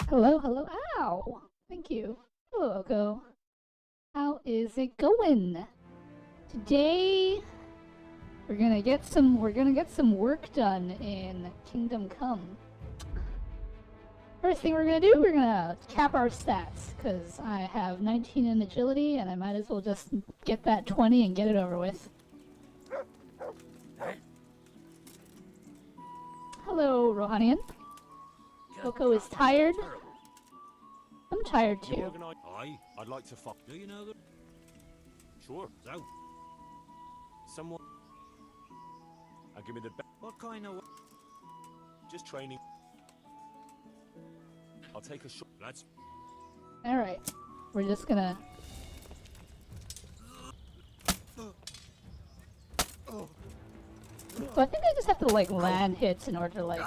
Hello, hello. Ow! Thank you. Hello, Oko. How is it going? Today we're gonna get some work done in Kingdom Come. First thing we're gonna do, we're gonna cap our stats, because I have 19 in agility and I might as well just get that 20 and get it over with. Hello, Rohanian. Oko is tired. I'm tired too. Aye, I'd like to fuck. Do you know that? Sure, so. Someone. And give me the best. What kind of. Just training. I'll take a shot. That's. Alright. We're just gonna. So I think I just have to like land hits in order to like.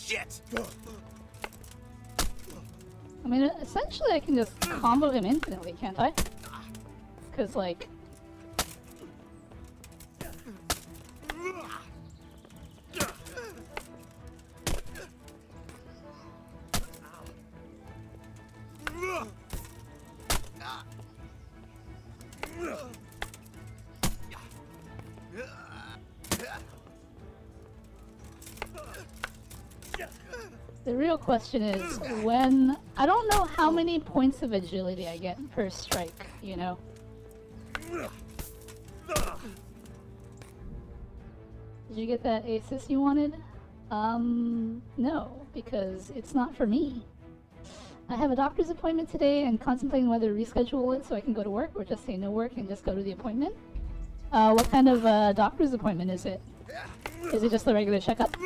Shit! I mean, essentially I can just combo him infinitely, can't I? Because, like... The real question is, when... I don't know how many points of agility I get per strike, you know? Did you get that assist you wanted? No, because it's not for me. I have a doctor's appointment today and contemplating whether to reschedule it so I can go to work or just say no work and just go to the appointment. What kind of doctor's appointment is it? Is it just the regular checkup?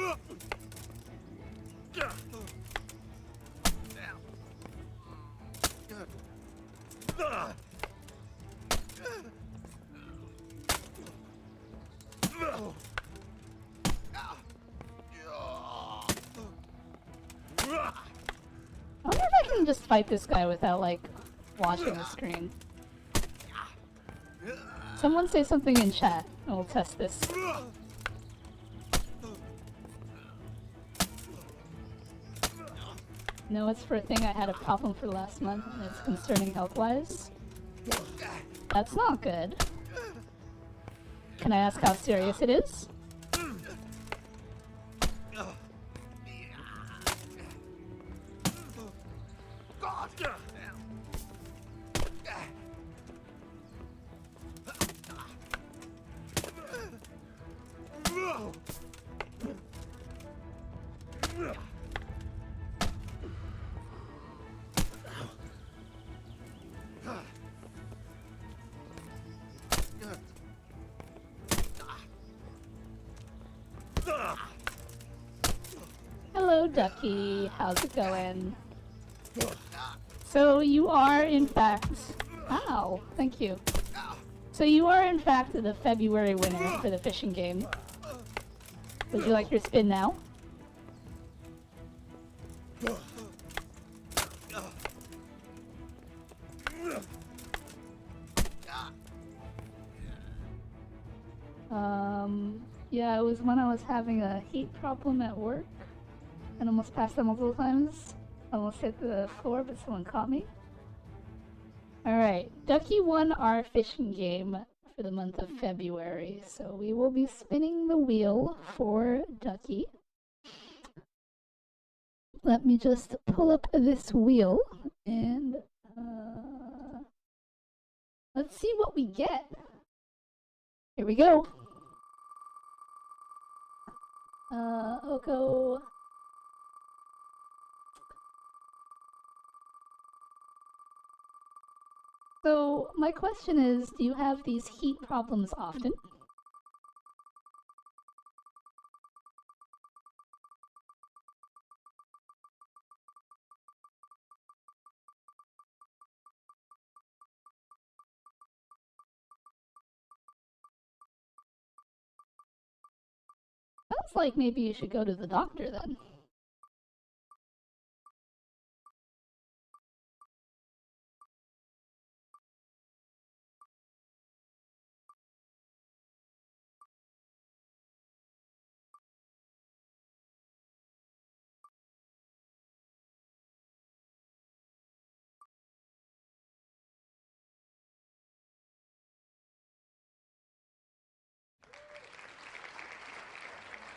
I wonder if I can just fight this guy without, like, watching the screen. Someone say something in chat, and we'll test this. No, it's for a thing I had a problem for last month, and it's concerning health-wise. That's not good. Can I ask how serious it is? Hello, Ducky. How's it going? So you are, in fact... Ow, thank you. So you are, in fact, the February winner for the fishing game. Would you like your spin now? Yeah, it was when I was having a heat problem at work and almost passed out multiple times. Almost hit the floor, but someone caught me. Alright, Ducky won our fishing game for the month of February, so we will be spinning the wheel for Ducky. Let me just pull up this wheel and let's see what we get. Here we go. Oko. So, my question is, do you have these heat problems often? Looks like maybe you should go to the doctor then.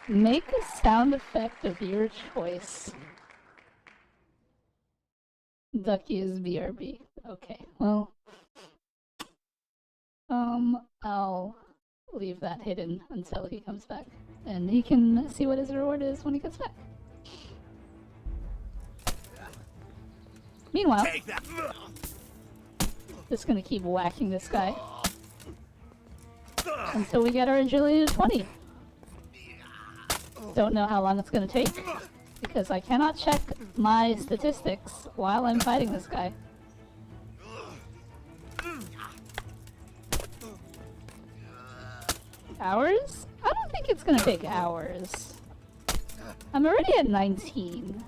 Make a sound effect of your choice. Ducky is BRB. Okay, well. I'll leave that hidden until he comes back. And he can see what his reward is when he comes back. Meanwhile, just gonna keep whacking this guy until we get our agility to 20. Don't know how long it's gonna take, because I cannot check my statistics while I'm fighting this guy. Hours? I don't think it's gonna take hours. I'm already at 19.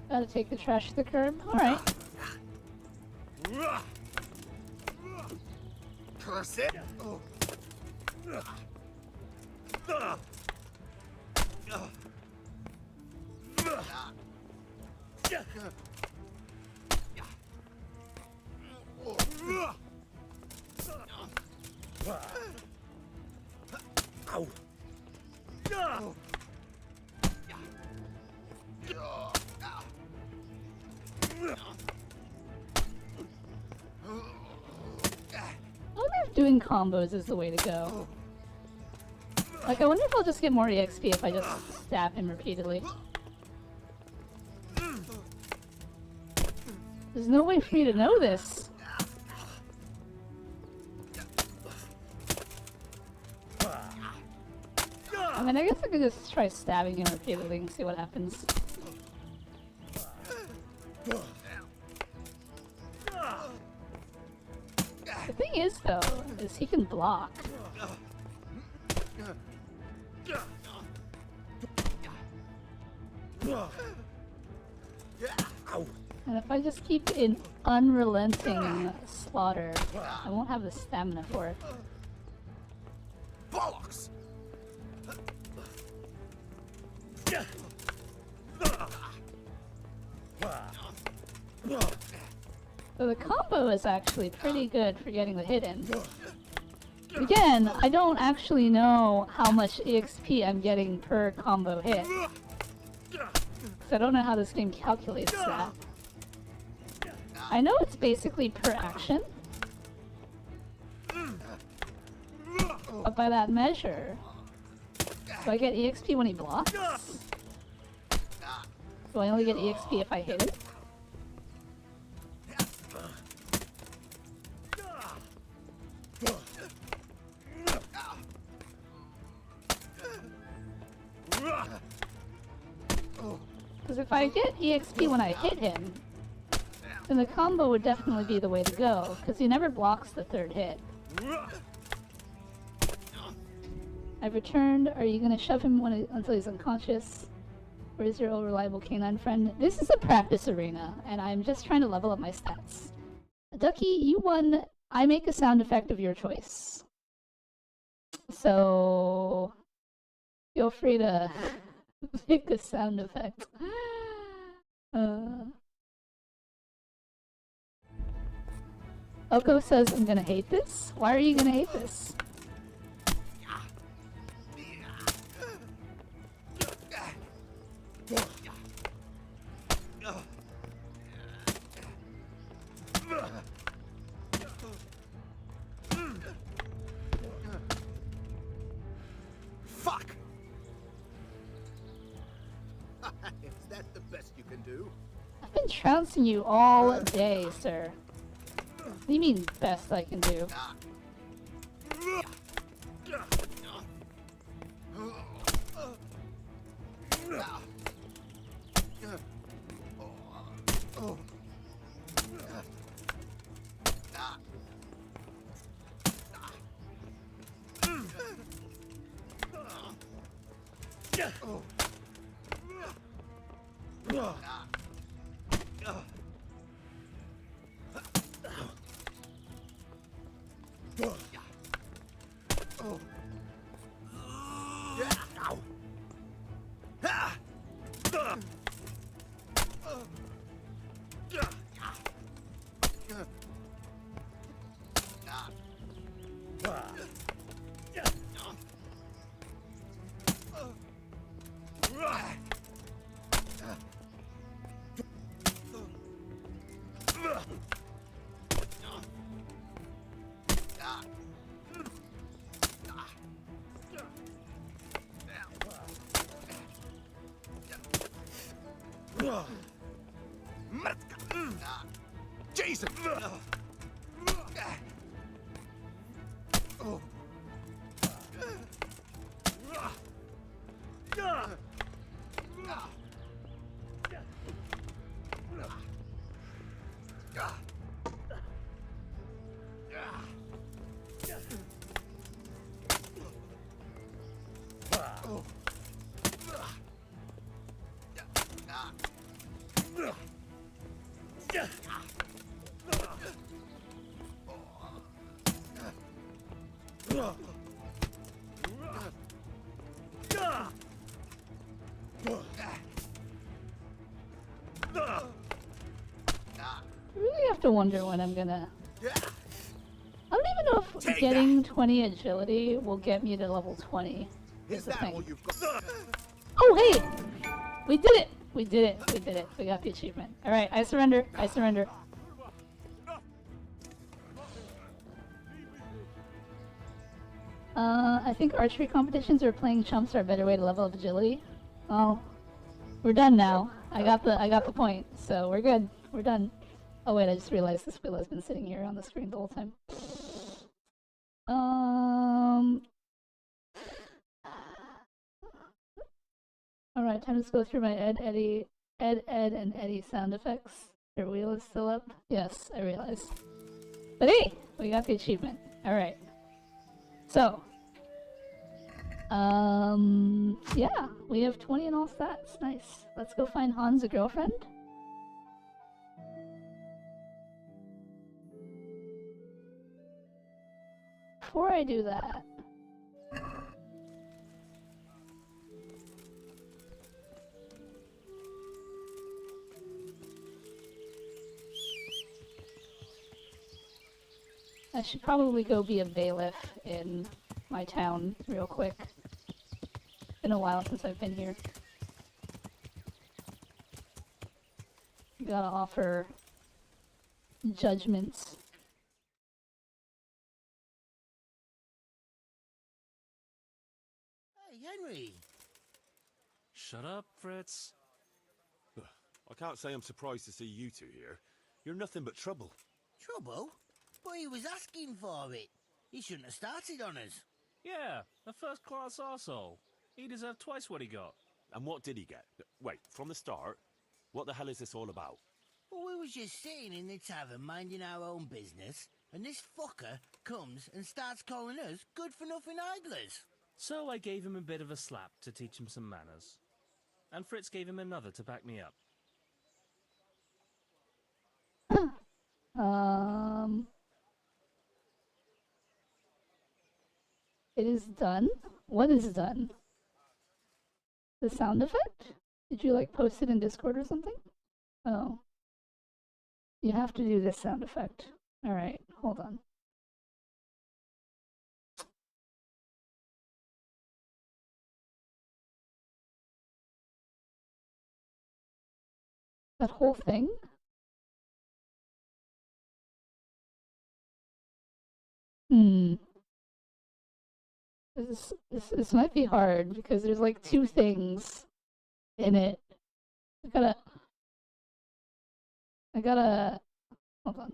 Gotta take the trash to the curb. Alright. Curse it! I wonder if doing combos is the way to go. Like, I wonder if I'll just get more EXP if I just stab him repeatedly. There's no way for me to know this. I mean, I guess I could just try stabbing him repeatedly and see what happens. The thing is, though, is he can block. And if I just keep in unrelenting slaughter, I won't have the stamina for it. Bollocks! So the combo is actually pretty good for getting the hit in. Again, I don't actually know how much EXP I'm getting per combo hit. So I don't know how this game calculates that. I know it's basically per action. But by that measure, do I get EXP when he blocks? Do I only get EXP if I hit it? Because if I get EXP when I hit him, then the combo would definitely be the way to go, because he never blocks the third hit. I've returned. Are you gonna shove him until he's unconscious? Where's your old reliable canine friend? This is a practice arena, and I'm just trying to level up my stats. Ducky, you won. I make a sound effect of your choice. So feel free to make a sound effect. Oko says I'm gonna hate this? Why are you gonna hate this? Fuck! Is that the best you can do? I've been trouncing you all day, sir. What do you mean, best I can do? Jesus! I really have to wonder when I'm gonna... I don't even know if Take getting 20 agility will get me to level 20. Is the that thing. all you've got? Oh, hey! We did it! We did it! We did it! We got the achievement. Alright, I surrender. I surrender. I think archery competitions or playing chumps are a better way to level up agility. Oh, we're done now. I got the point. So we're good. We're done. Oh wait, I just realized this wheel has been sitting here on the screen the whole time. Alright, time to go through my Ed, and Eddie sound effects. Their wheel is still up. Yes, I realize. But hey, we got the achievement. Alright. So, yeah, we have 20 in all stats. Nice. Let's go find Hans a girlfriend. Before I do that, I should probably go be a bailiff in my town real quick. Been a while since I've been here. Gotta offer judgments. Hey, Henry! Shut up, Fritz. I can't say I'm surprised to see you two here. You're nothing but trouble. Trouble? But he was asking for it. He shouldn't have started on us. Yeah, a first-class arsehole. He deserved twice what he got. And what did he get? Wait, from the start? What the hell is this all about? Well, we was just sitting in the tavern minding our own business, and this fucker comes and starts calling us good-for-nothing idlers. So I gave him a bit of a slap to teach him some manners. And Fritz gave him another to back me up. It is done. What is done? The sound effect? Did you like post it in Discord or something? Oh. You have to do this sound effect. Alright, hold on. That whole thing? This might be hard because there's like two things in it. I gotta, hold on.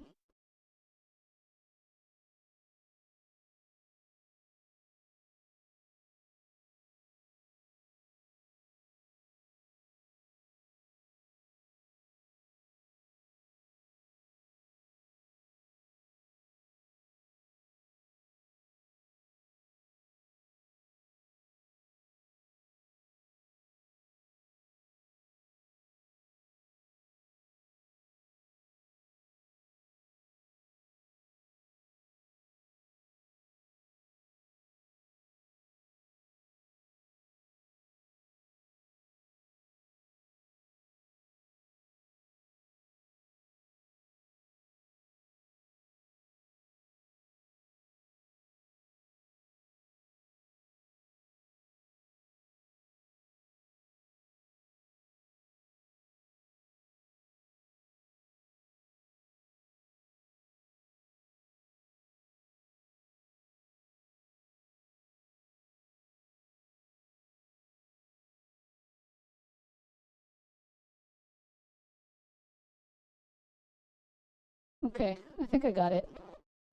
Okay, I think I got it.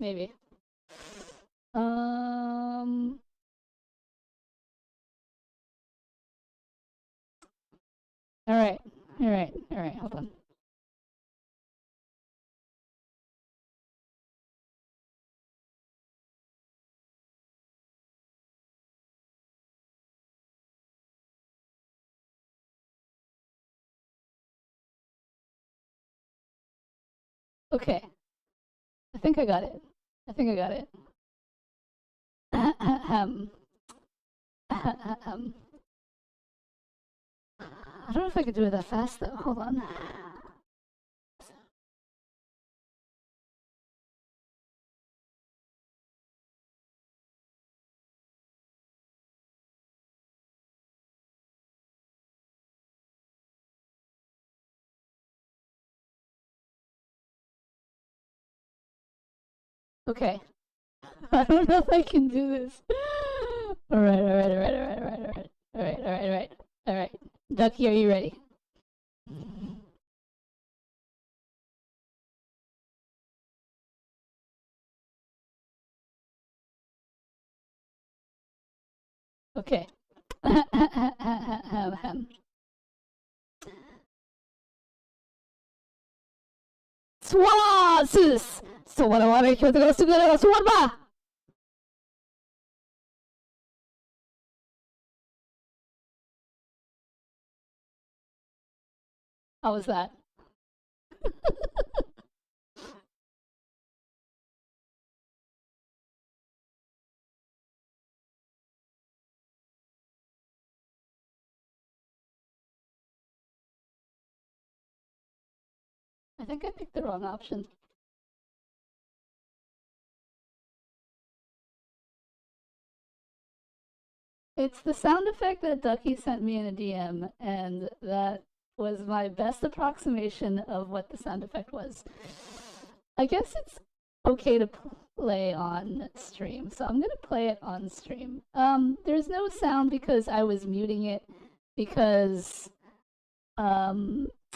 Maybe. Alright, hold on. Okay. I think I got it. I think I got it. I don't know if I can do it that fast though. Hold on. Okay. I don't know if I can do this. Alright. Ducky, are you ready? Okay. 说了是说了，我没听这个是个说吧。How was that? I think I picked the wrong option. It's the sound effect that Ducky sent me in a DM, and that was my best approximation of what the sound effect was. I guess it's okay to play on stream, so I'm gonna play it on stream. There's no sound because I was muting it because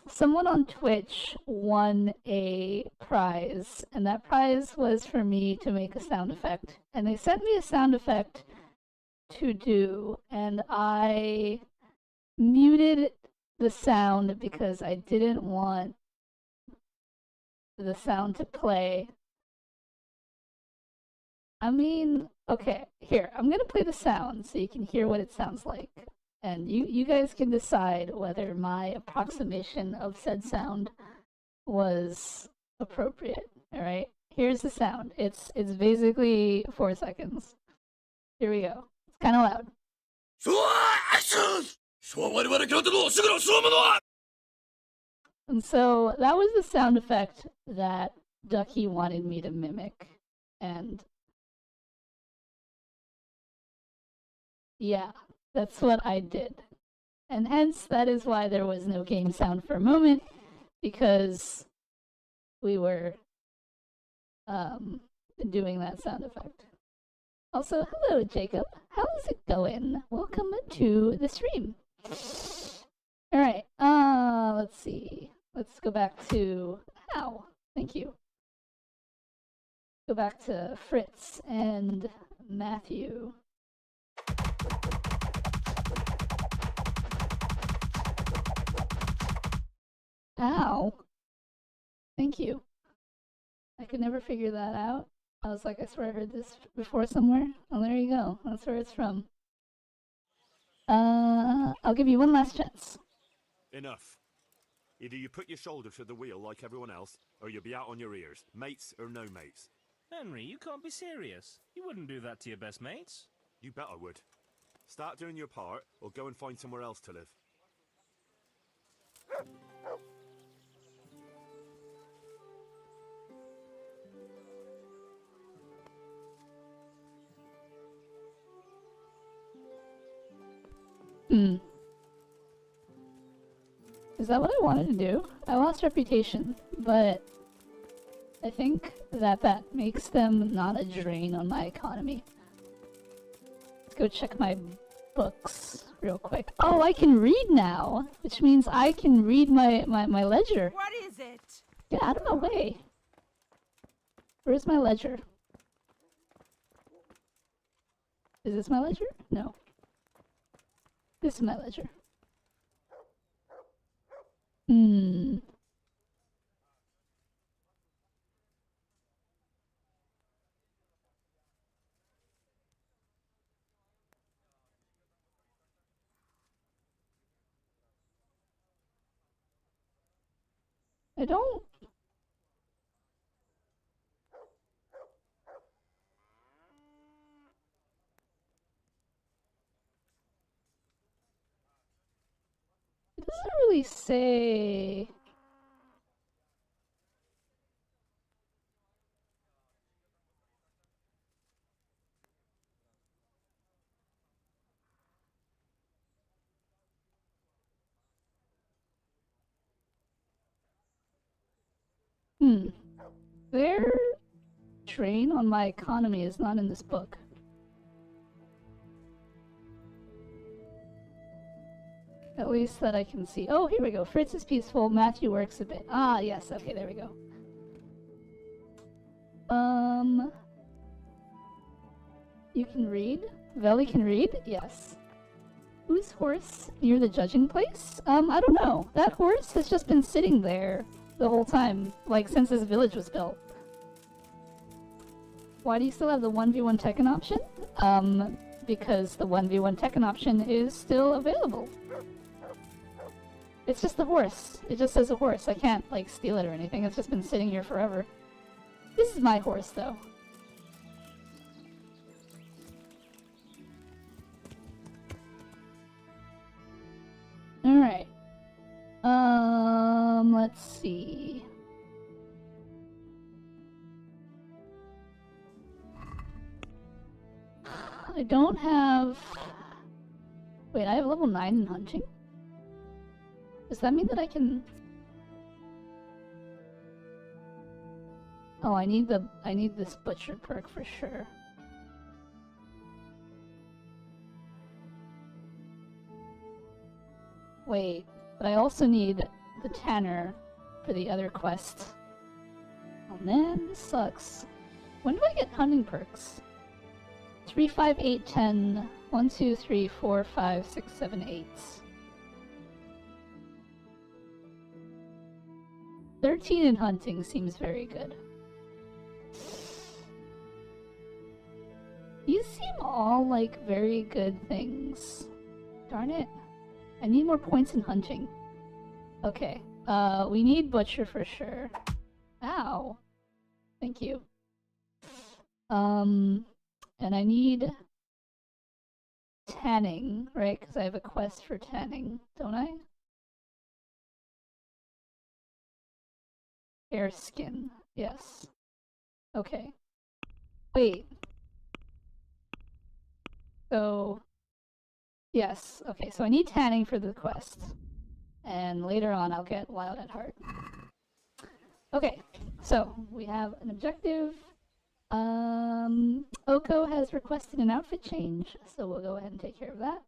someone on Twitch won a prize, and that prize was for me to make a sound effect. And they sent me a sound effect to do, and I muted the sound because I didn't want the sound to play. I mean, okay, here, I'm gonna play the sound so you can hear what it sounds like. And you guys can decide whether my approximation of said sound was appropriate. All right, here's the sound. It's basically 4 seconds. Here we go. It's kind of loud. And so that was the sound effect that Ducky wanted me to mimic. And yeah, that's what I did. And hence, that is why there was no game sound for a moment, because we were doing that sound effect. Also, hello, Jacob. How's it going? Welcome to the stream. Alright, let's see. Let's go back to... Ow, thank you. Go back to Fritz and Matthew. Ow. Thank you. I could never figure that out. I was like, I swear I heard this before somewhere. Oh, there you go. That's where it's from. I'll give you one last chance. Enough. Either you put your shoulder to the wheel like everyone else, or you'll be out on your ears, mates or no mates. Henry, you can't be serious. You wouldn't do that to your best mates. You bet I would. Start doing your part, or go and find somewhere else to live. Is that what I wanted to do? I lost reputation, but I think that makes them not a drain on my economy. Let's go check my books real quick. Oh, I can read now, which means I can read my ledger. What is it? Get out of my way. Where's my ledger? Is this my ledger? No. This is my ledger. I don't... It doesn't really say... Their drain on my economy is not in this book. At least that I can see. Oh, here we go. Fritz is peaceful. Matthew works a bit. Ah, yes. Okay, there we go. You can read? Veli can read? Yes. Whose horse near the judging place? I don't know. That horse has just been sitting there the whole time, like since this village was built. Why do you still have the 1v1 Tekken option? Because the 1v1 Tekken option is still available. It's just the horse. It just says a horse. I can't, like, steal it or anything. It's just been sitting here forever. This is my horse, though. Alright. Let's see. I don't have... Wait, I have level 9 in hunting? Does that mean that I can... Oh, I need this butcher perk for sure. Wait, but I also need the tanner for the other quest. Oh man, this sucks. When do I get hunting perks? 3, 5, 8, 10. 1, 2, 3, 4, 5, 6, 7, 8. 13 in hunting seems very good. These seem all like very good things. Darn it. I need more points in hunting. Okay. We need butcher for sure. Ow. Thank you. And I need tanning, right? Because I have a quest for tanning, don't I? Hair skin, yes. Okay. Wait. So, yes. Okay, so I need tanning for the quest. And later on I'll get Wild at Heart. Okay, so we have an objective. Oko has requested an outfit change, so we'll go ahead and take care of that.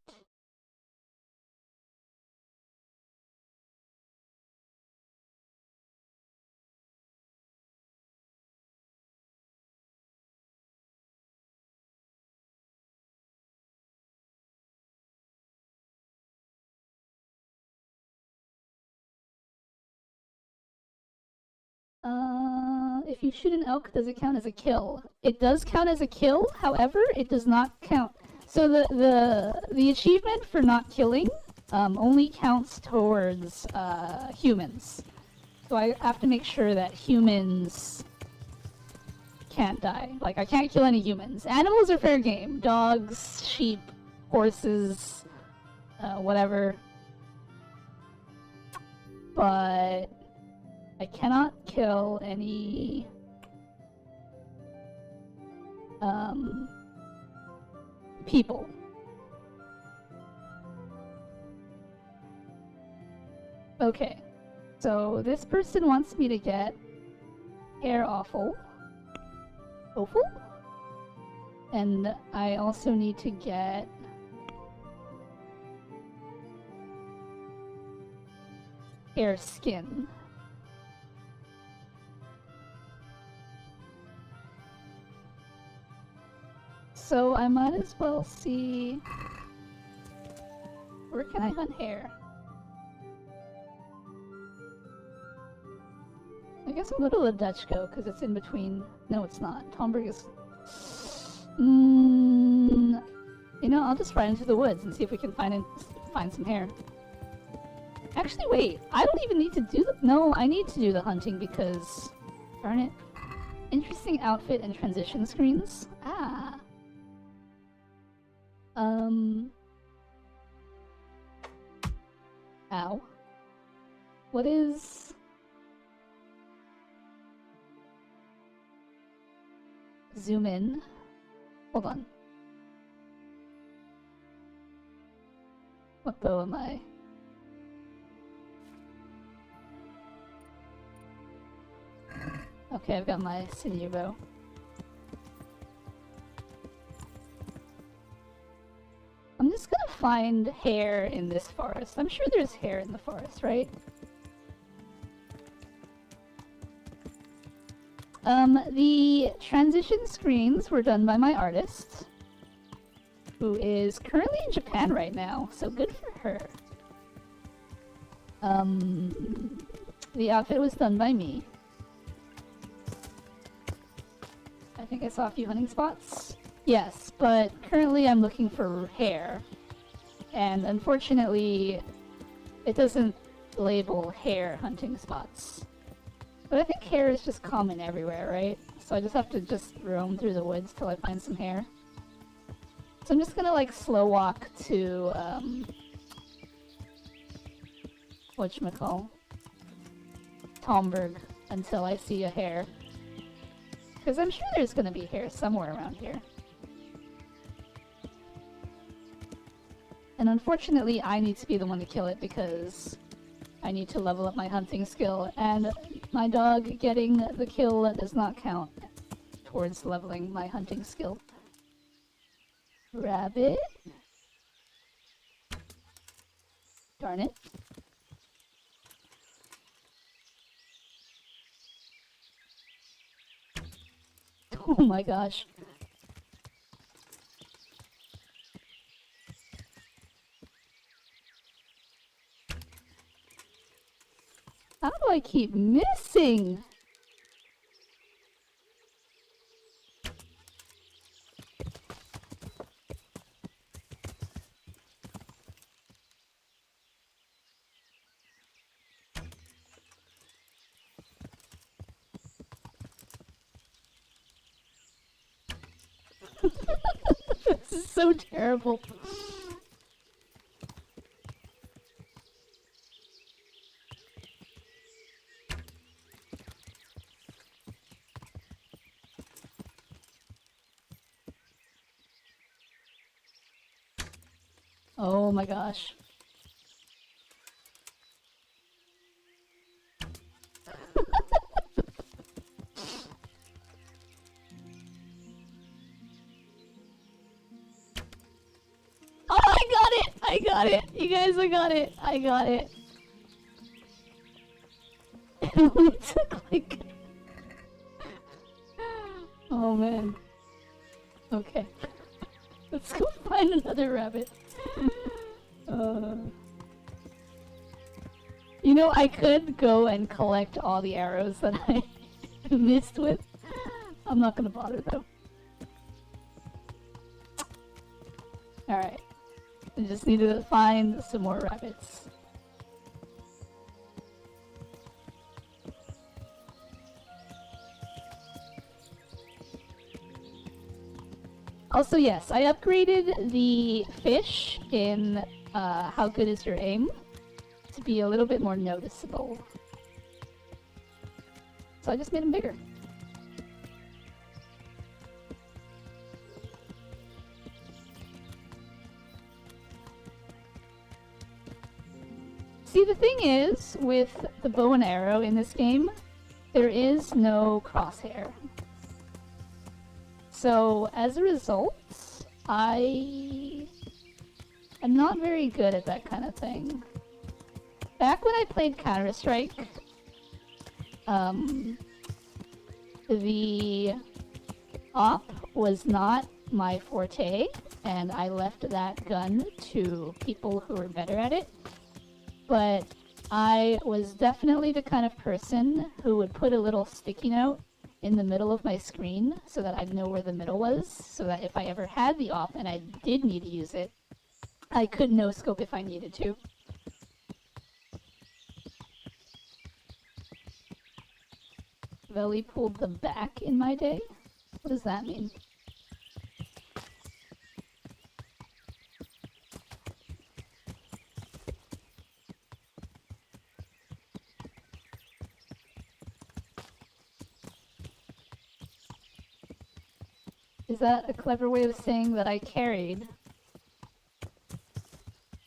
If you shoot an elk, does it count as a kill? It does count as a kill, however, it does not count. So the achievement for not killing only counts towards humans. So I have to make sure that humans can't die. Like, I can't kill any humans. Animals are fair game. Dogs, sheep, horses, whatever. But I cannot kill any people. Okay, so this person wants me to get hair offal, and I also need to get hair skin. So I might as well see, where can I hunt hair? I guess I'll go to the Dutchko because it's in between. No, it's not. Tomberg is. You know, I'll just ride into the woods and see if we can find some hair. Actually, wait. I don't even need to do the. No, I need to do the hunting because, darn it. Interesting outfit and transition screens. Ah. Ow. What is... Zoom in. Hold on. What bow am I? Okay, I've got my sinew bow. I'm just gonna find hair in this forest. I'm sure there's hair in the forest, right? The transition screens were done by my artist, who is currently in Japan right now, so good for her. The outfit was done by me. I think I saw a few hunting spots. Yes, but currently I'm looking for hair. And unfortunately, it doesn't label hair hunting spots. But I think hair is just common everywhere, right? So I just have to just roam through the woods till I find some hair. So I'm just gonna like slow walk to, whatchamacall? Tomberg until I see a hair. Because I'm sure there's gonna be hair somewhere around here. And unfortunately, I need to be the one to kill it because I need to level up my hunting skill, and my dog getting the kill does not count towards leveling my hunting skill. Rabbit? Darn it. Oh my gosh. How do I keep missing? This is so terrible. Oh my gosh. Oh, I got it! I got it! You guys, I got it! I got it! It only took like... Oh man. Okay. Let's go find another rabbit. You know, I could go and collect all the arrows that I missed with. I'm not gonna bother though. Alright. I just need to find some more rabbits. Also, yes, I upgraded the fish in How Good Is Your Aim to be a little bit more noticeable. So I just made them bigger. See, the thing is, with the bow and arrow in this game, there is no crosshair. So, as a result, I am not very good at that kind of thing. Back when I played Counter-Strike, the op was not my forte, and I left that gun to people who were better at it. But I was definitely the kind of person who would put a little sticky note in the middle of my screen so that I'd know where the middle was, so that if I ever had the op and I did need to use it, I could no-scope if I needed to. Veli pulled them back in my day? What does that mean? Is that a clever way of saying that I carried?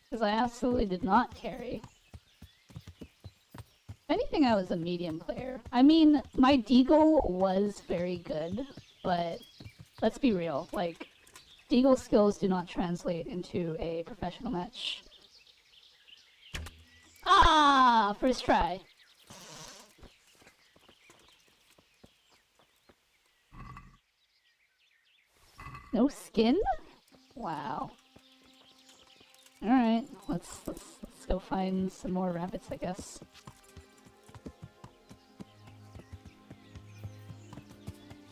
Because I absolutely did not carry. If anything, I was a medium player. I mean, my deagle was very good, but let's be real, like, deagle skills do not translate into a professional match. Ah! First try. No skin? Wow. Alright, let's go find some more rabbits, I guess.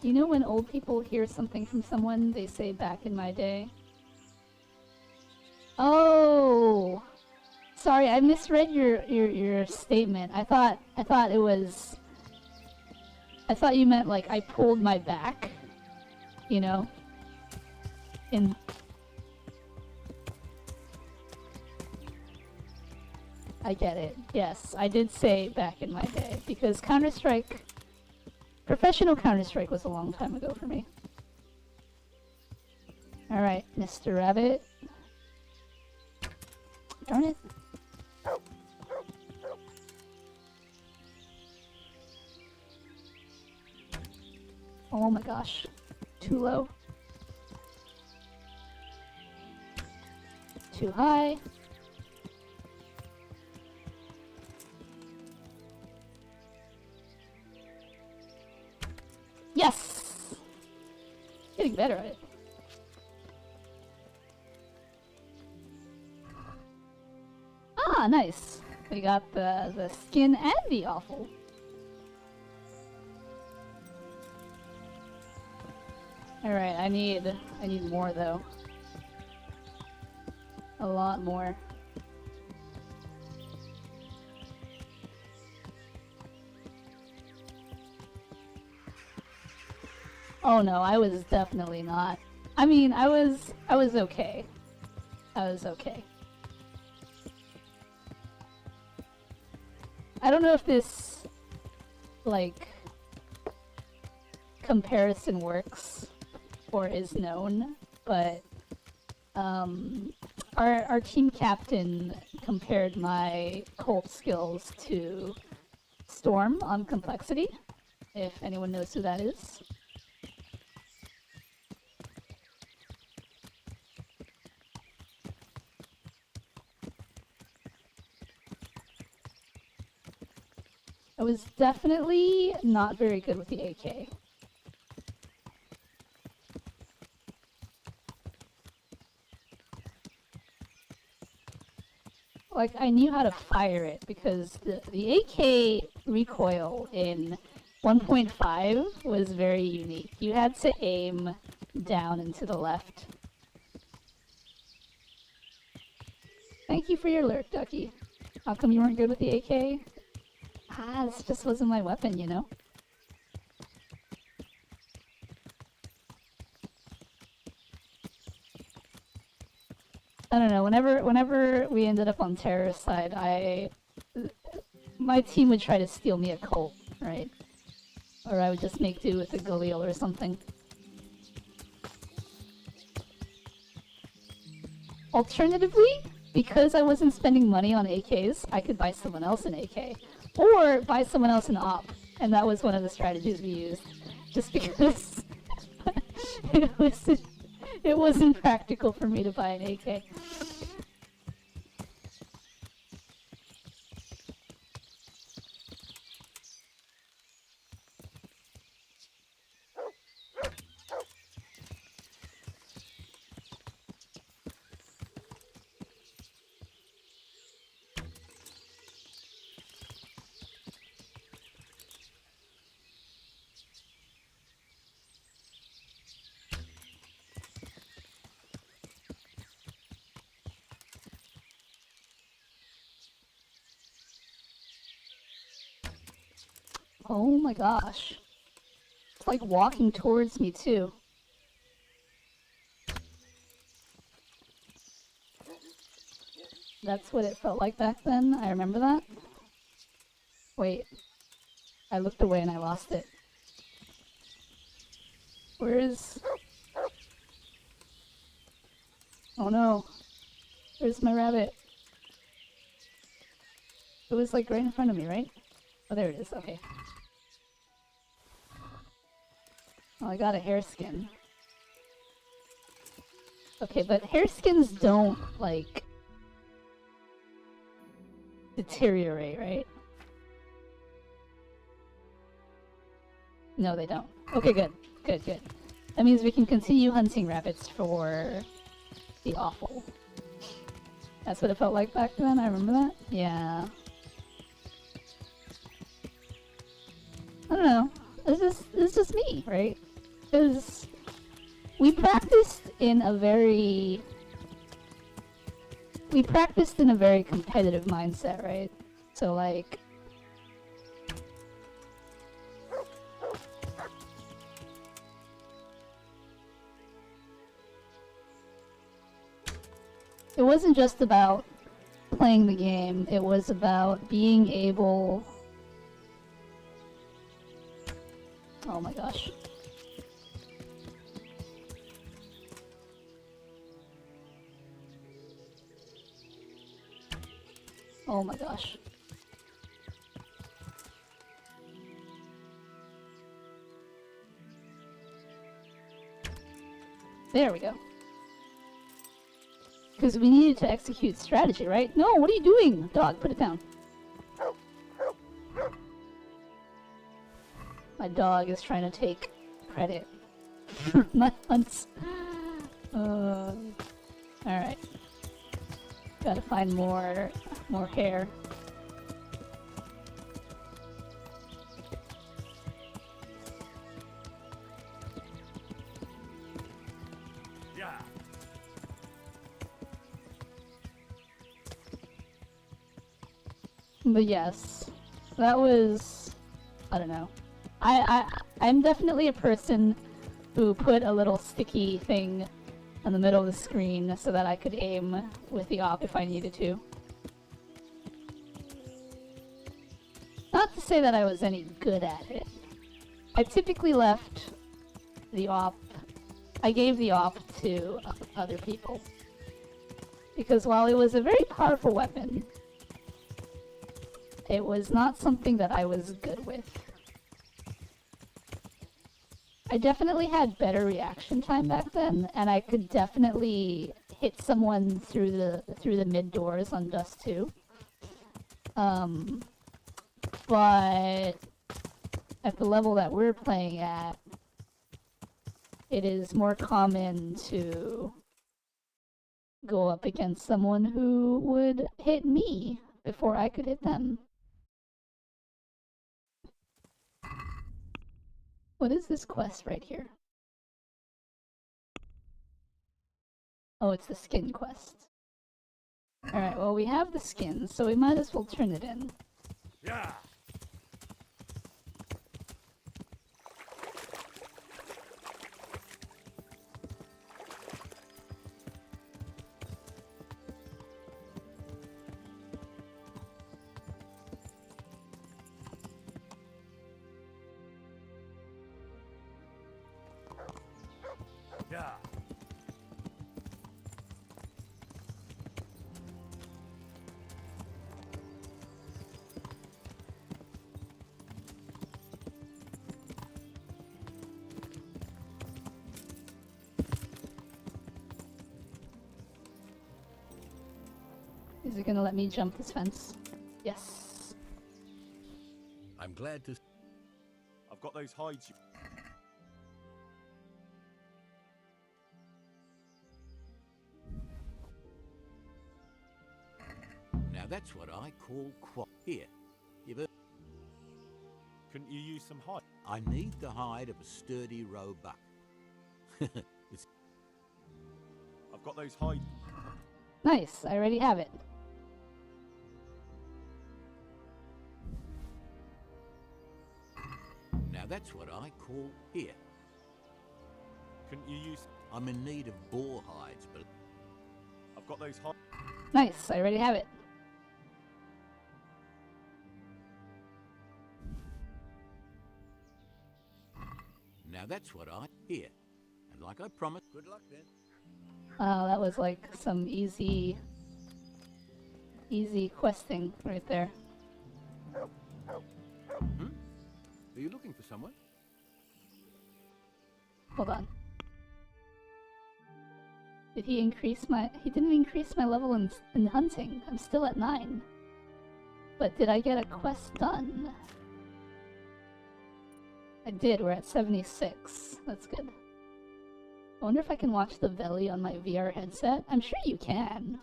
You know when old people hear something from someone, they say back in my day? Oh! Sorry, I misread your statement. I thought it was... I thought you meant like I pulled my back. You know? I get it. Yes, I did say back in my day, because Counter-Strike, professional Counter-Strike was a long time ago for me. Alright, Mr. Rabbit. Darn it. Oh my gosh. Too low. Too high. Yes! Getting better at it. Ah, nice. We got the skin and the offal. Alright, I need more though. A lot more. Oh no, I was definitely not. I mean, I was okay. I was okay. I don't know if this, like, comparison works or is known, but Our team captain compared my Colt skills to Storm on Complexity, if anyone knows who that is. I was definitely not very good with the AK. Like, I knew how to fire it because the AK recoil in 1.5 was very unique. You had to aim down and to the left. Thank you for your lurk, Ducky. How come you weren't good with the AK? Ah, this just wasn't my weapon, you know? I don't know, whenever we ended up on terrorist side, my team would try to steal me a Colt, right? Or I would just make do with a Galil or something. Alternatively, because I wasn't spending money on AKs, I could buy someone else an AK. Or buy someone else an op. And that was one of the strategies we used. Just because it wasn't practical for me to buy an AK. Oh my gosh. It's like walking towards me too. That's what it felt like back then. I remember that. Wait. I looked away and I lost it. Where is... Oh no. Where's my rabbit? It was like right in front of me, right? Oh, there it is. Okay. Oh, I got a hare skin. Okay, but hare skins don't, like, deteriorate, right? No, they don't. Okay, good. Good, good. That means we can continue hunting rabbits for the offal. That's what it felt like back then, I remember that? Yeah. I don't know. It's just me, right? Because we practiced in a very competitive mindset, right? So like it wasn't just about playing the game, it was about being able... Oh my gosh. Oh my gosh. There we go. Because we needed to execute strategy, right? No, what are you doing? Dog, put it down. My dog is trying to take credit for my hunts. Alright. Gotta find more hair. Yeah. But yes, that was... I don't know. I'm definitely a person who put a little sticky thing in the middle of the screen so that I could aim with the op if I needed to. Not to say that I was any good at it. I typically left the op... I gave the op to other people. Because while it was a very powerful weapon, it was not something that I was good with. I definitely had better reaction time back then, and I could definitely hit someone through the mid doors on Dust 2. But at the level that we're playing at, it is more common to go up against someone who would hit me before I could hit them. What is this quest right here? Oh, it's the skin quest. Alright, well we have the skin, so we might as well turn it in. Yeah. Yeah. Is it gonna let me jump this fence? Yes. I'm glad to... I've got those hides. Now that's what I call Here, you've heard... Couldn't you use some hide? I need the hide of a sturdy roebuck. It's... I've got those hides. Nice, I already have it. Now that's what I call... Here, Couldn't you use? I'm in need of boar hides, but... I've got those hides. Nice, I already have it. Now that's what I... Here, and like I promised... Good luck then. Oh, that was like some easy questing right there. Hmm? Are you looking for someone? Hold on. Did he increase my... He didn't increase my level in hunting. I'm still at 9. But did I get a quest done? I did, we're at 76. That's good. I wonder if I can watch the Veli on my VR headset. I'm sure you can.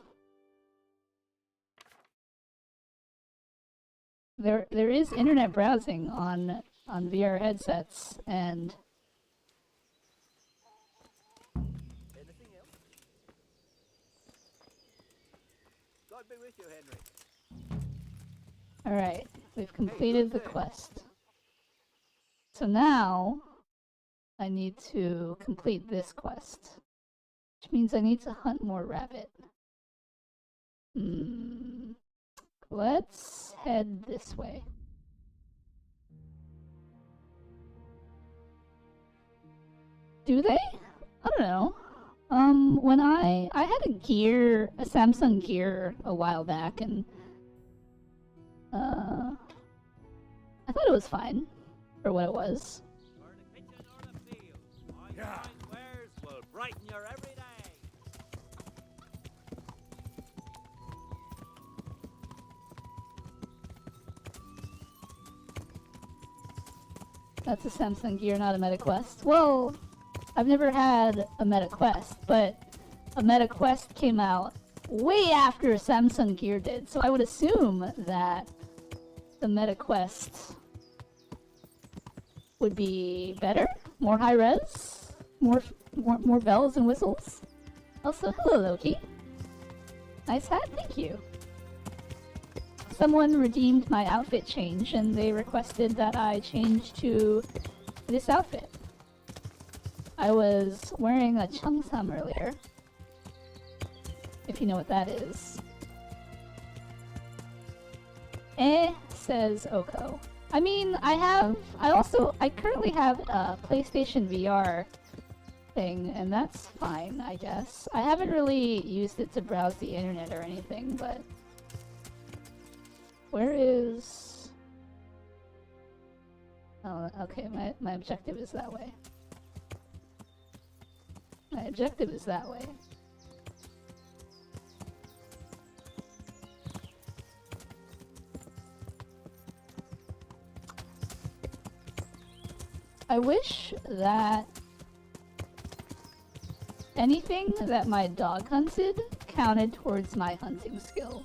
There is internet browsing on VR headsets, and Anything else? God be with you, Henry. alright, we've completed the quest. So now I need to complete this quest, which means I need to hunt more rabbit. Let's head this way. Do they? I don't know. When I had a Samsung Gear a while back, and I thought it was fine for what it was. Or the kitchen or the field. All your Yeah. fine wares will brighten your every day. That's a Samsung Gear, not a MetaQuest. Well, I've never had a MetaQuest, but a MetaQuest came out way after Samsung Gear did, so I would assume that the MetaQuest would be better, more high res, more bells and whistles. Also, hello Loki. Nice hat, thank you. Someone redeemed my outfit change, and they requested that I change to this outfit. I was wearing a cheongsam earlier, if you know what that is. Says Oko. I mean, I currently have a PlayStation VR thing, and that's fine, I guess. I haven't really used it to browse the internet or anything, but... Where is... Oh, okay, my objective is that way. My objective is that way. I wish that anything that my dog hunted counted towards my hunting skill.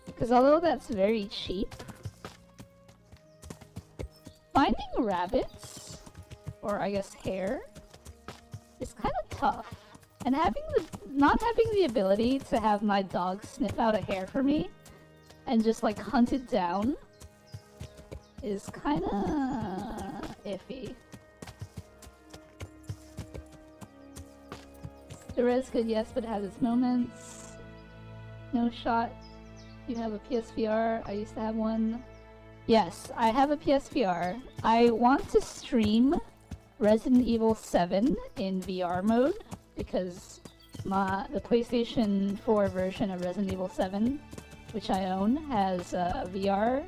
Because although that's very cheap, finding rabbits, or I guess hare, is kind of tough. And not having the ability to have my dog sniff out a hare for me and just like hunt it down is kind of iffy. The res good, yes, but it has its moments. No shot. You have a PSVR. I used to have one. Yes, I have a PSVR. I want to stream Resident Evil 7 in VR mode because the PlayStation 4 version of Resident Evil 7, which I own, has VR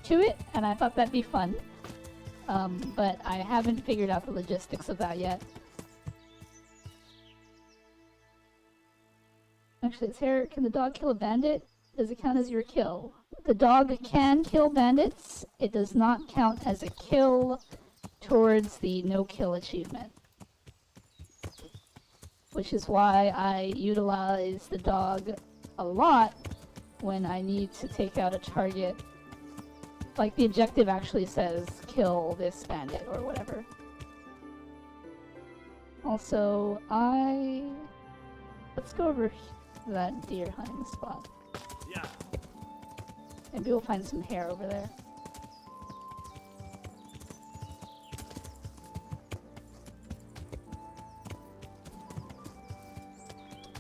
to it, and I thought that'd be fun. But I haven't figured out the logistics of that yet. Actually, it's here. Can the dog kill a bandit? Does it count as your kill? The dog can kill bandits. It does not count as a kill towards the no-kill achievement. Which is why I utilize the dog a lot when I need to take out a target. Like the objective actually says, kill this bandit or whatever. Also, let's go over to that deer hunting spot. Yeah. Maybe we'll find some hair over there.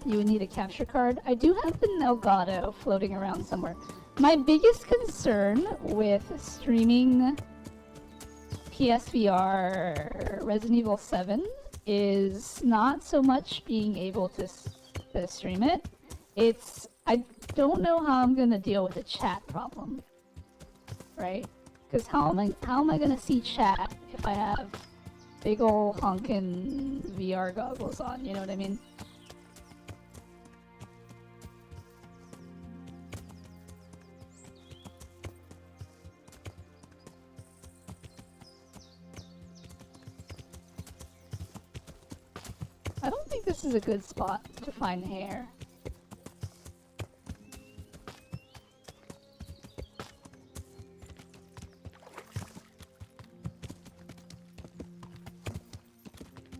You would need a capture card. I do have the Elgato floating around somewhere. My biggest concern with streaming PSVR Resident Evil 7 is not so much being able to stream it. It's I don't know how I'm gonna deal with the chat problem, right? Because how am I gonna see chat if I have big ol' honkin' VR goggles on? You know what I mean? I don't think this is a good spot to find hair.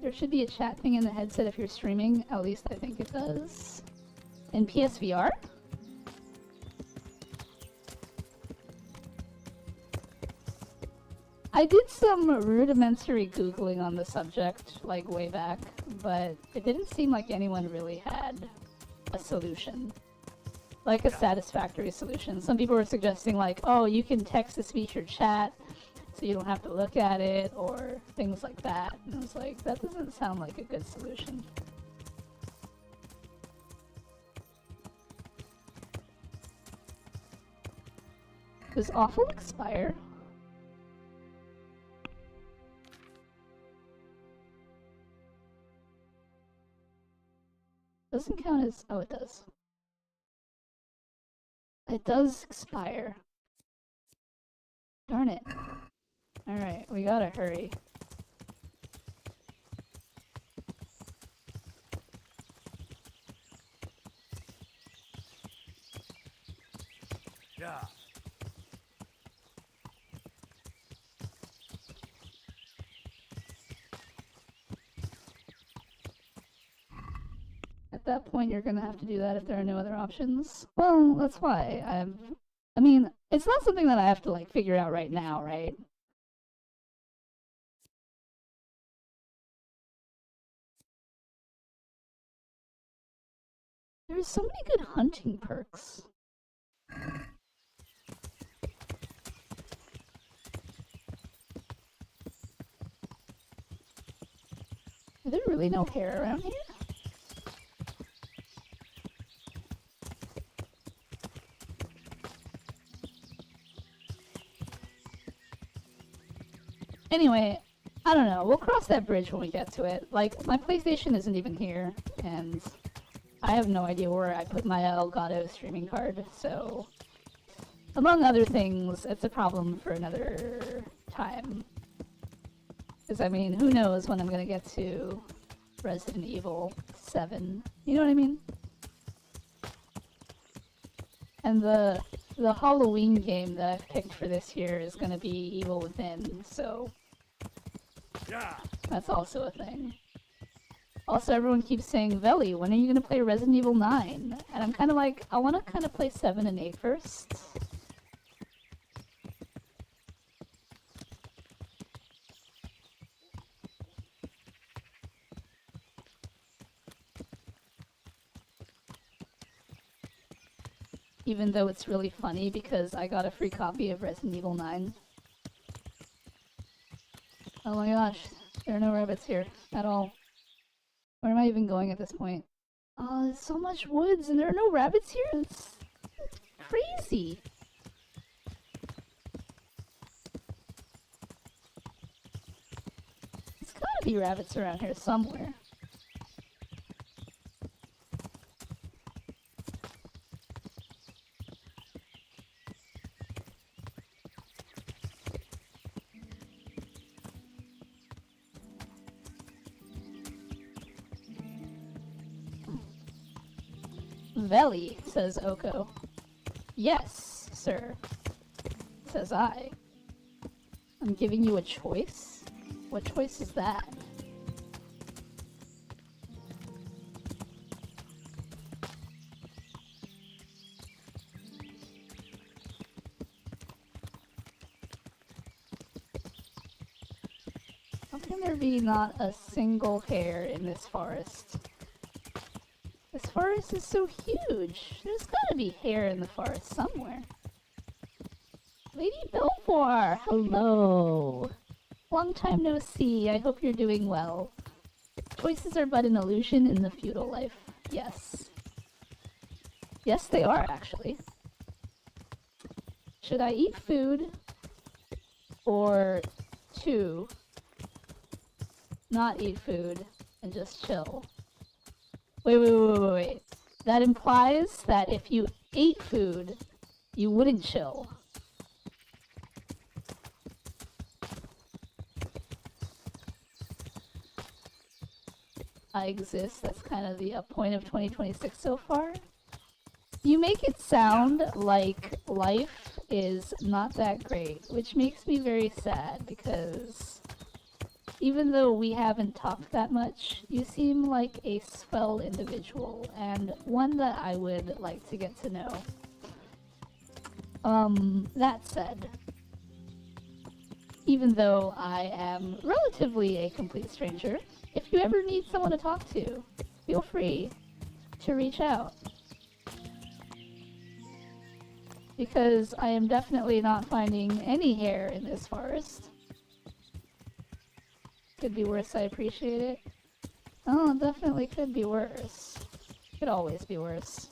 There should be a chat thing in the headset if you're streaming. At least I think it does. In PSVR? I did some rudimentary Googling on the subject, like way back, but it didn't seem like anyone really had a solution. Like a satisfactory solution. Some people were suggesting like, oh, you can text-to-speech or chat, so you don't have to look at it, or things like that. And I was like, that doesn't sound like a good solution. Does awful expire? Doesn't count as... oh, it does. It does expire. Darn it. Alright, we gotta hurry. Yeah. At that point, you're gonna have to do that if there are no other options. Well, that's why I mean, it's not something that I have to, like, figure out right now, right? There's so many good hunting perks. There's really no hair around here. Anyway, I don't know. We'll cross that bridge when we get to it. Like, my PlayStation isn't even here, and I have no idea where I put my Elgato streaming card, so... Among other things, it's a problem for another time. Because, I mean, who knows when I'm gonna get to Resident Evil 7. You know what I mean? And the Halloween game that I've picked for this year is gonna be Evil Within, so... Yeah. That's also a thing. Also, everyone keeps saying, Veli, when are you gonna play Resident Evil 9? And I'm kind of like, I want to kind of play 7 and 8 first. Even though it's really funny because I got a free copy of Resident Evil 9. Oh my gosh, there are no rabbits here at all. Where am I even going at this point? Oh, there's so much woods and there are no rabbits here? It's crazy. There's gotta be rabbits around here somewhere. Veli, says Oko. Yes, sir, says I. I'm giving you a choice? What choice is that? How can there be not a single hair in this forest? This forest is so huge. There's gotta be hair in the forest somewhere. Lady Belvoir, hello. Long time no see. I hope you're doing well. Choices are but an illusion in the feudal life. Yes. Yes, they are, actually. Should I eat food? Or 2, not eat food and just chill? Wait. That implies that if you ate food, you wouldn't chill. I exist. That's kind of the point of 2026 so far. You make it sound like life is not that great, which makes me very sad because even though we haven't talked that much, you seem like a swell individual and one that I would like to get to know. That said, even though I am relatively a complete stranger, if you ever need someone to talk to, feel free to reach out. Because I am definitely not finding any hair in this forest. Could be worse, I appreciate it. Oh, definitely could be worse. Could always be worse.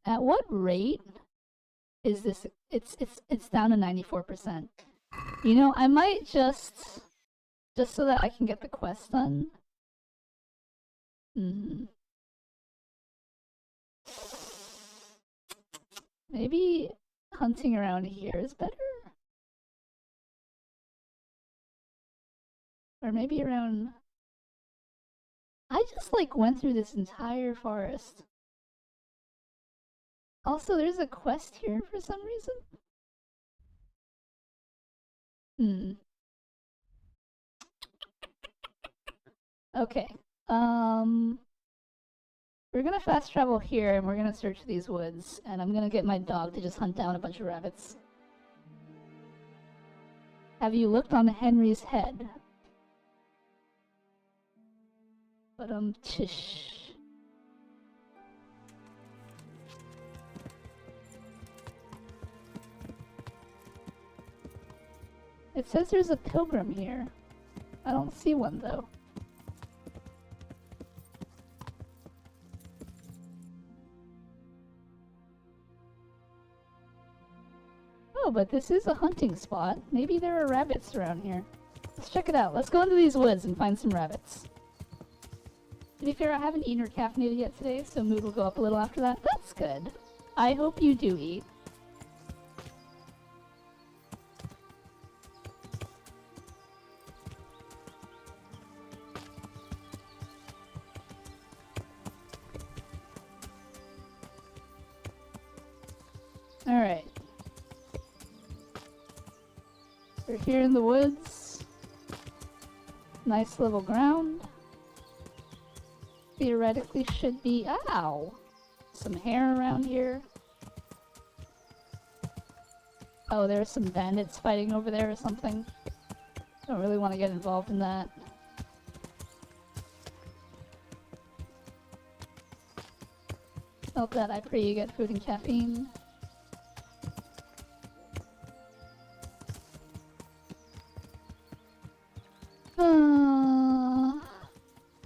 At what rate is this? It's down to 94%. You know, I might just so that I can get the quest done. Maybe hunting around here is better? Or maybe around... I just like went through this entire forest. Also, there's a quest here for some reason. Okay. We're gonna fast travel here and we're gonna search these woods, and I'm gonna get my dog to just hunt down a bunch of rabbits. Have you looked on Henry's head? But tish. It says there's a pilgrim here. I don't see one though. Oh, but this is a hunting spot. Maybe there are rabbits around here. Let's check it out. Let's go into these woods and find some rabbits. To be fair, I haven't eaten or caffeinated yet today, so mood will go up a little after that. That's good. I hope you do eat. Alright. We're here in the woods. Nice level ground. Theoretically should be... Ow! Some hair around here. Oh, there's some bandits fighting over there or something. Don't really want to get involved in that. Help that, I pray you get food and caffeine.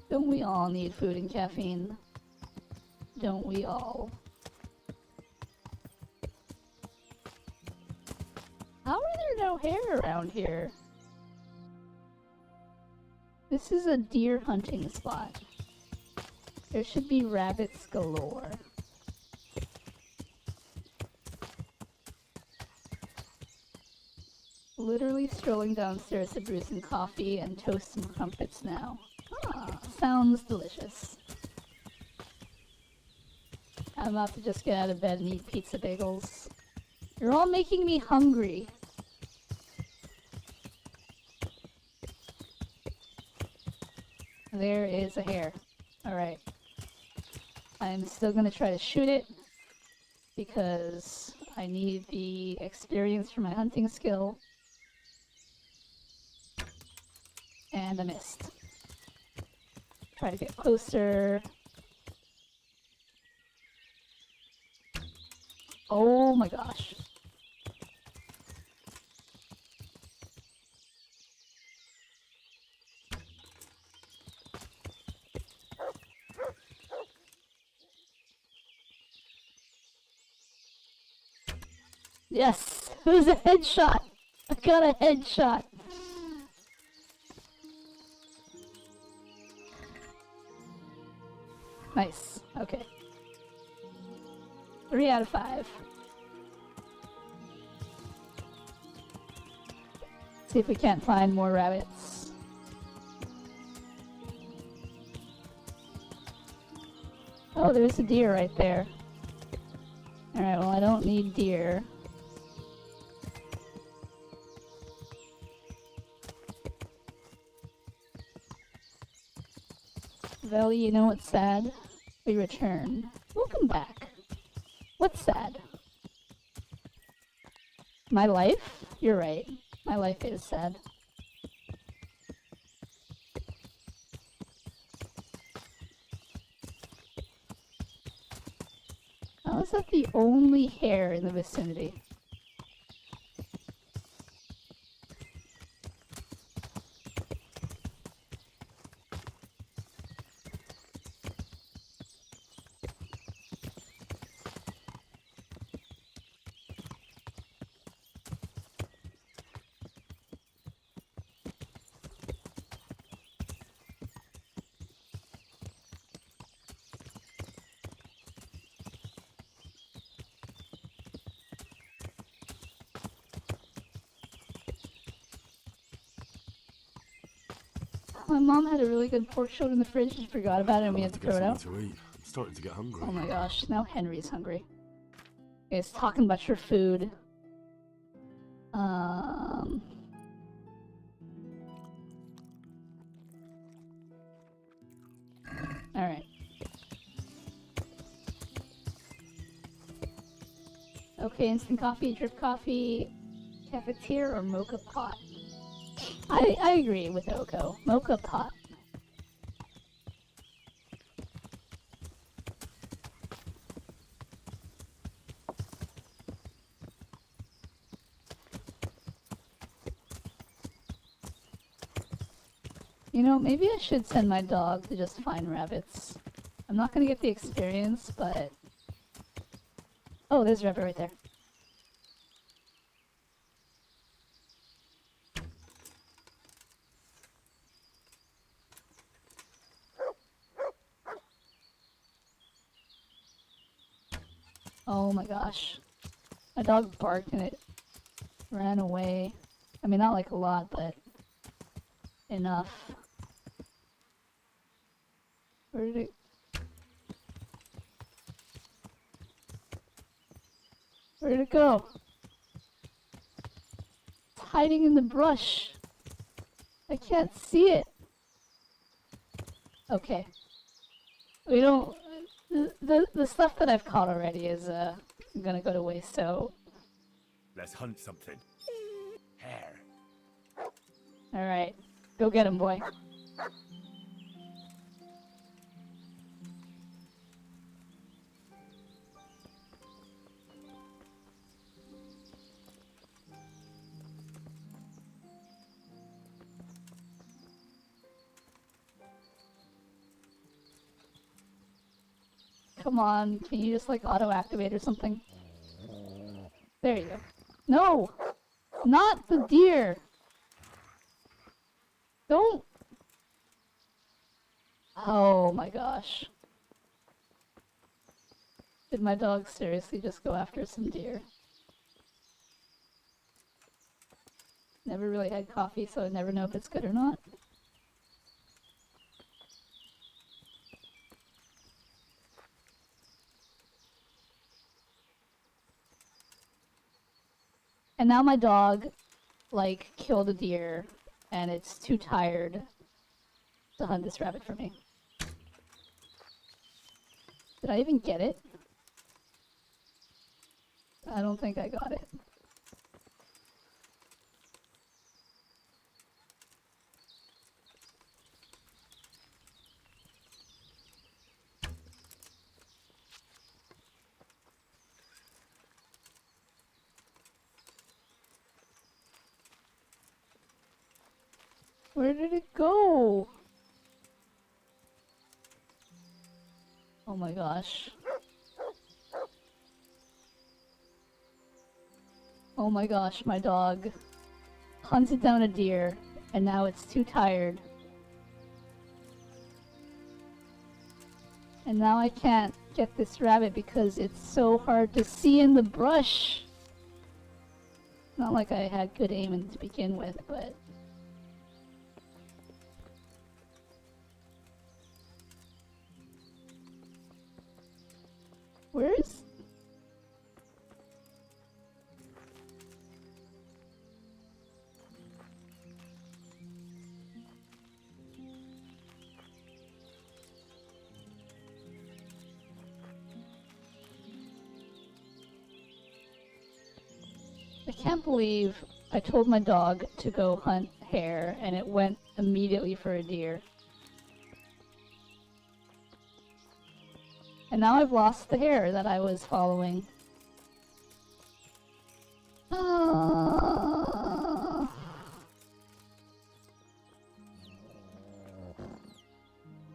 Don't we all need food and caffeine? Don't we all? How are there no hair around here? This is a deer hunting spot. There should be rabbits galore. Literally strolling downstairs to brew some coffee and toast some crumpets now. Ah, sounds delicious. I'm about to just get out of bed and eat pizza bagels. You're all making me hungry. There is a hare. Alright. I'm still gonna try to shoot it because I need the experience for my hunting skill. And I missed. Try to get closer. Oh my gosh. Yes! It was a headshot! I got a headshot! Nice. Okay. 3 out of 5. See if we can't find more rabbits. Oh, there's a deer right there. Alright, well I don't need deer. Veli, you know what's sad? We return. Welcome back. What's sad? My life? You're right. My life is sad. How is that the only hare in the vicinity? My mom had a really good pork shoulder in the fridge. She forgot about it and we had to throw it out. To eat. I'm starting to get hungry. Oh my gosh, now Henry's hungry. It's talking about your food. Alright. Okay, instant coffee, drip coffee, cafetiere, or mocha pot? I agree with Oko. Mocha pot. You know, maybe I should send my dog to just find rabbits. I'm not gonna get the experience, but... Oh, there's a rabbit right there. Oh my gosh. My dog barked and it ran away. I mean, not like a lot, but enough. Where did it... Where did it go? It's hiding in the brush. I can't see it. Okay. We don't... The stuff that I've caught already is gonna go to waste, so... Let's hunt something. Hare. Alright. Go get him, boy. Come on, can you just like auto-activate or something? There you go. No! Not the deer! Don't! Oh my gosh. Did my dog seriously just go after some deer? Never really had coffee, so I never know if it's good or not. And now my dog, like, killed a deer, and it's too tired to hunt this rabbit for me. Did I even get it? I don't think I got it. Where did it go? Oh my gosh. Oh my gosh, my dog hunted down a deer, and now it's too tired. And now I can't get this rabbit because it's so hard to see in the brush. Not like I had good aim to begin with, but... Where's... I can't believe I told my dog to go hunt hare and it went immediately for a deer. And now I've lost the hare that I was following.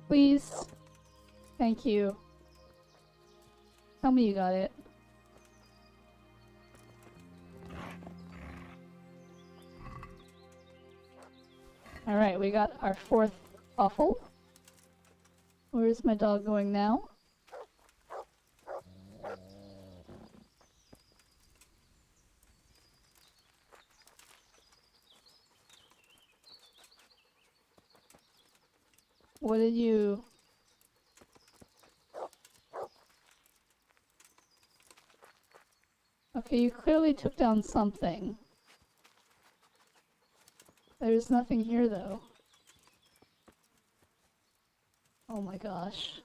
Please. Thank you. Tell me you got it. Alright, we got our fourth offal. Where's my dog going now? What did you... Okay, you clearly took down something. There's nothing here, though. Oh my gosh.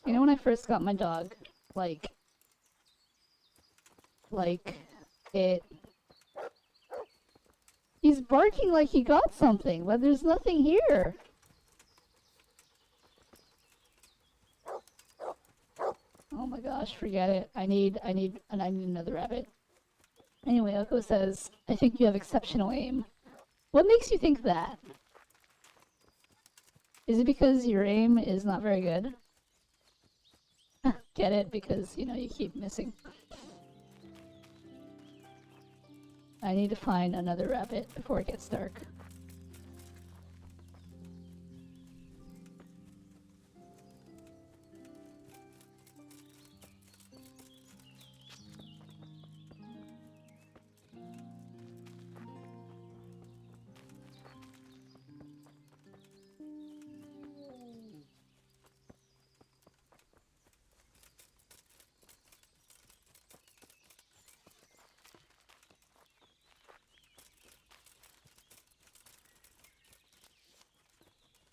You know when I first got my dog, it... He's barking like he got something, but there's nothing here. Oh my gosh, forget it. I need another rabbit. Anyway, Oko says, I think you have exceptional aim. What makes you think that? Is it because your aim is not very good? Get it? Because, you know, you keep missing. I need to find another rabbit before it gets dark.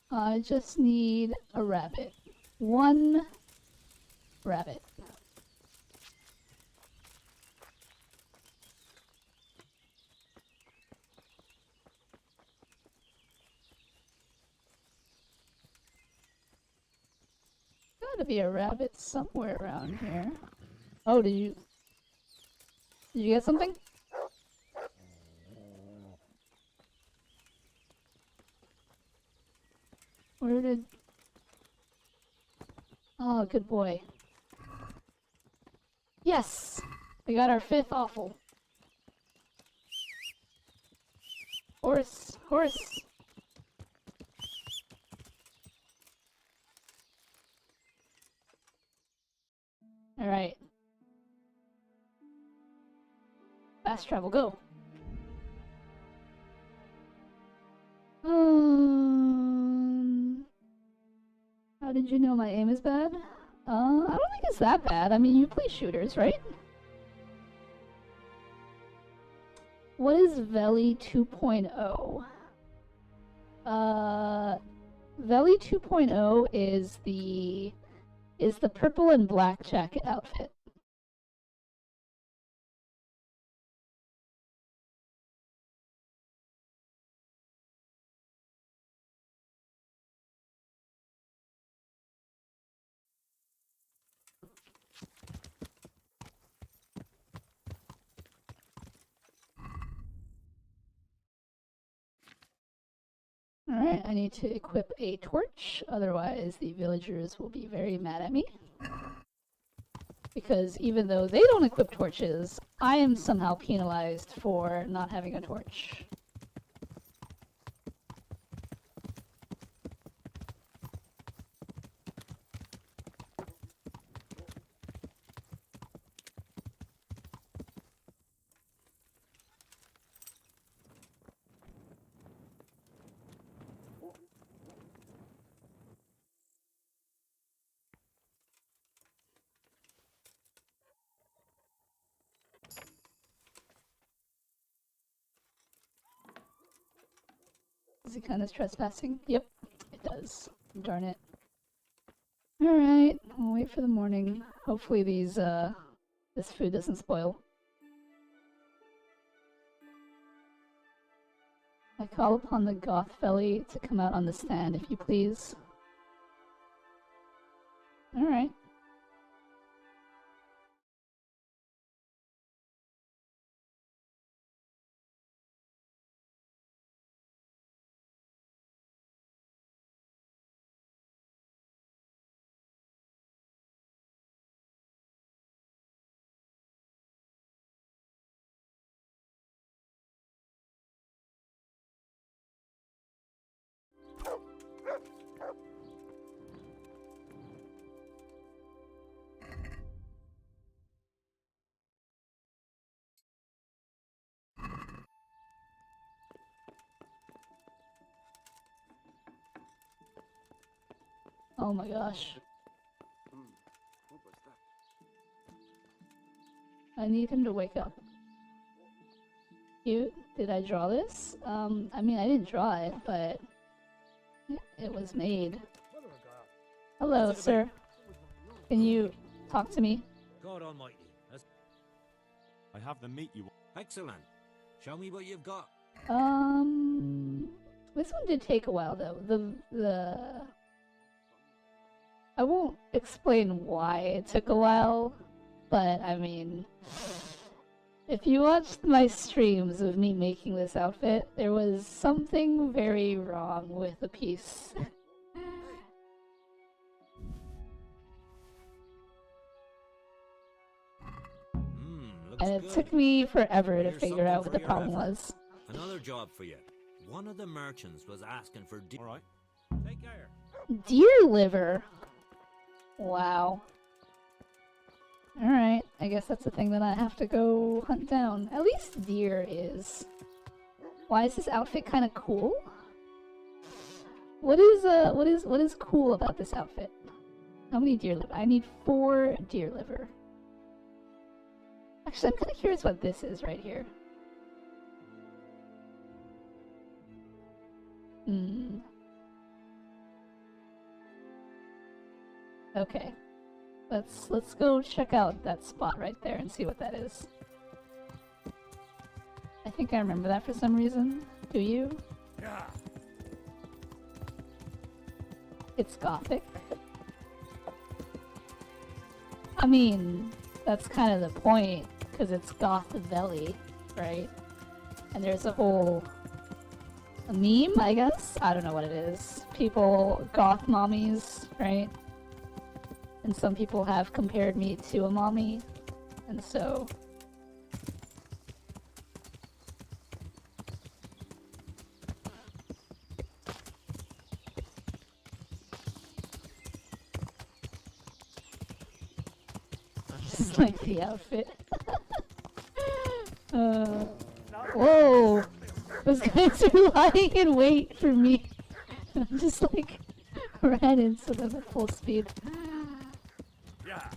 I just need a rabbit. One rabbit. Gotta be a rabbit somewhere around here. Oh, did you get something? Where did... Oh, good boy. Yes! We got our 5th offal. Horse! Horse! Alright. Fast travel, go! How did you know my aim is bad? I don't think it's that bad. I mean, you play shooters, right? What is Veli 2.0? Veli 2.0 is the purple and black jacket outfit. Alright, I need to equip a torch, otherwise the villagers will be very mad at me. Because even though they don't equip torches, I am somehow penalized for not having a torch. Does it count as trespassing? Yep, it does. Darn it. Alright, I'll wait for the morning. Hopefully this food doesn't spoil. I call upon the goth Veli to come out on the stand, if you please. Alright. Oh my gosh. What was that? I need him to wake up. Cute. Did I draw this? I mean, I didn't draw it, but it was made. Hello, sir. Can you talk to me? God almighty. I have the meat you want. Excellent. Show me what you've got. This one did take a while though. I won't explain why it took a while, but I mean, If you watched my streams of me making this outfit, there was something very wrong with the piece. Looks And it good. took me forever to Here's figure something out for what the your problem effort. was. Another job for you. One of the merchants was asking for All right. Take care. Deer liver. Wow. Alright, I guess that's a thing that I have to go hunt down. At least deer is. Why is this outfit kind of cool? What is cool about this outfit? How many deer liver? I need 4 deer liver. Actually, I'm kind of curious what this is right here. Okay. Let's go check out that spot right there and see what that is. I think I remember that for some reason. Do you? Yeah. It's gothic. I mean, that's kind of the point, because it's goth Veli, right? And there's a whole a meme, I guess? I don't know what it is. People, goth mommies, right? And some people have compared me to a mommy, and so... Just like the outfit. Whoa! Those guys are lying in wait for me. I'm just like ran into them at full speed. Yeah.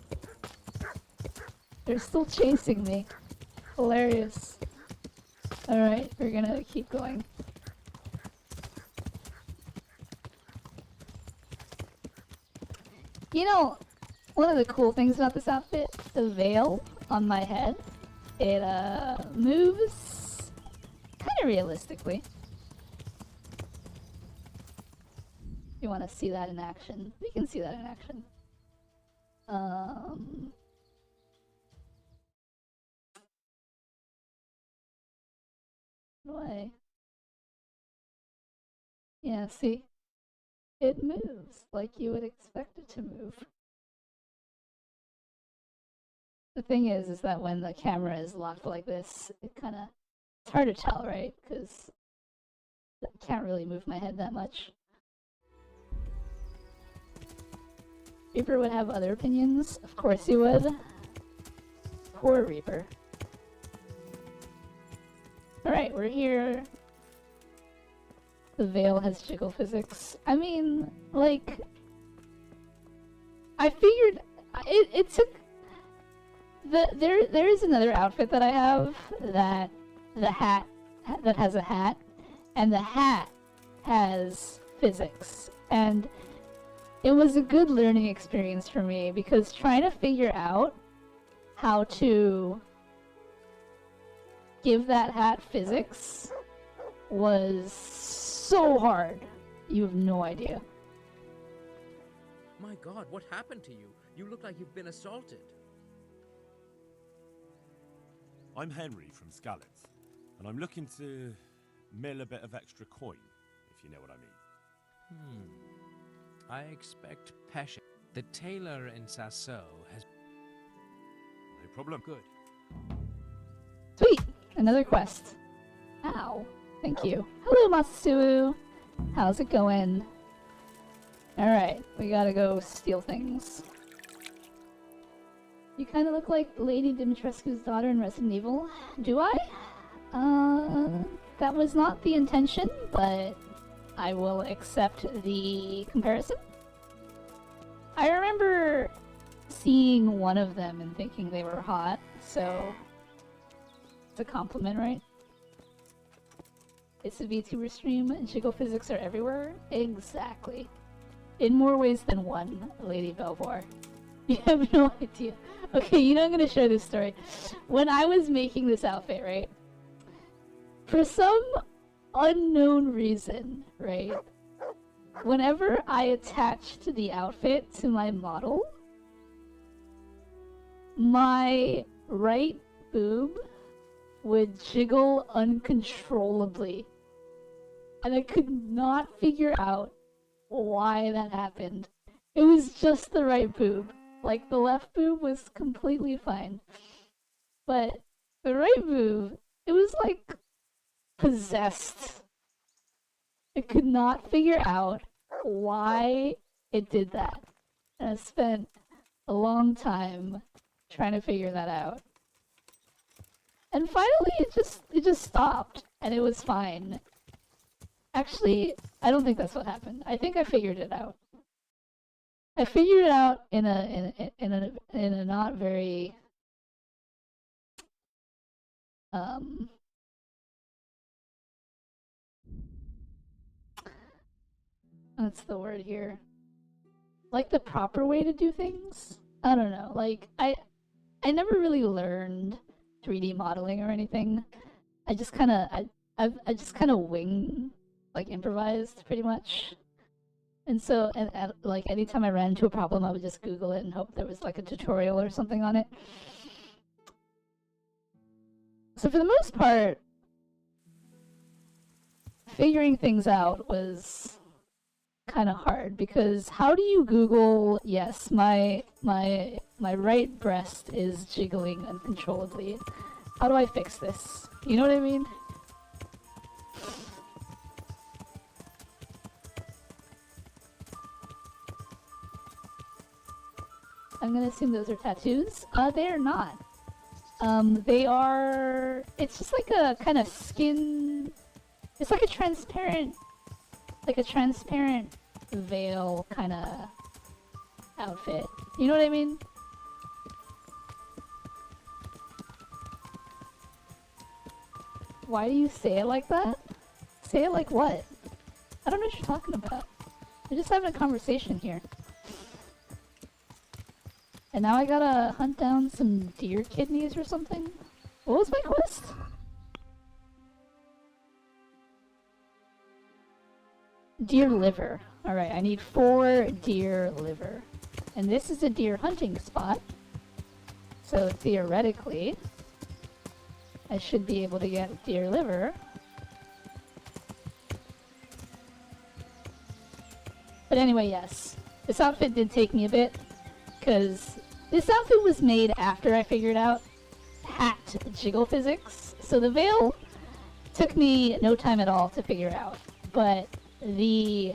They're still chasing me. Hilarious. Alright, we're gonna keep going. You know, one of the cool things about this outfit, the veil on my head, it moves kind of realistically. You want to see that in action? We can see that in action. Why? Yeah, see? It moves like you would expect it to move. The thing is that when the camera is locked like this, it kind of, it's hard to tell, right? Because I can't really move my head that much. Reaper would have other opinions. Of course he would. Poor Reaper. Alright, we're here. The veil has jiggle physics. I mean, like... I figured... It took... There is another outfit that I have that that has a hat, and the hat has physics, and it was a good learning experience for me because trying to figure out how to give that hat physics was so hard. You have no idea. My God, what happened to you? You look like you've been assaulted. I'm Henry from Skalitz, and I'm looking to mill a bit of extra coin, if you know what I mean. I expect Pesha. The tailor in Sasso has... No problem. Good. Sweet! Another quest. Ow. Thank you. Hello, Matsu. How's it going? Alright, we gotta go steal things. You kind of look like Lady Dimitrescu's daughter in Resident Evil. Do I? That was not the intention, but I will accept the comparison. I remember seeing one of them and thinking they were hot, so it's a compliment, right? It's a VTuber stream, and Jiggle physics are everywhere? Exactly. In more ways than one, Lady Belvoir. You have no idea. Okay, you know I'm gonna share this story. When I was making this outfit, right? For some unknown reason, right? Whenever I attached the outfit to my model, my right boob would jiggle uncontrollably. And I could not figure out why that happened. It was just the right boob. Like, the left boob was completely fine. But the right boob, it was like possessed. I could not figure out why it did that. And I spent a long time trying to figure that out. And finally it just stopped and it was fine. Actually, I don't think that's what happened. I think I figured it out. I figured it out in a not very what's the word here? Like the proper way to do things? I don't know. Like I never really learned 3D modeling or anything. I just kind of I just kind of improvised pretty much. And so and like anytime I ran into a problem, I would just Google it and hope there was like a tutorial or something on it. So for the most part, figuring things out was kind of hard, because how do you Google, yes, my right breast is jiggling uncontrollably. How do I fix this? You know what I mean? I'm gonna assume those are tattoos. They are not. They are... It's just like a kind of skin... It's like a transparent veil kind of outfit. You know what I mean? Why do you say it like that? Say it like what? I don't know what you're talking about. We're just having a conversation here. And now I gotta hunt down some deer kidneys or something? What was my quest? Deer liver. Alright, I need 4 deer liver. And this is a deer hunting spot. So theoretically, I should be able to get deer liver. But anyway, yes. This outfit did take me a bit, because this outfit was made after I figured out hat jiggle physics. So the veil took me no time at all to figure out. But the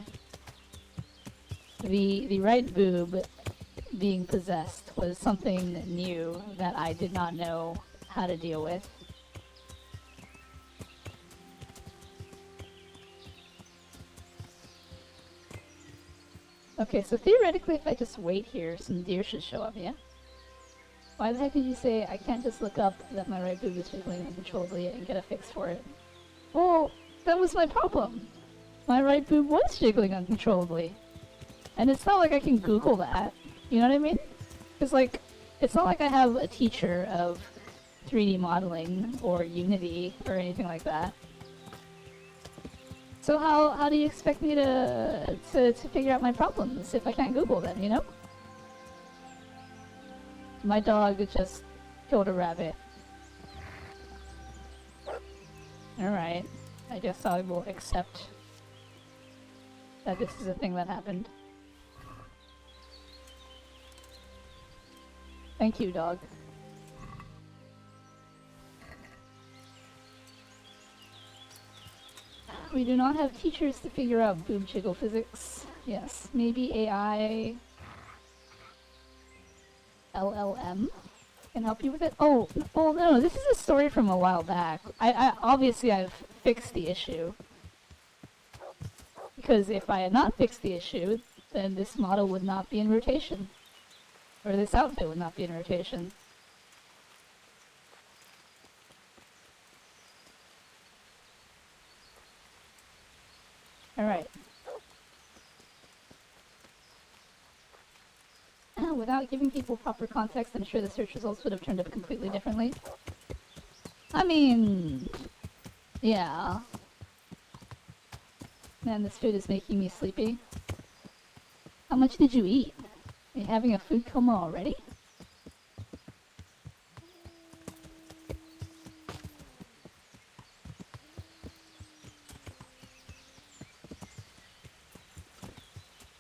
right boob being possessed was something new that I did not know how to deal with. Okay, so theoretically if I just wait here, some deer should show up, yeah? Why the heck did you say I can't just look up that my right boob is jiggling uncontrollably and get a fix for it? Well, that was my problem. My right boob was jiggling uncontrollably. And it's not like I can Google that. You know what I mean? It's like, it's not like I have a teacher of 3D modeling or Unity or anything like that. So how do you expect me to figure out my problems if I can't Google them, you know? My dog just killed a rabbit. Alright, I guess I will accept that this is a thing that happened. Thank you, dog. We do not have teachers to figure out boob jiggle physics. Yes, maybe AI... LLM can help you with it. Oh, well, no, this is a story from a while back. Obviously I've fixed the issue. Because if I had not fixed the issue, then this model would not be in rotation. Or this outfit would not be in rotation. Alright. Without giving people proper context, I'm sure the search results would have turned up completely differently. I mean... yeah. Man, this food is making me sleepy. How much did you eat? Are you having a food coma already?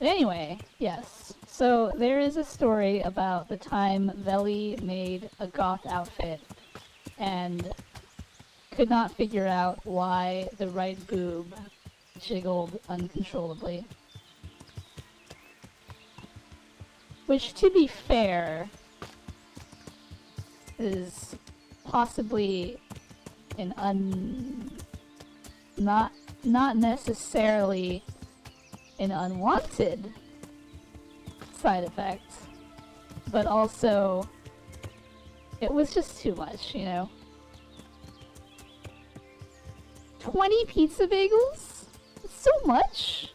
Anyway, yes. So there is a story about the time Veli made a goth outfit and could not figure out why the right boob jiggled uncontrollably. Which, to be fair, is possibly an not necessarily an unwanted side effect, but also it was just too much, you know? 20 pizza bagels? That's so much?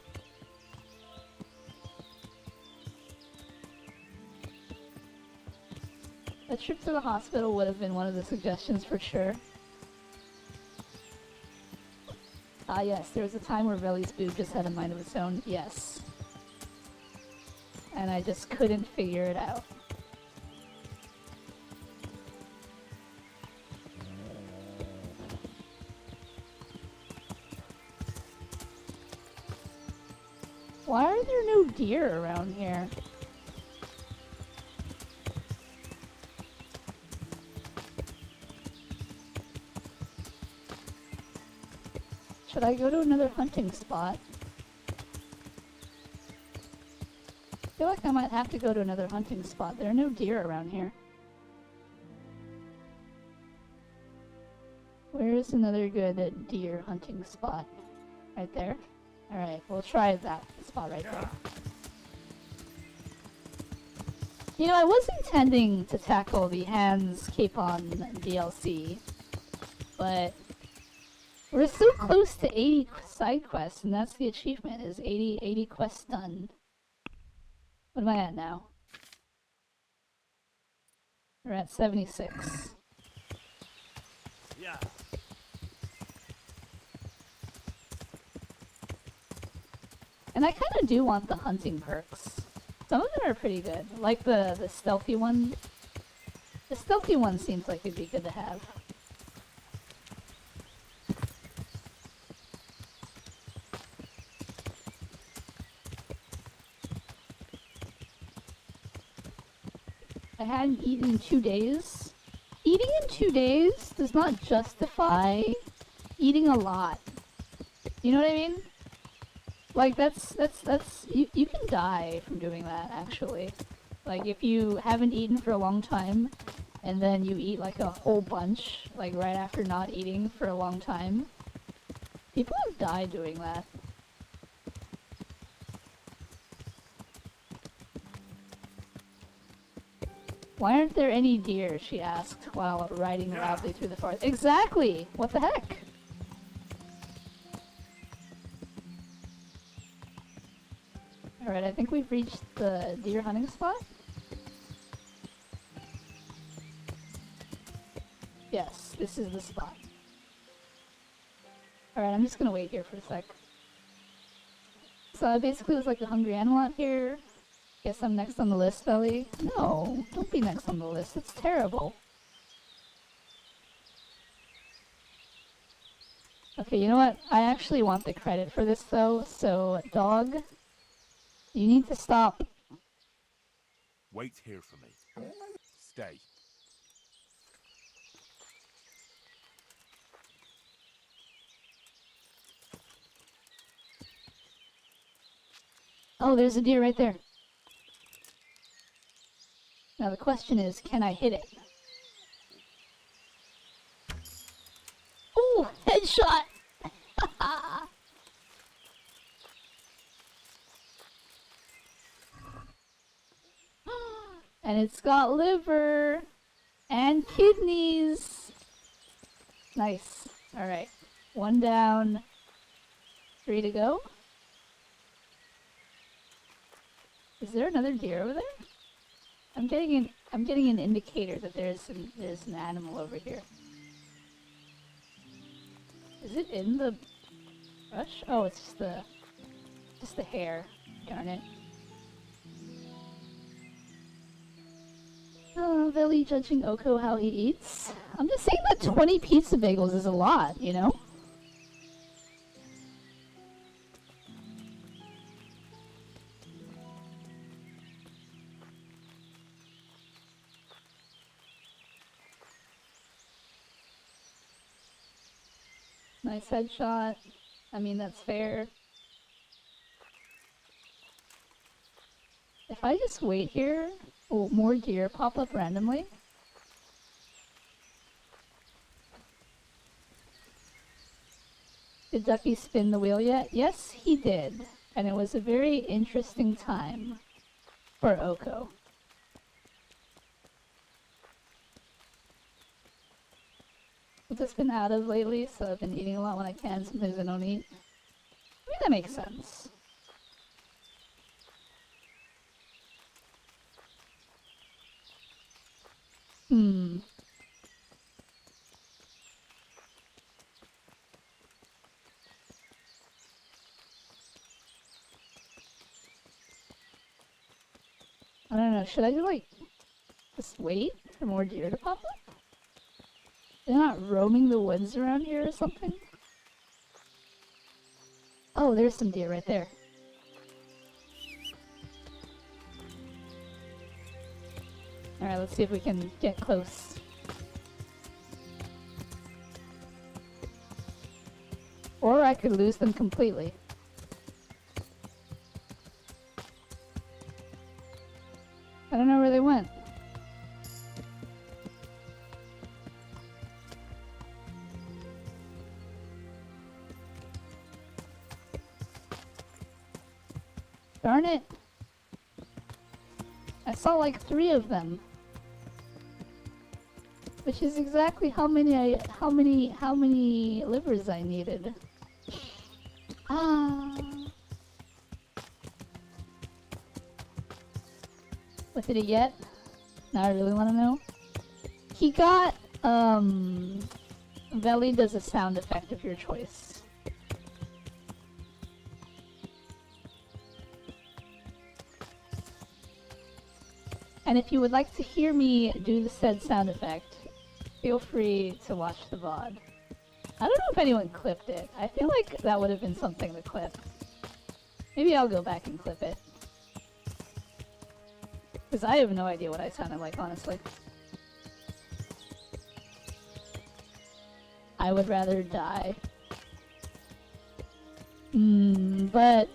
A trip to the hospital would have been one of the suggestions for sure. Ah yes, there was a time where Veli's boob just had a mind of its own, yes. And I just couldn't figure it out. Why are there no deer around here? Should I go to another hunting spot? I feel like I might have to go to another hunting spot. There are no deer around here. Where is another good deer hunting spot? Right there? Alright, we'll try that spot right there. You know, I was intending to tackle the Hans Capon DLC, but we're so close to 80 side quests, and that's the achievement, is 80 quests done. What am I at now? We're at 76. Yeah. And I kind of do want the hunting perks. Some of them are pretty good. Like the stealthy one. The stealthy one seems like it'd be good to have. I hadn't eaten in 2 days. Eating in 2 days does not justify eating a lot. You know what I mean? Like, you can die from doing that, actually. Like, if you haven't eaten for a long time, and then you eat, like, a whole bunch, like, right after not eating for a long time, people have died doing that. Why aren't there any deer, she asked, while riding loudly through the forest. Exactly! What the heck? Alright, I think we've reached the deer hunting spot. Yes, this is the spot. Alright, I'm just gonna wait here for a sec. So I basically was like a hungry animal out here. Guess I'm next on the list, Ellie. No, don't be next on the list. It's terrible. Okay, you know what? I actually want the credit for this, though. So, dog, you need to stop. Wait here for me. Stay. Oh, there's a deer right there. Now the question is, can I hit it? Ooh, headshot! And it's got liver and kidneys. Nice. Alright. 1 down. 3 to go. Is there another deer over there? I'm getting an indicator that there's an animal over here. Is it in the brush? Oh, it's just the hair. Darn it. Oh, Veli judging Oko how he eats. I'm just saying that 20 pizza bagels is a lot, you know? Nice headshot. I mean, that's fair. If I just wait here, will more deer pop up randomly? Did Ducky spin the wheel yet? Yes, he did. And it was a very interesting time for Oko. I've just been out of lately, so I've been eating a lot when I can. Sometimes I don't eat. I mean, that makes sense. I don't know, should I like just wait for more deer to pop up? They're not roaming the woods around here or something? Oh, there's some deer right there. Alright, let's see if we can get close. Or I could lose them completely. I don't know where they went. Darn it. I saw like 3 of them. Which is exactly how many livers I needed. Ah. What did he get? Now I really want to know. He got, Veli does a sound effect of your choice. And if you would like to hear me do the said sound effect, feel free to watch the VOD. I don't know if anyone clipped it. I feel like that would have been something to clip. Maybe I'll go back and clip it. Because I have no idea what I sounded like, honestly. I would rather die. But...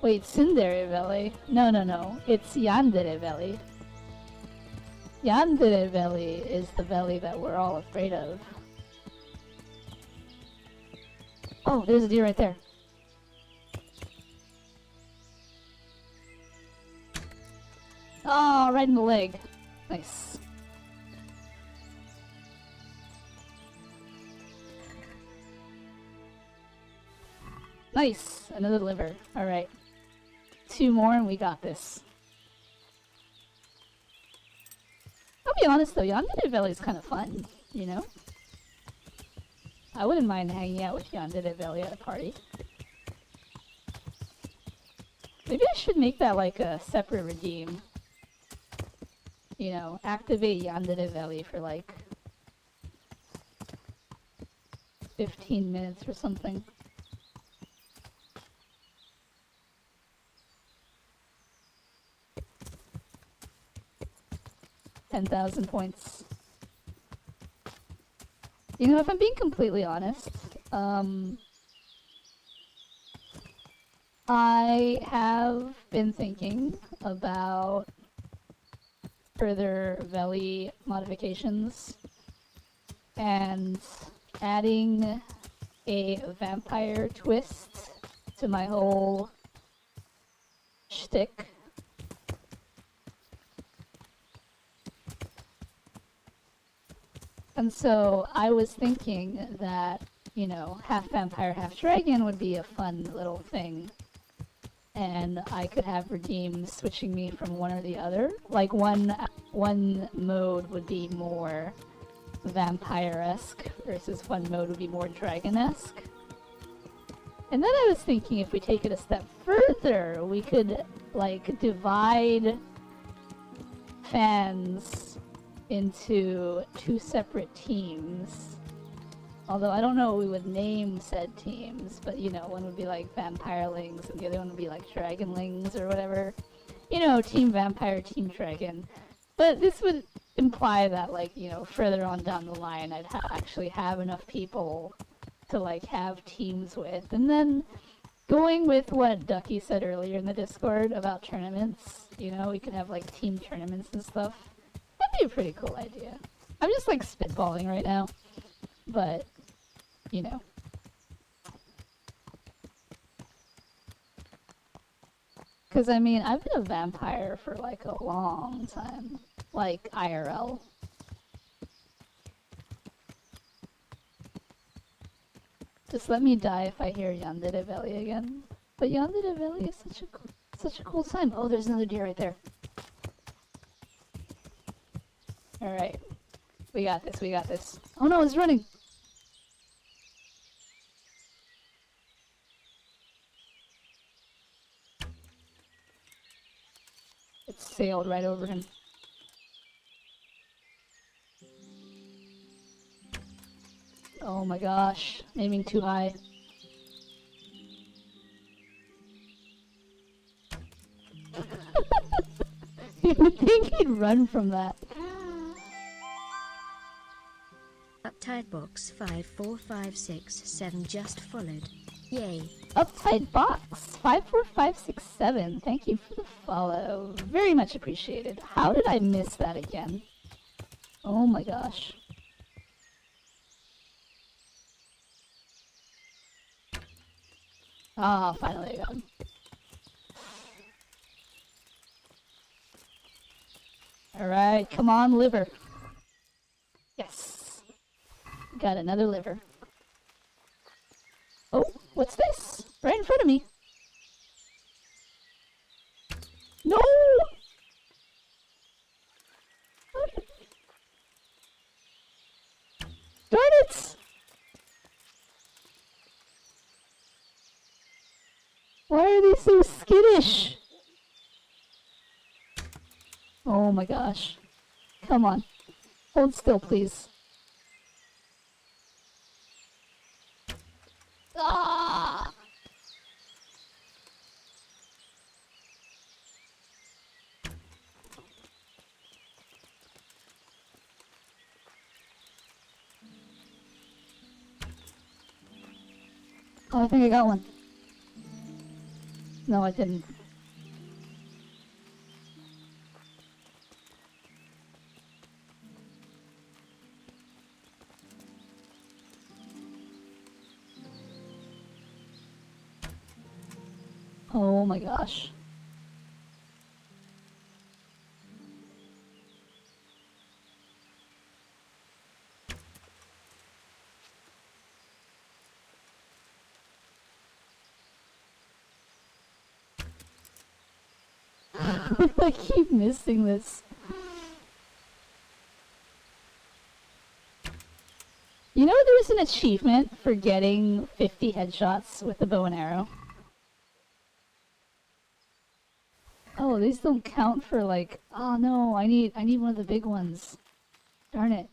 Wait, Tsundere Veli? No. It's Yandere Veli. Yandere Veli is the Veli that we're all afraid of. Oh, there's a deer right there. Oh, right in the leg. Nice. Nice! Another liver. Alright. 2 more and we got this. I'll be honest though, Yandere Veli is kind of fun, you know? I wouldn't mind hanging out with Yandere Veli at a party. Maybe I should make that like a separate redeem. You know, activate Yandere Veli for like 15 minutes or something. $10,000 points. You know, if I'm being completely honest, I have been thinking about further Veli modifications and adding a vampire twist to my whole shtick. And so I was thinking that, you know, half vampire, half dragon would be a fun little thing. And I could have redeems switching me from one or the other. Like one mode would be more vampire-esque versus one mode would be more dragon-esque. And then I was thinking if we take it a step further, we could like divide fans into 2 separate teams. Although I don't know what we would name said teams, but you know, one would be like Vampirelings and the other one would be like Dragonlings or whatever. You know, Team Vampire, Team Dragon. But this would imply that like, you know, further on down the line I'd actually have enough people to like have teams with. And then going with what Ducky said earlier in the Discord about tournaments, you know, we could have like team tournaments and stuff. That'd be a pretty cool idea. I'm just like spitballing right now, but you know. Because I mean, I've been a vampire for like a long time, like IRL. Just let me die if I hear Yandere Valley again. But Yandere Valley is such a cool time. Oh, there's another deer right there. Alright. We got this, we got this. Oh no, it's running! It sailed right over him. Oh my gosh, aiming too high. You would think he'd run from that. Uptight box 54567 just followed. Yay. Uptight box 54567. Thank you for the follow. Very much appreciated. How did I miss that again? Oh my gosh. Ah, finally I got him. Alright, come on, liver. Yes. Got another liver. Oh, what's this? Right in front of me. No! Darn it! Why are they so skittish? Oh my gosh. Come on. Hold still, please. Ah! Oh, I think I got one. No, I didn't. Oh my gosh. I keep missing this. You know there's an achievement for getting 50 headshots with the bow and arrow? Oh, these don't count for like, oh no, I need one of the big ones. Darn it.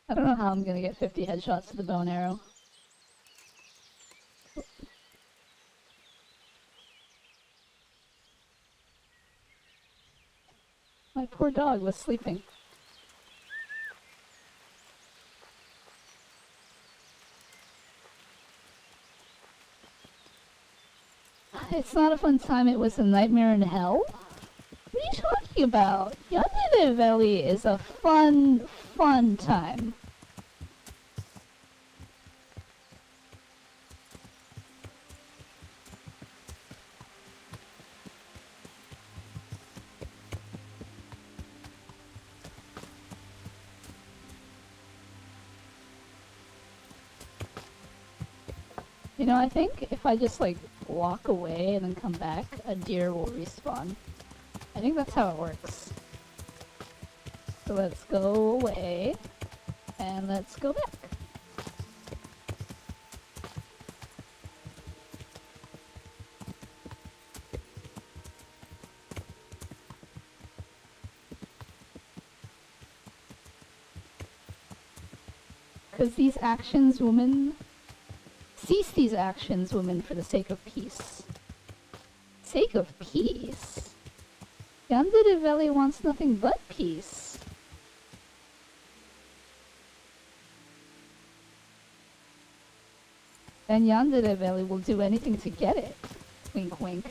I don't know how I'm gonna get 50 headshots with the bow and arrow. My poor dog was sleeping. It's not a fun time, it was a nightmare in hell? What are you talking about? Yandere Valley is a fun time. You know, I think if I just like walk away and then come back, a deer will respawn. I think that's how it works. So let's go away and let's go back. Because these actions, woman, cease these actions, woman, for the sake of peace. Sake of peace? Yandere Valley wants nothing but peace. then Yandere Valley will do anything to get it. Wink wink.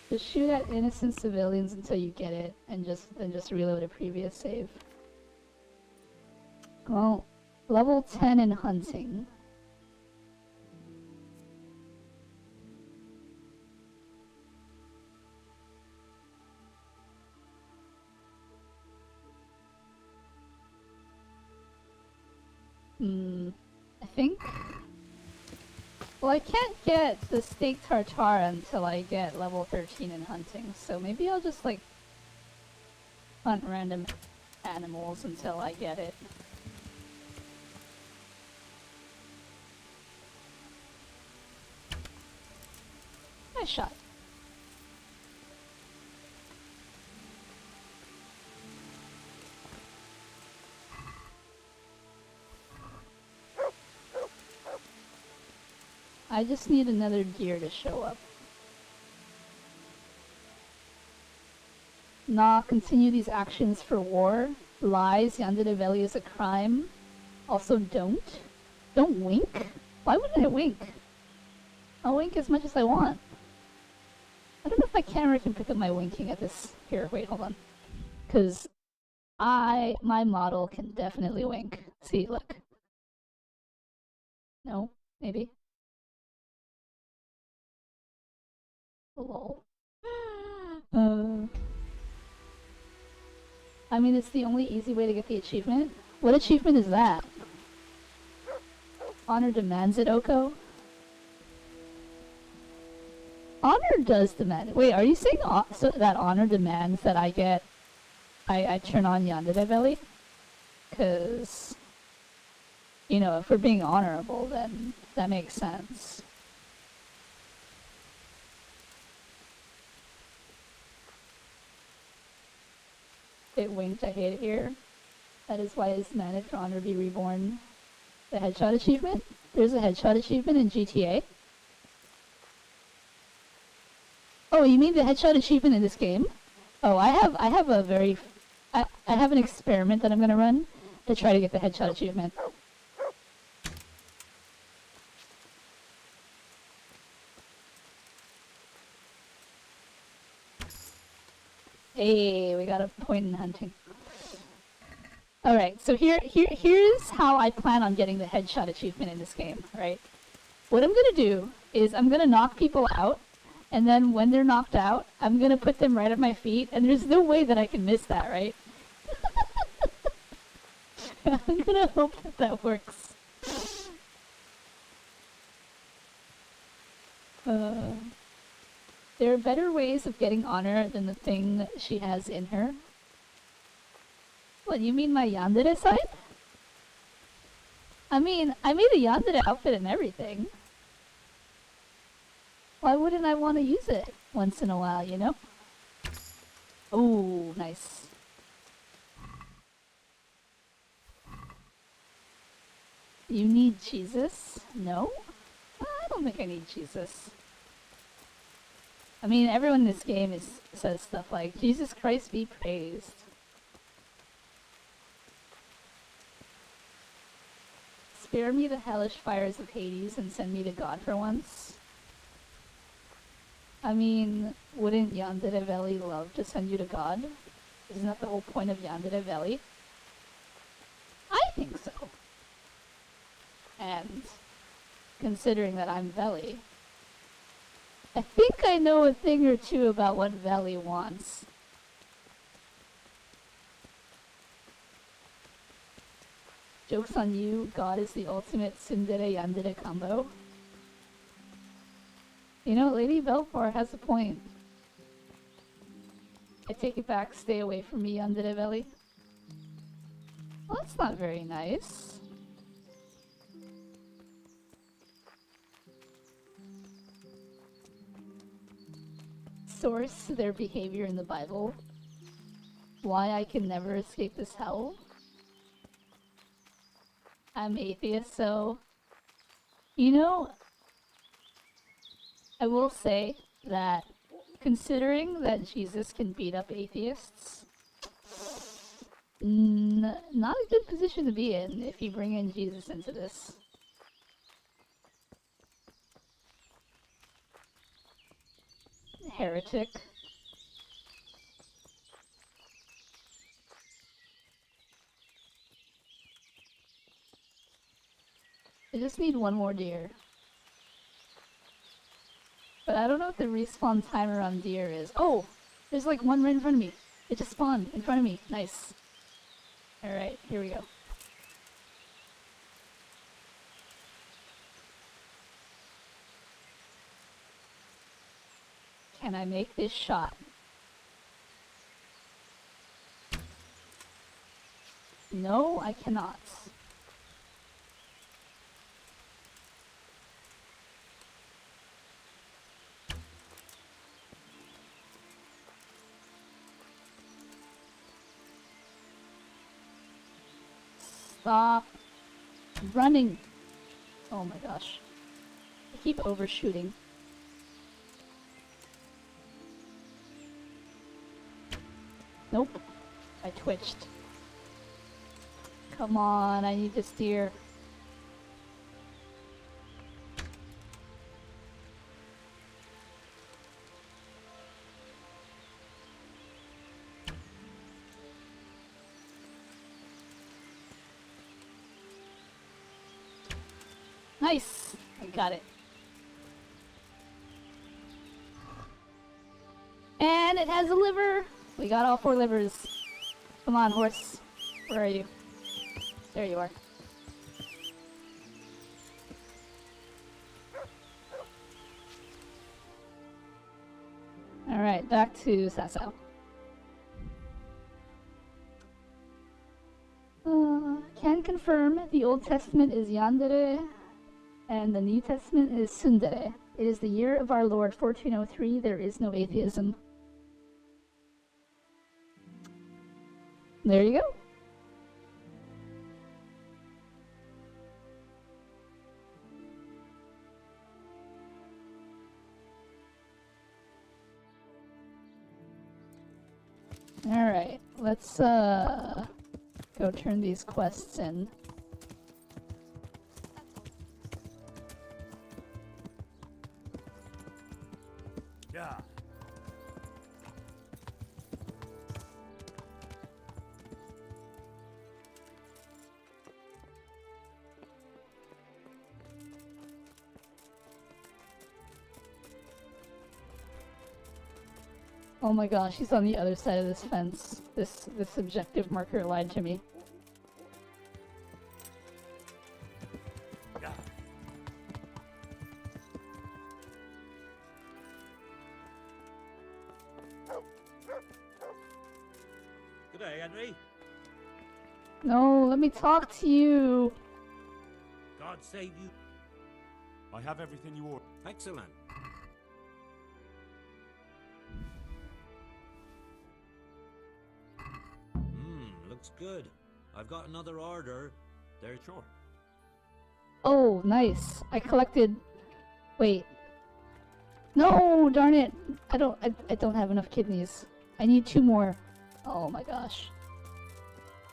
Just shoot at innocent civilians until you get it, and just reload a previous save. Well, level 10 in hunting. I think... Well, I can't get the steak tartare until I get level 13 in hunting, so maybe I'll just, like, hunt random animals until I get it. Nice shot. I just need another deer to show up. Nah, continue these actions for war. Lies, Yandere Valley is a crime. Also don't. Don't wink. Why wouldn't I wink? I'll wink as much as I want. I don't know if my camera can pick up my winking at this. Here, wait, hold on. Cause my model can definitely wink. See, look. No, maybe. Lol. I mean, it's the only easy way to get the achievement. What achievement is that? Honor demands it, Oko? Honor does demand it. Wait, are you saying so that honor demands that I get... I turn on Yandere Valley? Because... You know, if we're being honorable, then that makes sense. It winked, I hate it here. That is why it's demanded for Honor be reborn. The headshot achievement? There's a headshot achievement in GTA? Oh, you mean the headshot achievement in this game? Oh, I have a very... I have an experiment that I'm gonna run to try to get the headshot achievement. Hey, we got a point in hunting. Alright, so here's how I plan on getting the headshot achievement in this game, right? What I'm gonna do is I'm gonna knock people out, and then when they're knocked out, I'm gonna put them right at my feet, and there's no way that I can miss that, right? I'm gonna hope that that works. There are better ways of getting honor than the thing she has in her. What, you mean my Yandere side? I mean, I made a Yandere outfit and everything. Why wouldn't I want to use it once in a while, you know? Oh, nice. You need Jesus? No? I don't think I need Jesus. I mean, everyone in this game says stuff like, Jesus Christ be praised. Spare me the hellish fires of Hades and send me to God for once. I mean, wouldn't Yandere Valley love to send you to God? Isn't that the whole point of Yandere Valley? I think so. And considering that I'm Valley, I think I know a thing or two about what Valley wants. Joke's on you, God is the ultimate tsundere yandere combo. You know, Lady Belfort has a point. I take it back, stay away from me, Yandere Valley. Well, that's not very nice. Source their behavior in the Bible. Why I can never escape this hell. I'm atheist, so... You know, I will say that considering that Jesus can beat up atheists, not a good position to be in if you bring in Jesus into this. Heretic. I just need one more deer. But I don't know what the respawn timer on deer is. Oh! There's like one right in front of me. It just spawned in front of me. Nice. Alright, here we go. Can I make this shot? No, I cannot. Stop running. Oh my gosh. I keep overshooting. Nope. I twitched. Come on, I need this deer. Nice! I got it. And it has a liver! We got all 4 livers. Come on, horse. Where are you? There you are. Alright, back to Sasau. Can confirm the Old Testament is Yandere and the New Testament is Sundere. It is the year of our Lord 1403. There is no atheism. There you go. Alright, let's go turn these quests in. Yeah. Oh my gosh, he's on the other side of this fence. This objective marker lied to me. Good day, Henry. No, let me talk to you. God save you. I have everything you ordered. Excellent. Looks good. I've got another order. There, sure. Oh, nice. I collected... Wait. No, darn it. I don't have enough kidneys. I need 2 more. Oh my gosh.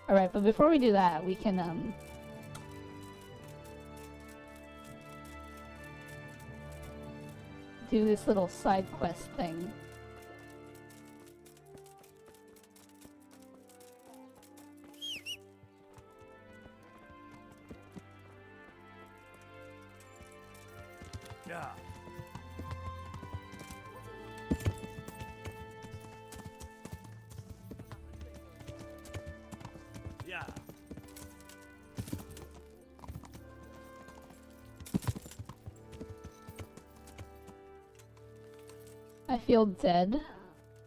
Alright, but before we do that, we can, do this little side quest thing. Yeah. Yeah. I feel dead.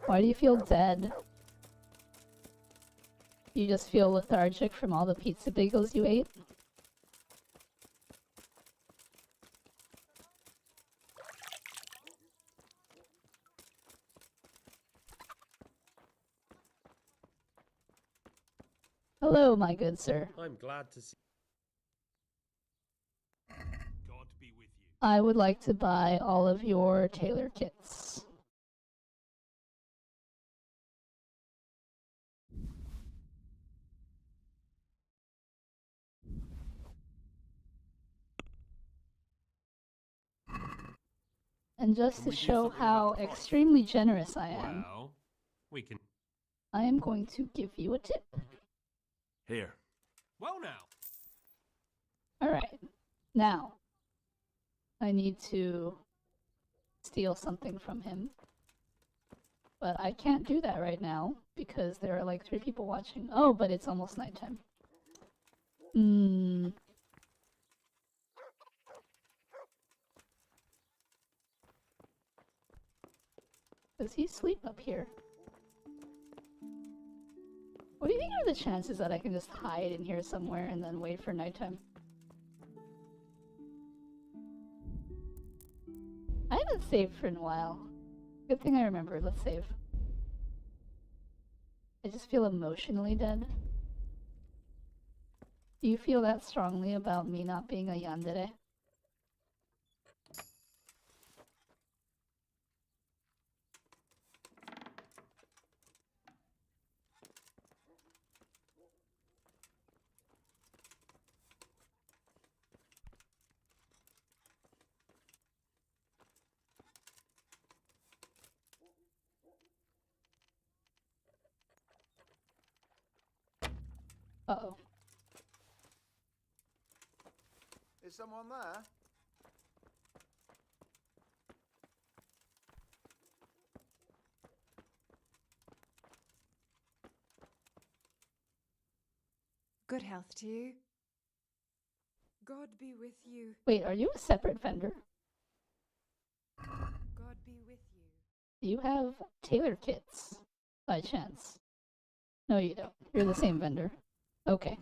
Why do you feel dead? You just feel lethargic from all the pizza bagels you ate? Hello, my good sir. I'm glad to see. God be with you. I would like to buy all of your tailor kits. And just Can to we do show something how about the price? extremely generous I am, Well, we can. I am going to give you a tip. Here. Well, now. Alright. Now, I need to steal something from him. But I can't do that right now because there are like 3 people watching. Oh, but it's almost nighttime. Does he sleep up here? What do you think are the chances that I can just hide in here somewhere and then wait for nighttime? I haven't saved for a while. Good thing I remembered. Let's save. I just feel emotionally dead. Do you feel that strongly about me not being a yandere? Uh-oh. Is someone there? Good health to you. God be with you. Wait, are you a separate vendor? God be with you. Do you have tailor kits, by chance? No, you don't. You're the same vendor. Okay.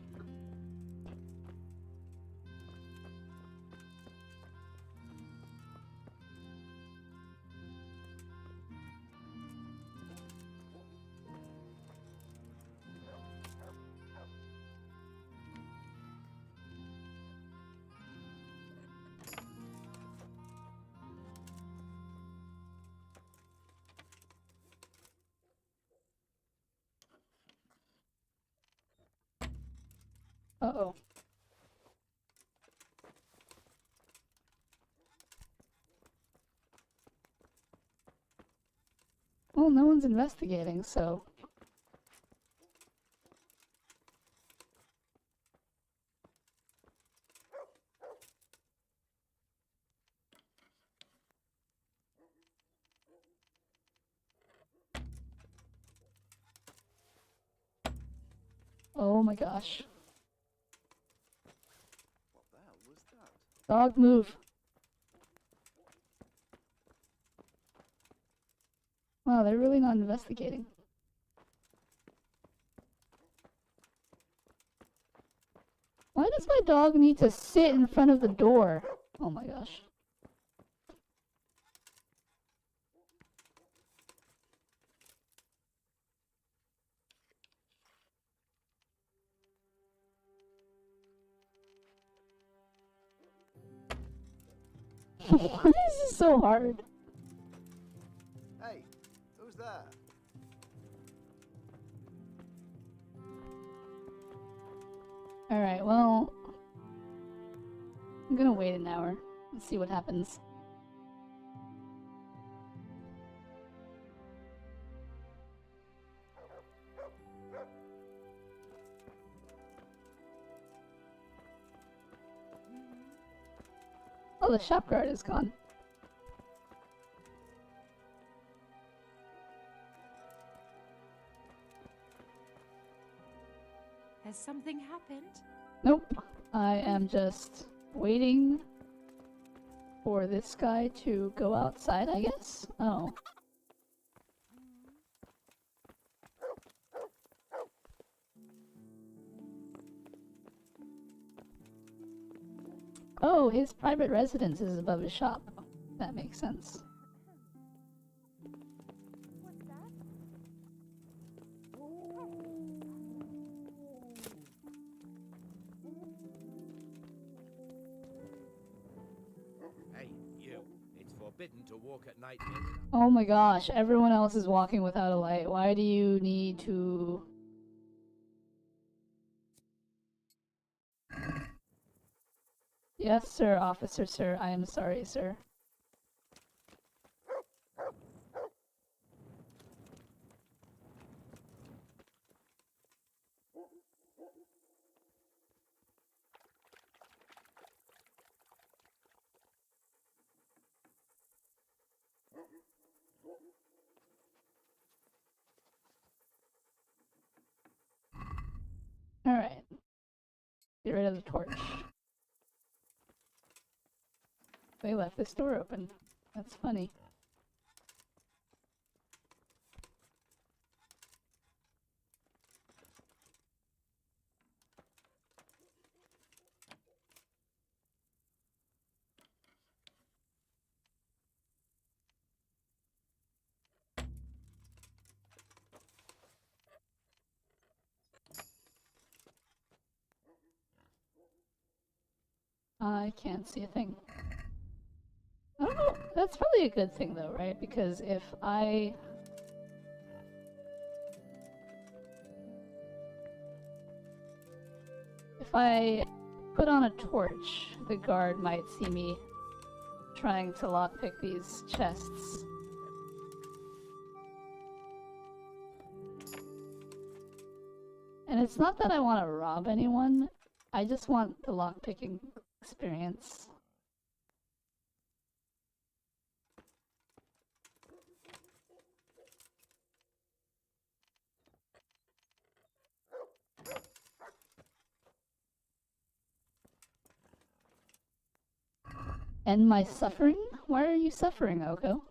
Uh-oh. Well, no one's investigating, so... Oh my gosh. What the hell was that? Dog, move. Wow, they're really not investigating. Why does my dog need to sit in front of the door? Oh my gosh. Why is this so hard? Hey, who's there? Alright, well... I'm gonna wait an hour and see what happens. Oh, the shop guard is gone. Has something happened? Nope. I am just waiting for this guy to go outside, I guess? Oh. Oh, his private residence is above his shop. That makes sense. What's that? Hey, you. It's forbidden to walk at night here. Oh my gosh, everyone else is walking without a light. Why do you need to... Yes, sir, officer, sir. I am sorry, sir. Alright. Get rid of the torch. They left this door open. That's funny. I can't see a thing. I don't know. That's probably a good thing though, right? Because if I put on a torch, the guard might see me trying to lockpick these chests. And it's not that I want to rob anyone, I just want the lockpicking experience. End my suffering? Why are you suffering, Oko?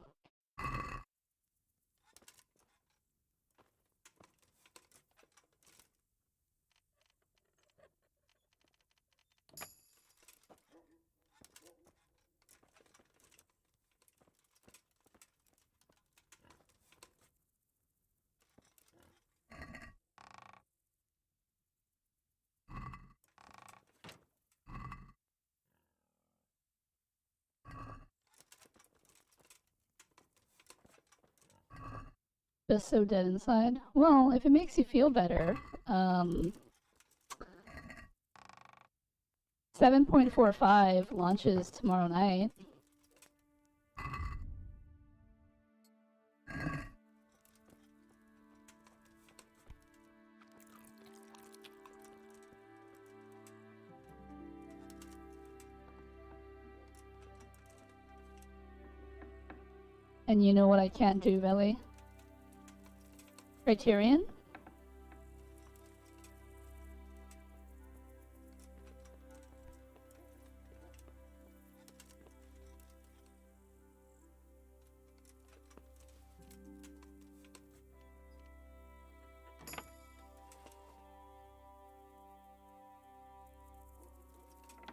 Just so dead inside. Well, if it makes you feel better, 7.45 launches tomorrow night. And you know what I can't do, Velly? Criterion?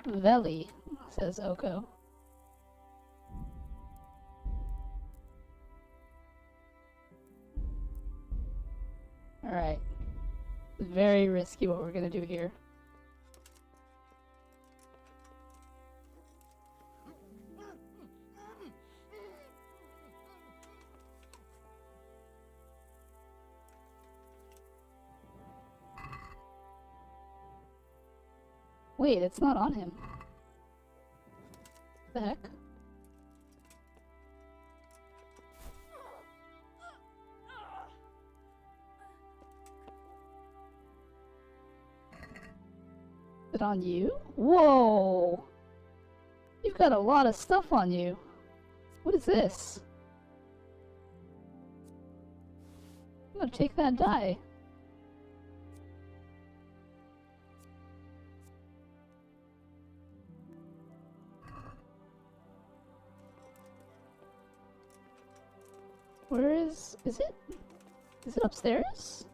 Veli, says Oko. Alright. Very risky what we're gonna do here. Wait, it's not on him. What the heck? Is it on you? Whoa! You've got a lot of stuff on you. What is this? I'm gonna take that die. Where is it? Is it upstairs?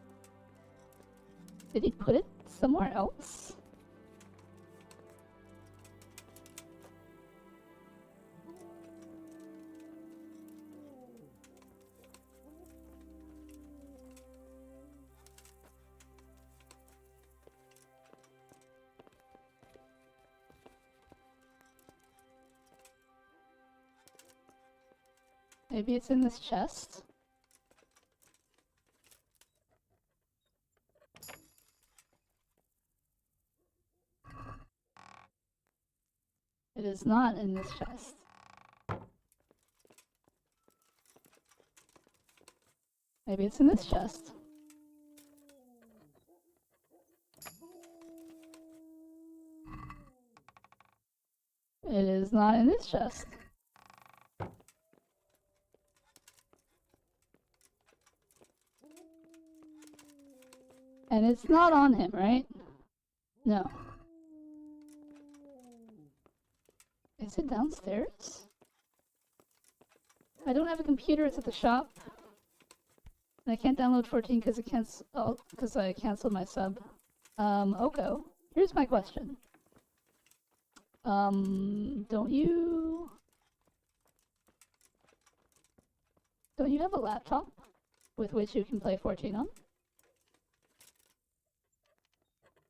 Did he put it somewhere else? Maybe it's in this chest? It is not in this chest. Maybe it's in this chest. It is not in this chest. And it's not on him, right? No. Is it downstairs? I don't have a computer, it's at the shop. And I can't download 14 because I canceled my sub. Oko, here's my question. Don't you have a laptop with which you can play 14 on?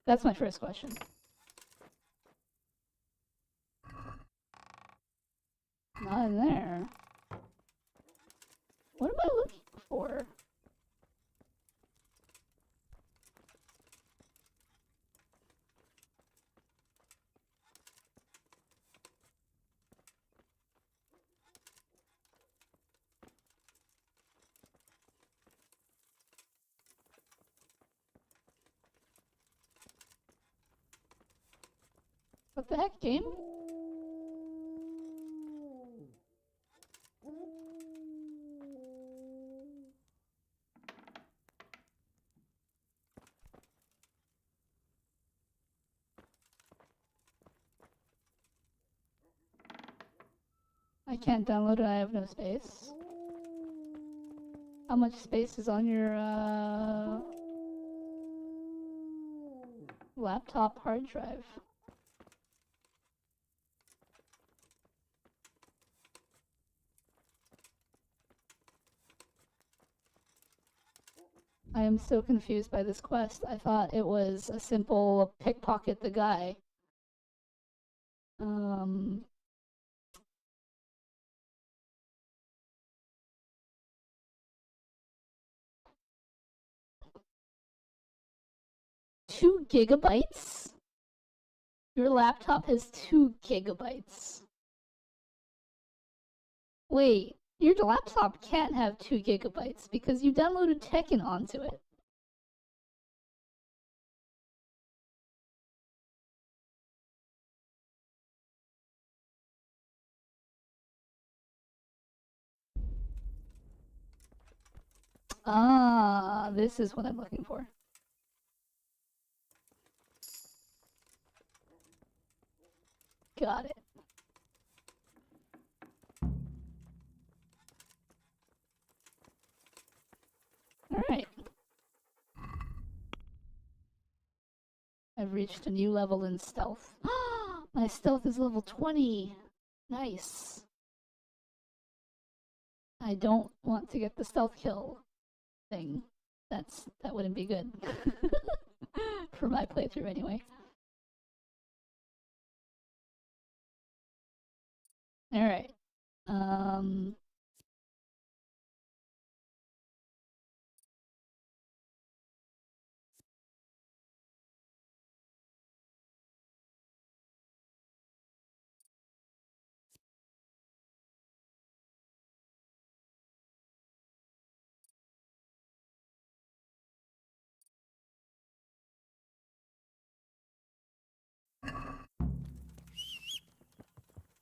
That's my first question. Not in there. What am I looking for? What the heck, game? I can't download it, I have no space. How much space is on your laptop hard drive? I am so confused by this quest. I thought it was a simple pickpocket the guy. Two gigabytes? Your laptop has 2 gigabytes. Wait, your laptop can't have 2 gigabytes because you downloaded Tekken onto it. Ah, this is what I'm looking for. Got it. Alright. I've reached a new level in stealth. My stealth is level 20. Nice. I don't want to get the stealth kill thing. That wouldn't be good. For my playthrough anyway. Alright.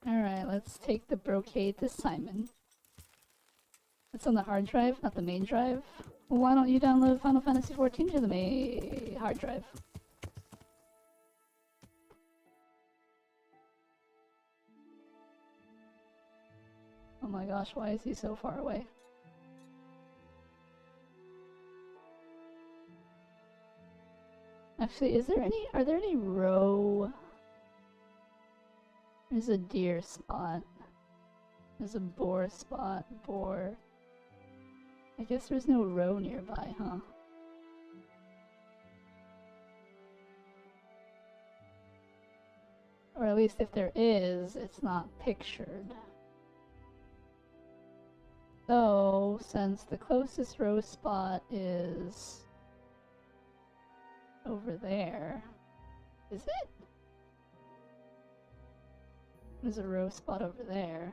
Alright, let's take the brocade to Simon. It's on the hard drive, not the main drive. Well, why don't you download Final Fantasy XIV to the main hard drive? Oh my gosh, why is he so far away? Actually, are there any row? There's a deer spot. There's a boar spot. Boar. I guess there's no row nearby, huh? Or at least if there is, it's not pictured. So, since the closest row spot is over there, is it? There's a row spot over there.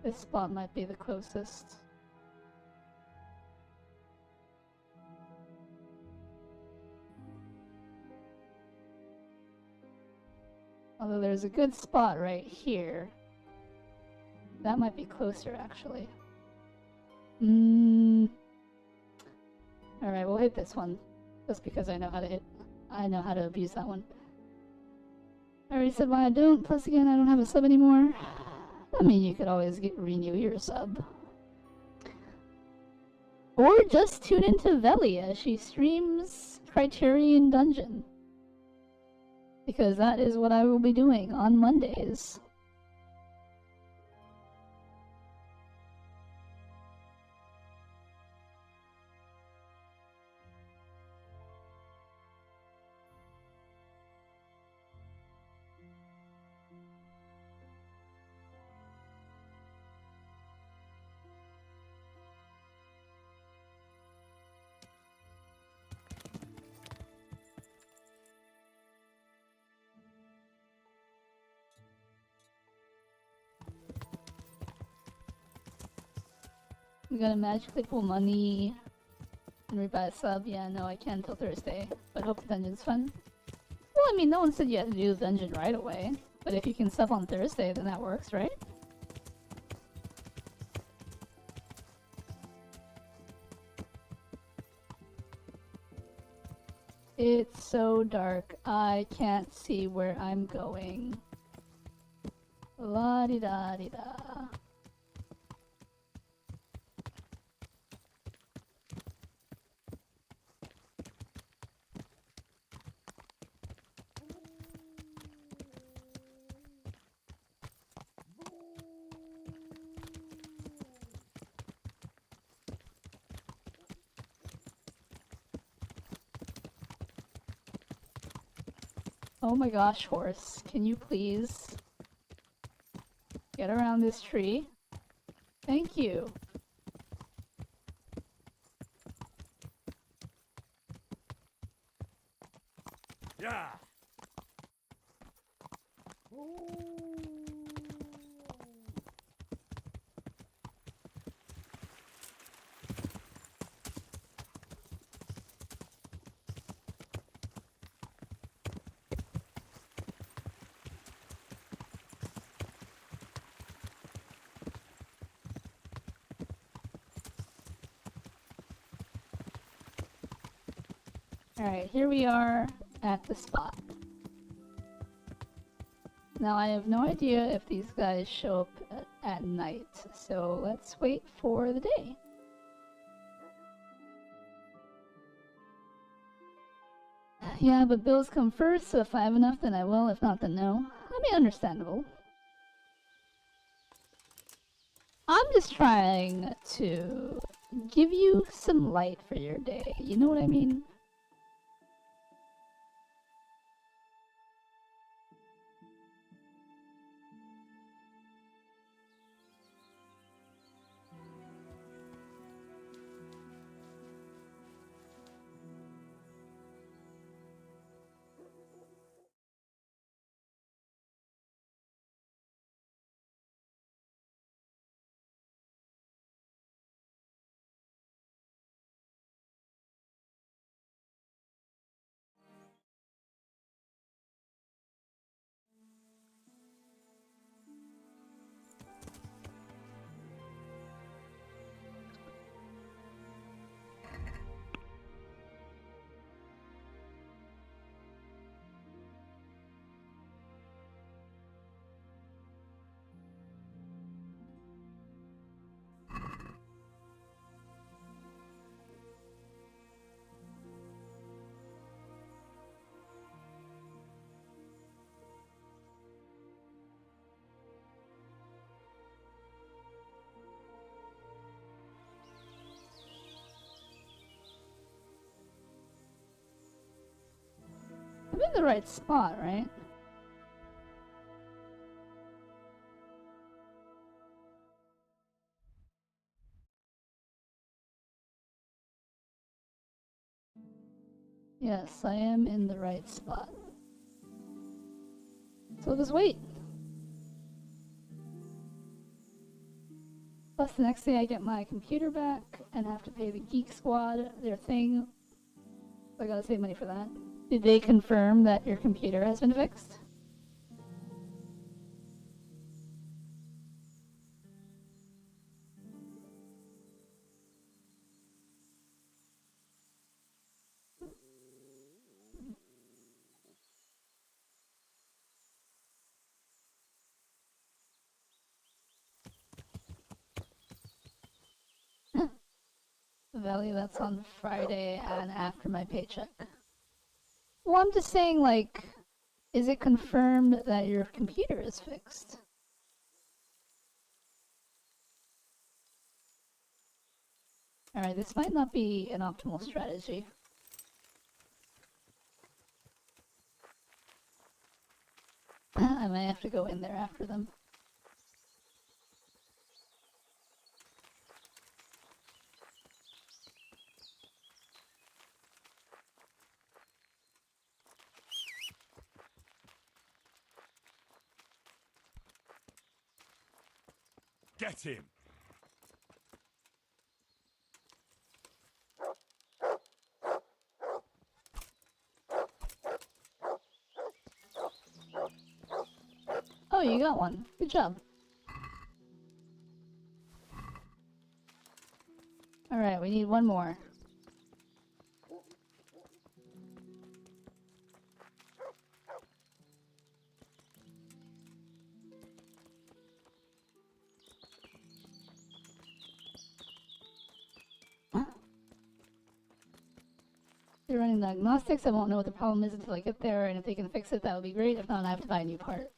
This spot might be the closest. Although there's a good spot right here. That might be closer, actually. Alright, we'll hit this one. Just because I know how to abuse that one. I already said why I don't, plus again, I don't have a sub anymore. I mean, you could always renew your sub. Or just tune into Velia. She streams Criterion Dungeon. Because that is what I will be doing on Mondays. I'm gonna magically pull money and rebuy a sub. Yeah, no, I can't until Thursday. But hope the dungeon's fun. Well, I mean, no one said you had to do the dungeon right away. But if you can sub on Thursday, then that works, right? It's so dark, I can't see where I'm going. La-di-da-di-da. Oh my gosh, horse. Can you please get around this tree? Thank you. Yeah. Alright, here we are at the spot. Now I have no idea if these guys show up at night, so let's wait for the day. Yeah, but bills come first, so if I have enough then I will, if not then no. I mean, understandable. I'm just trying to give you some light for your day, you know what I mean? I'm in the right spot, right? Yes, I am in the right spot. So just wait. Plus the next day I get my computer back and have to pay the Geek Squad their thing. So I gotta save money for that. Did they confirm that your computer has been fixed? Valley, that's on Friday and after my paycheck. Well, I'm just saying, like, is it confirmed that your computer is fixed? Alright, this might not be an optimal strategy. I might have to go in there after them. Get him! Oh, you got one. Good job. Alright, we need one more. They're running diagnostics. I won't know what the problem is until I get there, and if they can fix it, that would be great. If not, I have to buy a new part.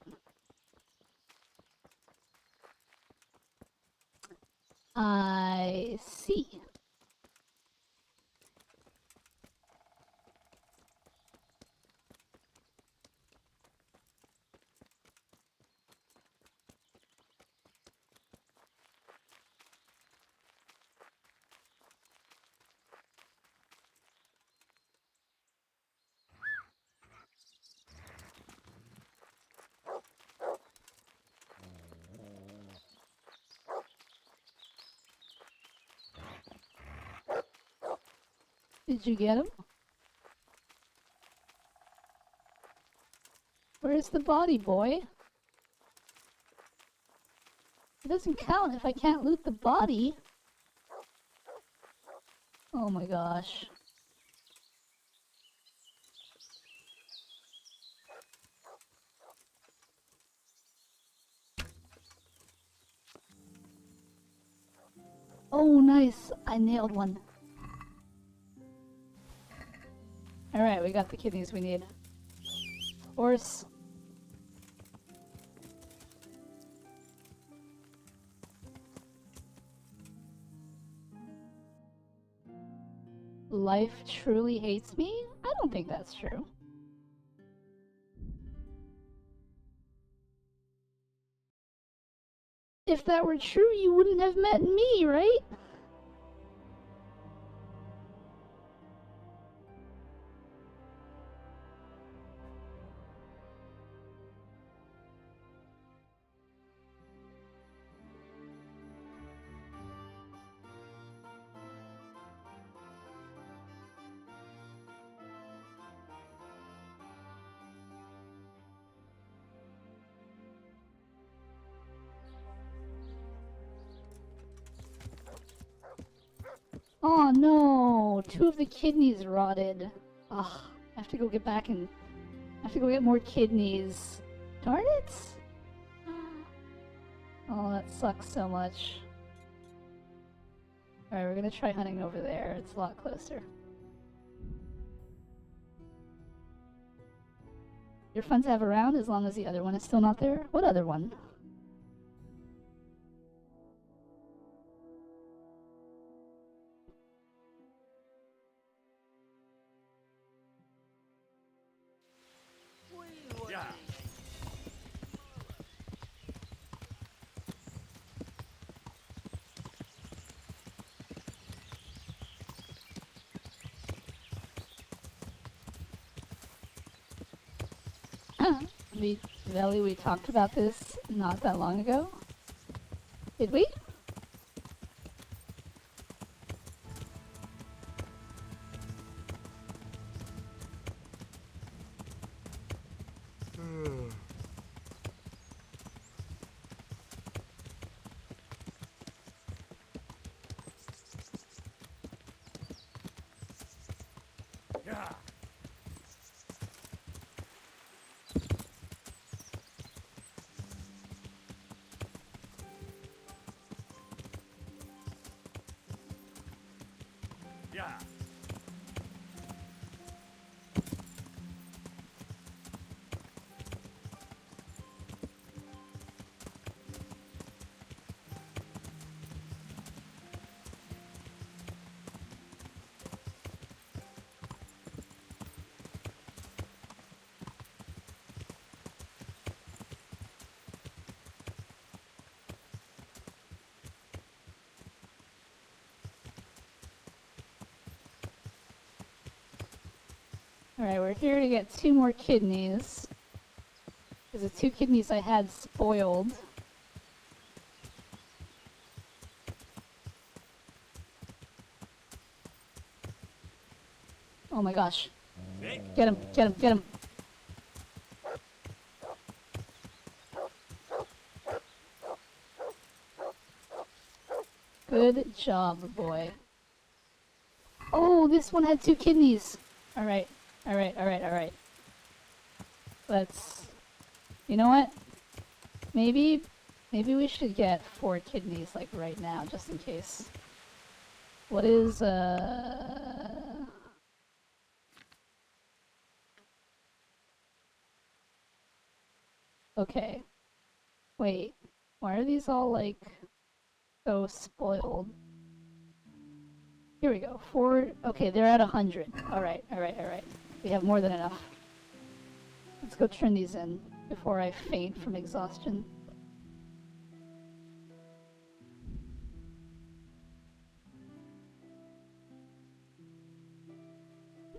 I see. Did you get him? Where's the body, boy? It doesn't count if I can't loot the body. Oh my gosh. Oh, nice. I nailed one. Alright, we got the kidneys we need. Horse. Life truly hates me? I don't think that's true. If that were true, you wouldn't have met me, right? Oh no! 2 of the kidneys rotted. Ugh, I have to go get back and... I have to go get more kidneys. Darn it! Oh, that sucks so much. Alright, we're gonna try hunting over there. It's a lot closer. You're fun to have around as long as the other one is still not there. What other one? Velly, we talked about this not that long ago. Did we? Yeah. Alright, we're here to get 2 more kidneys. Because the 2 kidneys I had spoiled. Oh my gosh. Get him, get him, get him. Good job, boy. Oh, this one had 2 kidneys. Alright, alright, alright, alright. Let's... You know what? Maybe we should get 4 kidneys, like, right now, just in case. What is, Okay. Wait. Why are these all, like, so spoiled? Here we go. 4... Okay, they're at 100. Alright, alright, alright. We have more than enough. Let's go turn these in before I faint from exhaustion.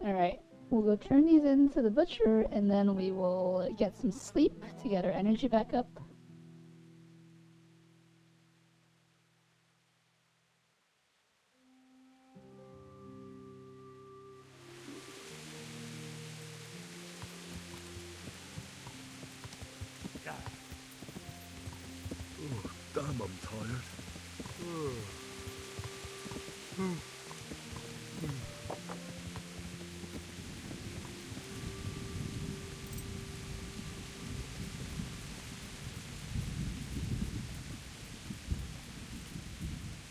Alright, we'll go turn these into the butcher, and then we will get some sleep to get our energy back up. Oh, damn, I'm tired.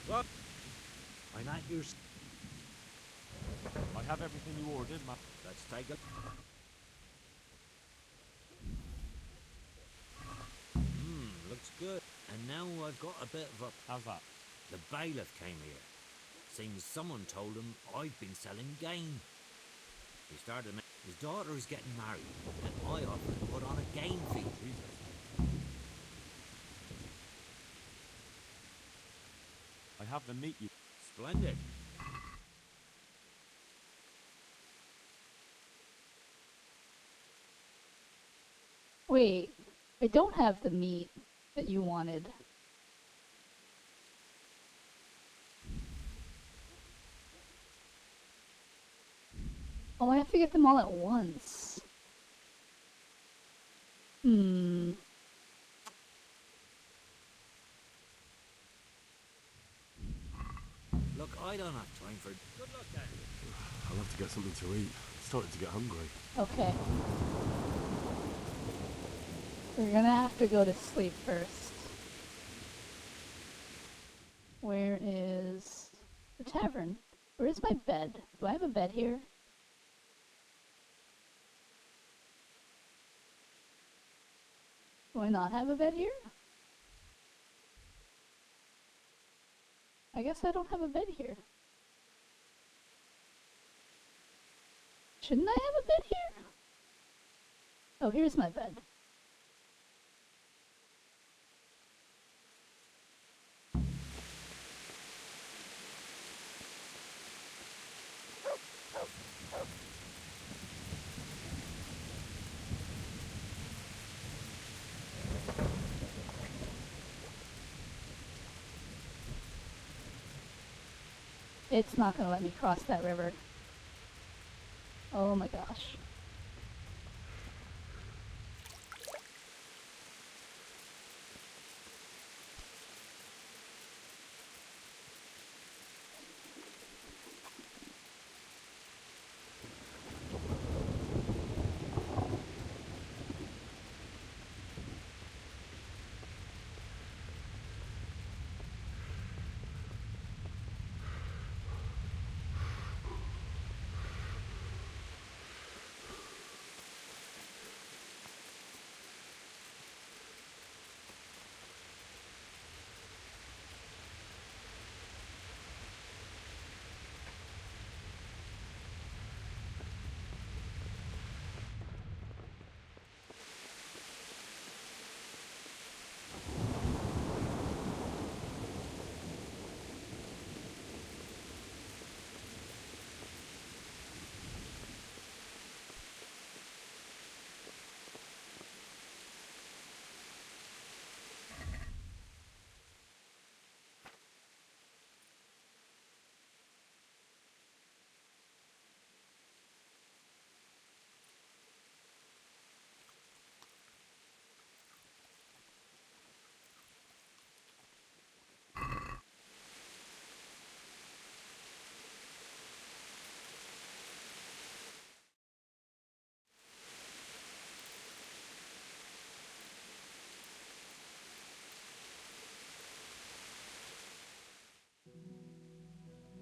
What? I'm at your... I have everything you ordered, ma. Let's take a... Looks good. And now I've got a bit of a... How's that? The bailiff came here. Seems someone told him I've been selling game. He started... His daughter is getting married, and I offered to put on a game fee. Jesus. I have the meat you... Splendid. Wait, I don't have the meat that you wanted. Oh, I have to get them all at once. Look, I don't have time for... Good luck, then. I'll have to get something to eat. I'm starting to get hungry. Okay. We're gonna have to go to sleep first. Where is the tavern? Where is my bed? Do I have a bed here? Do I not have a bed here? I guess I don't have a bed here. Shouldn't I have a bed here? Oh, here's my bed. It's not gonna let me cross that river. Oh my gosh.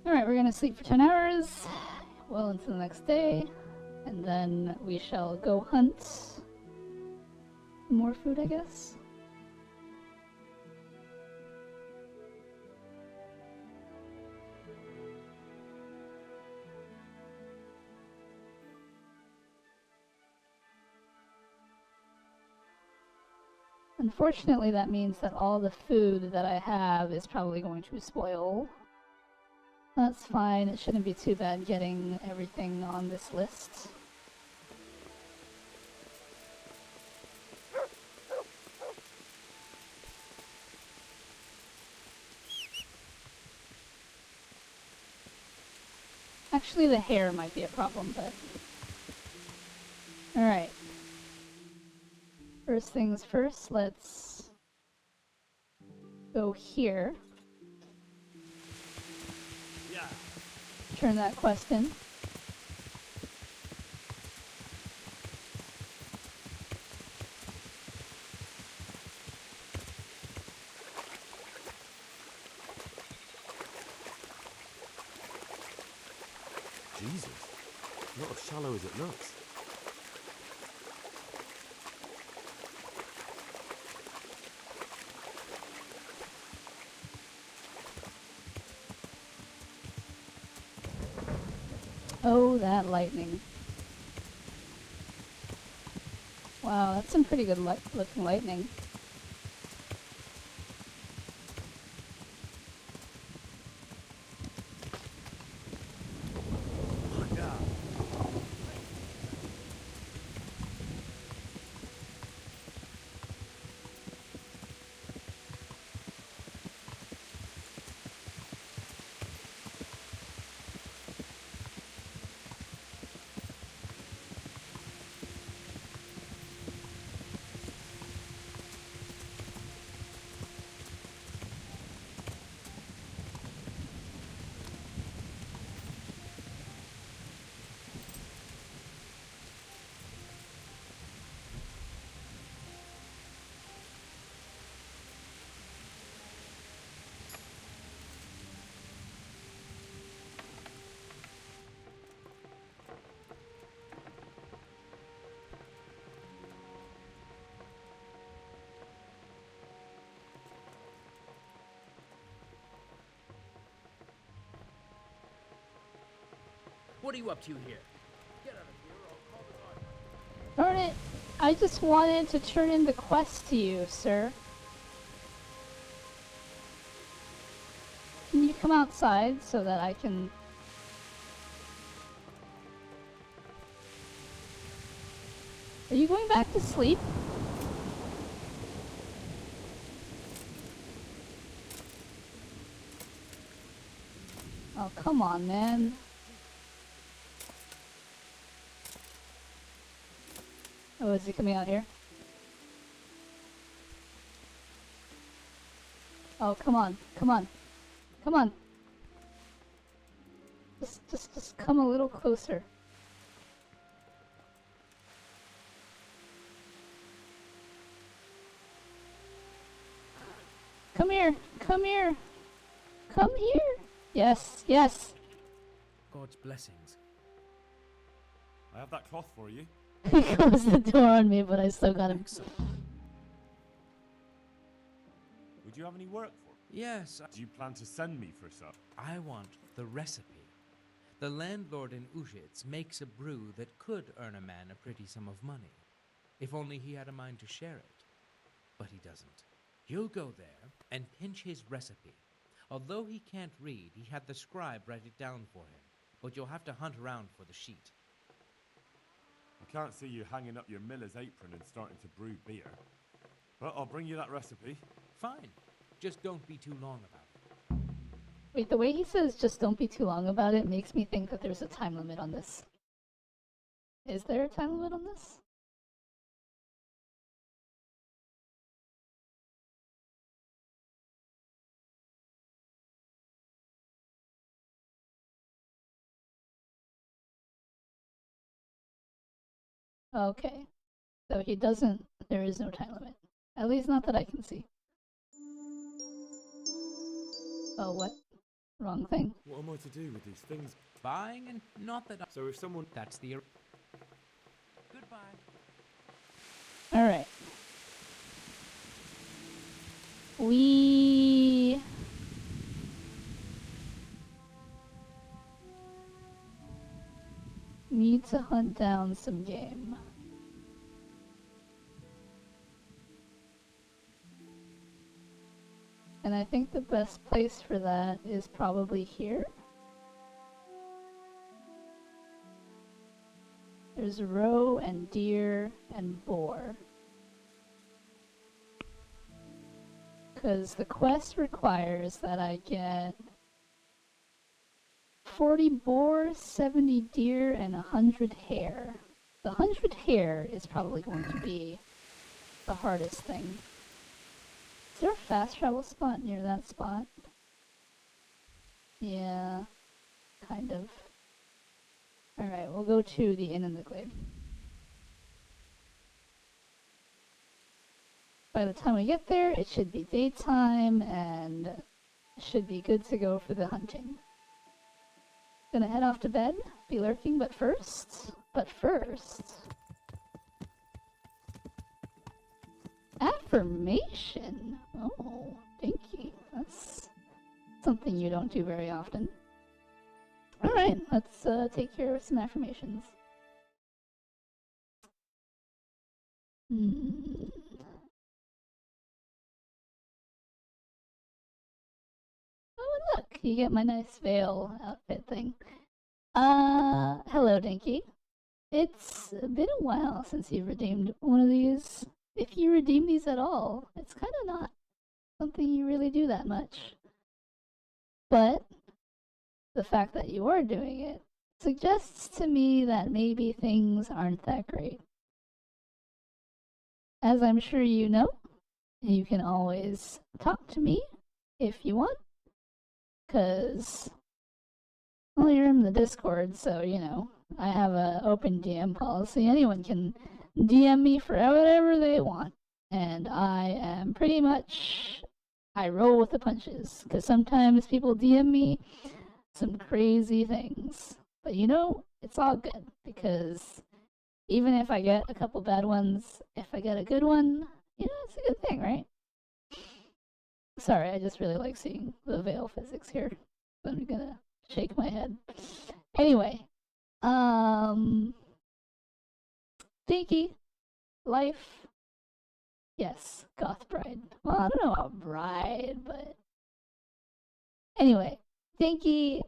Alright, we're gonna sleep for 10 hours, well into the next day, and then we shall go hunt more food, I guess. Unfortunately, that means that all the food that I have is probably going to spoil. That's fine, it shouldn't be too bad getting everything on this list. Actually, the hair might be a problem, but... Alright. First things first, let's go here. Yeah. Turn that quest in. Jesus. Not as shallow as it looks. Oh, that lightning. Wow, that's some pretty good looking lightning. What are you up to here? Get out of here or I'll call the guard. Darn it! I just wanted to turn in the quest to you, sir. Can you come outside so that I can... Are you going back to sleep? Oh, come on, man. Oh, is he coming out here? Oh, come on, come on, come on. Just come a little closer. Come here, come here, come here. Yes, yes. God's blessings. I have that cloth for you. He closed the door on me, but I still got him. Would you have any work for me? Yes, Do you plan to send me for some? I want the recipe. The landlord in Ujits makes a brew that could earn a man a pretty sum of money, if only he had a mind to share it. But he doesn't. You'll go there and pinch his recipe. Although he can't read, he had the scribe write it down for him, but you'll have to hunt around for the sheet. I can't see you hanging up your miller's apron and starting to brew beer. But I'll bring you that recipe. Fine. Just don't be too long about it. Wait, the way he says just don't be too long about it makes me think that there's a time limit on this. Is there a time limit on this? Okay. So he doesn't, there is no time limit. At least not that I can see. Oh, what? Wrong thing. What am I to do with these things? Buying and not that. So if someone... That's the. Goodbye. Alright. We... need to hunt down some game. And I think the best place for that is probably here. There's roe and deer and boar. Because the quest requires that I get 40 boar, 70 deer, and 100 hare. The 100 hare is probably going to be the hardest thing. Is there a fast travel spot near that spot? Yeah, kind of. Alright, we'll go to the Inn in the Glade. By the time we get there, it should be daytime and should be good to go for the hunting. Gonna head off to bed, be lurking, but first... Affirmation! Oh, thank you. That's something you don't do very often. Alright, let's take care of some affirmations. Oh, and look, you get my nice veil outfit thing. Hello, Dinky. It's been a while since you've redeemed one of these. If you redeem these at all, it's kind of not something you really do that much. But the fact that you are doing it suggests to me that maybe things aren't that great. As I'm sure you know, you can always talk to me if you want. Because, well, you're in the Discord, so, you know, I have an open DM policy. Anyone can DM me for whatever they want. And I am pretty much, I roll with the punches. Because sometimes people DM me some crazy things. But you know, it's all good. Because even if I get a couple bad ones, if I get a good one, you know, it's a good thing, right? Sorry, I just really like seeing the veil physics here. I'm gonna shake my head. Anyway, Dinky, life, yes, goth bride. Well, I don't know about bride, but anyway, Dinky,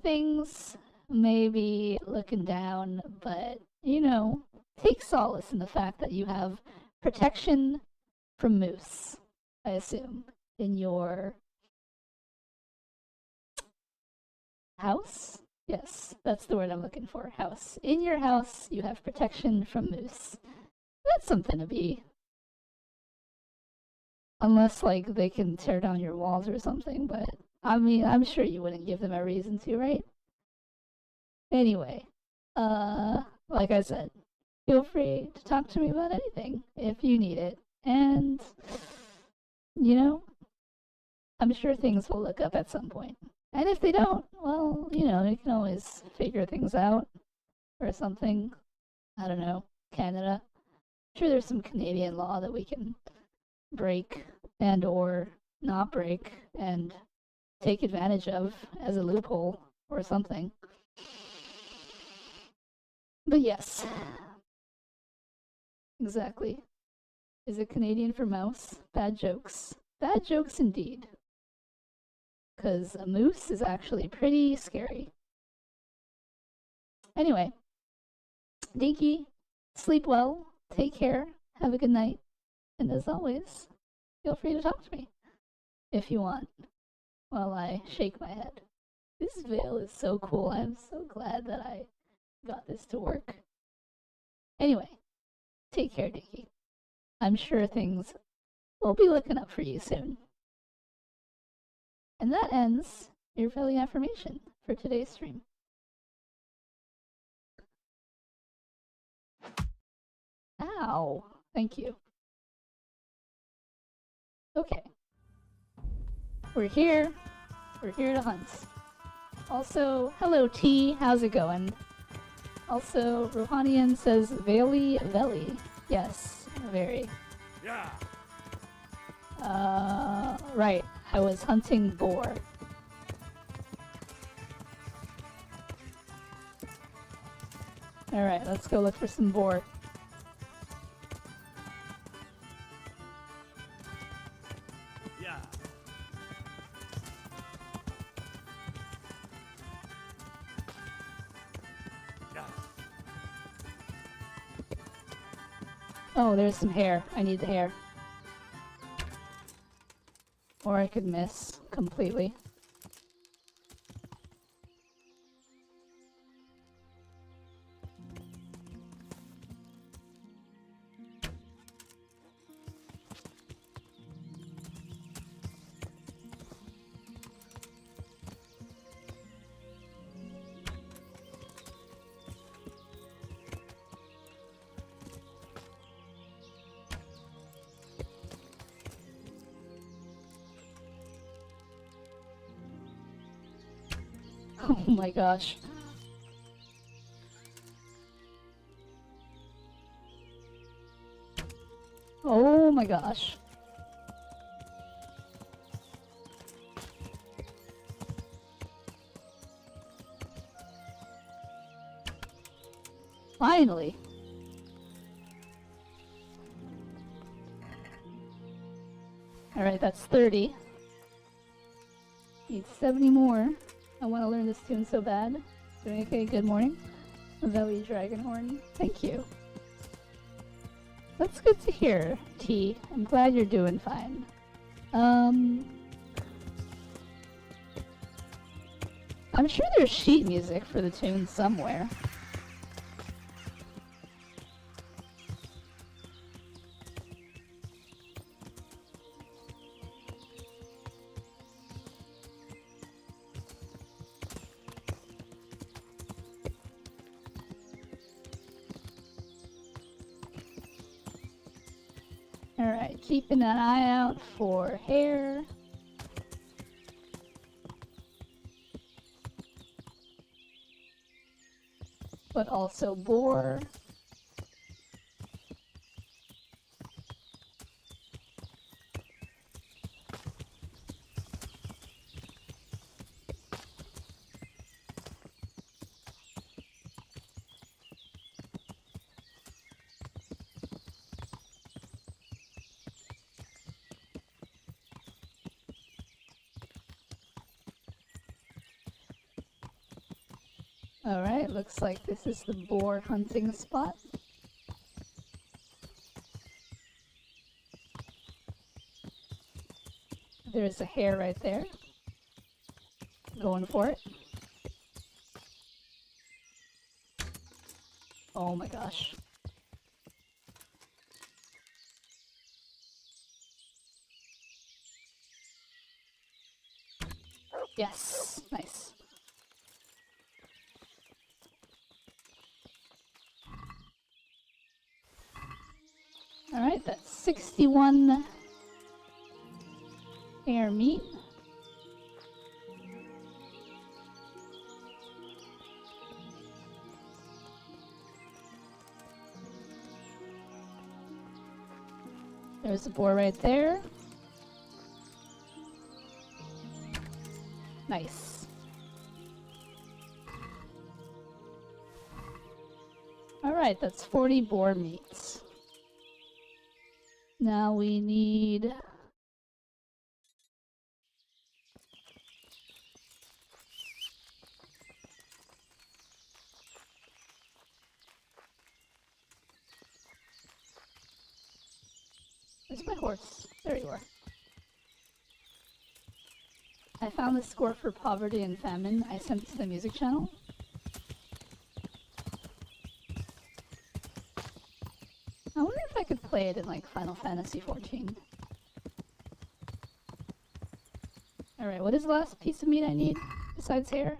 things may be looking down, but you know, take solace in the fact that you have protection from moose, I assume, in your house? Yes, that's the word I'm looking for, house. In your house, you have protection from moose. That's something to be. Unless, like, they can tear down your walls or something, but, I mean, I'm sure you wouldn't give them a reason to, right? Anyway, like I said, feel free to talk to me about anything if you need it. And, you know, I'm sure things will look up at some point. And if they don't, well, you know, you can always figure things out or something. I don't know, Canada. I'm sure there's some Canadian law that we can break and or not break and take advantage of as a loophole or something. But yes. Exactly. Is it Canadian for mouse? Bad jokes. Bad jokes indeed. Because a moose is actually pretty scary. Anyway, Dinky, sleep well, take care, have a good night, and as always, feel free to talk to me if you want while I shake my head. This veil is so cool. I'm so glad that I got this to work. Anyway, take care, Dinky. I'm sure things will be looking up for you soon. And that ends your Veli affirmation for today's stream. Ow! Thank you. Okay. We're here. We're here to hunt. Also, hello T, how's it going? Also, Rohanian says Veli. Yes, very. Yeah. Right. I was hunting boar. Alright, let's go look for some boar. Yeah. Yeah. Oh, there's some hair. I need the hair. Or I could miss completely. Oh my gosh. Oh my gosh. Finally. Alright, that's 30. Need 70 more. I want to learn this tune so bad. Doing okay, good morning. Veli Dragonhorn, thank you. That's good to hear, T. I'm glad you're doing fine. I'm sure there's sheet music for the tune somewhere. Alright, keeping an eye out for hair. But also boar. Alright, looks like this is the boar hunting spot. There's a hare right there. Going for it. Oh my gosh. Yes, nice. Alright, that's 61 hare meat. There's a boar right there. Nice. Alright, that's 40 boar meats. Now we need... Where's my horse? There you are. I found the score for Poverty and Famine. I sent it to the music channel. I wonder if I could play it in like Final Fantasy XIV. Alright, what is the last piece of meat I need besides hair?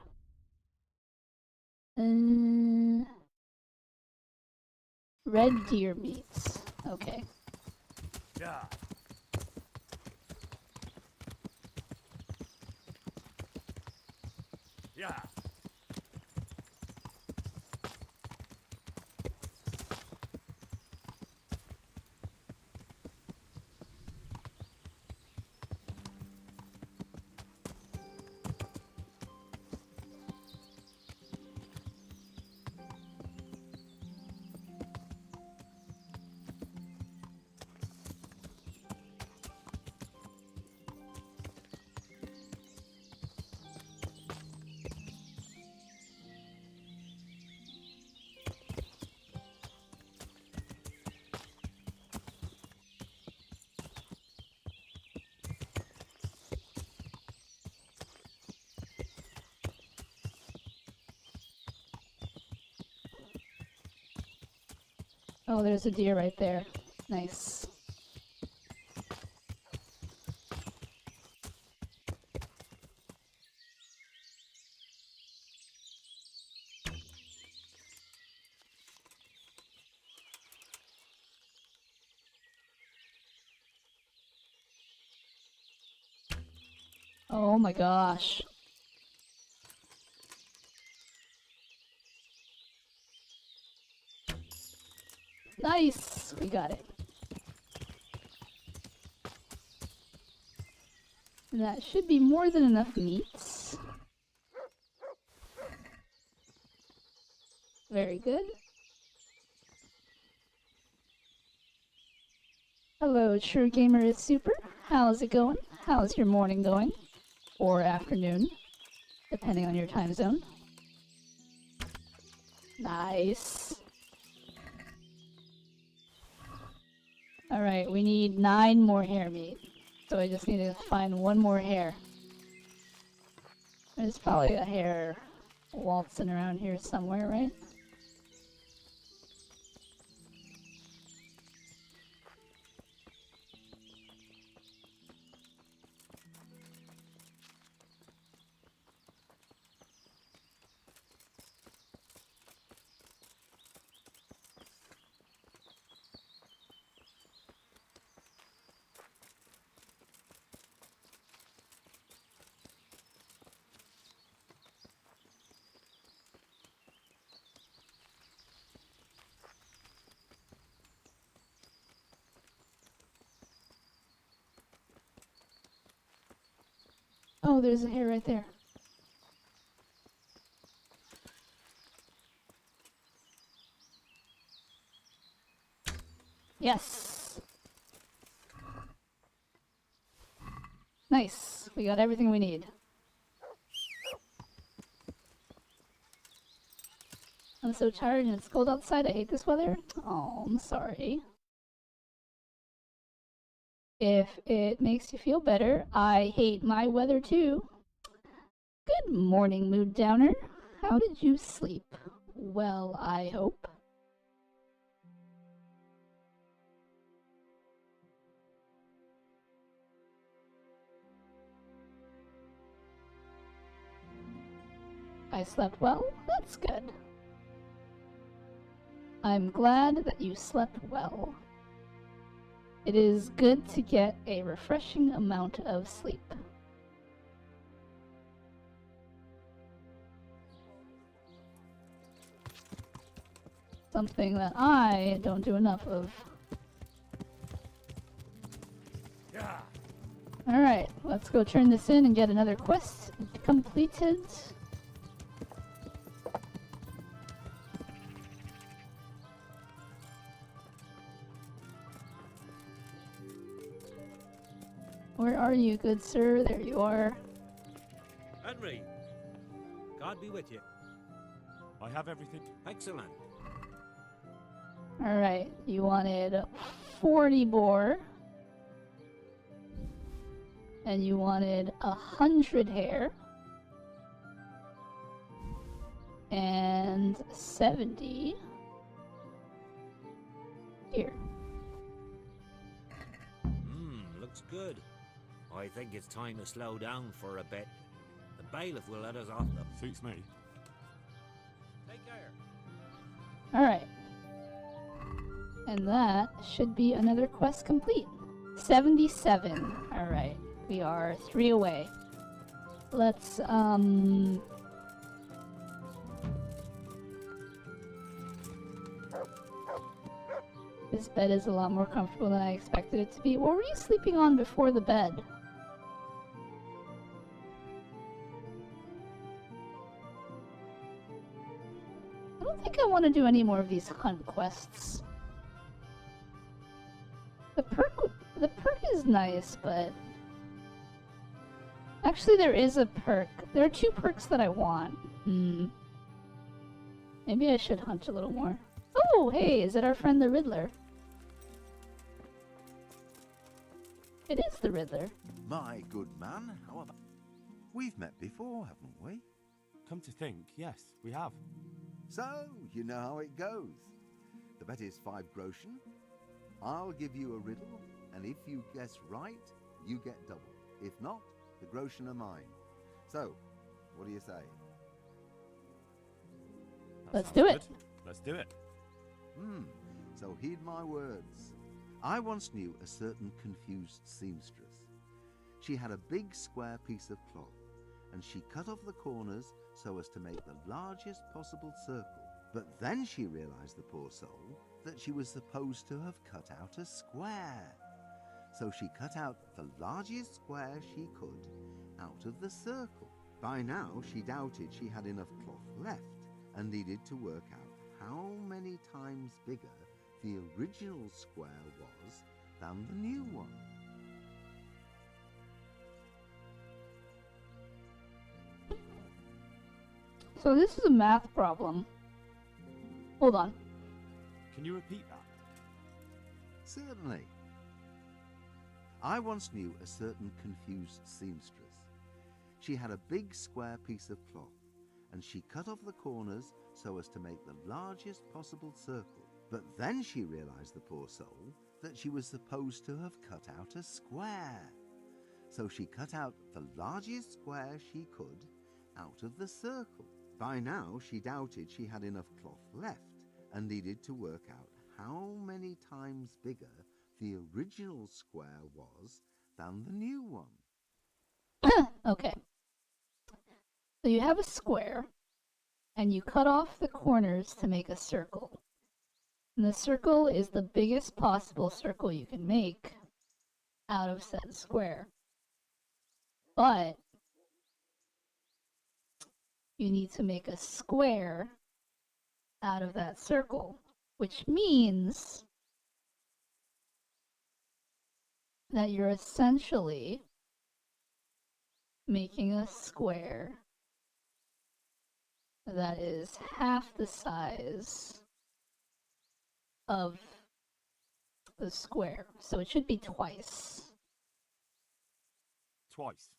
Red deer meats. Okay. Yeah. Yeah. Oh, there's a deer right there. Nice. Oh my gosh. Nice! We got it. And that should be more than enough meats. Very good. Hello, True Gamer is Super. How's it going? How's your morning going? Or afternoon, depending on your time zone. Nice. Alright, we need 9 more hair meat. So I just need to find 1 more hair. There's probably a hair waltzing around here somewhere, right? Oh, there's a hair right there. Yes! Nice. We got everything we need. I'm so tired and it's cold outside. I hate this weather. Oh, I'm sorry. If it makes you feel better, I hate my weather too. Good morning, Mood Downer. How did you sleep? Well, I hope. I slept well? That's good. I'm glad that you slept well. It is good to get a refreshing amount of sleep. Something that I don't do enough of. Yeah. Alright, let's go turn this in and get another quest completed. Where are you, good sir? There you are. Henry, God be with you. I have everything. Excellent. Alright, you wanted 40 boar. And you wanted 100 hair. And 70 here. Looks good. I think it's time to slow down for a bit. The bailiff will let us off though. Suits me. Take care. Alright. And that should be another quest complete. 77. Alright. We are 3 away. Let's This bed is a lot more comfortable than I expected it to be. What were you sleeping on before the bed? I don't think I want to do any more of these hunt quests. The perk is nice, but actually there is a perk. There are 2 perks that I want. Maybe I should hunt a little more. Oh, hey, is it our friend the Riddler? It is the Riddler. My good man, how about... We've met before, haven't we? Come to think, yes, we have. So, you know how it goes. The bet is 5 groschen. I'll give you a riddle, and if you guess right, you get double. If not, the groschen are mine. So, what do you say? Let's do it. Let's do it. So heed my words. I once knew a certain confused seamstress. She had a big square piece of cloth, and she cut off the corners so as to make the largest possible circle. But then she realized, the poor soul, that she was supposed to have cut out a square. So she cut out the largest square she could out of the circle. By now, she doubted she had enough cloth left and needed to work out how many times bigger the original square was than the new one. So this is a math problem. Hold on. Can you repeat that? Certainly. I once knew a certain confused seamstress. She had a big square piece of cloth, and she cut off the corners so as to make the largest possible circle. But then she realized, the poor soul, that she was supposed to have cut out a square. So she cut out the largest square she could out of the circle. By now, she doubted she had enough cloth left and needed to work out how many times bigger the original square was than the new one. Okay. So you have a square, and you cut off the corners to make a circle. And the circle is the biggest possible circle you can make out of said square. But you need to make a square out of that circle, which means that you're essentially making a square that is half the size of the square. So it should be twice. Twice.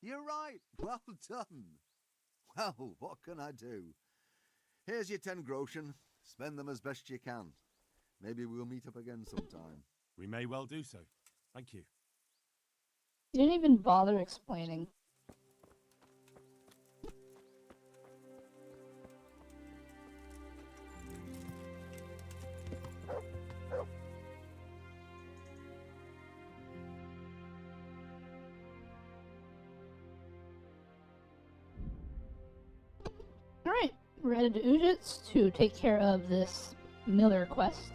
You're right. Well done. Well, what can I do? Here's your 10 groschen. Spend them as best you can. Maybe we'll meet up again sometime. We may well do so. Thank you. You didn't even bother explaining. Alright, we're headed to Ujits to take care of this Miller quest.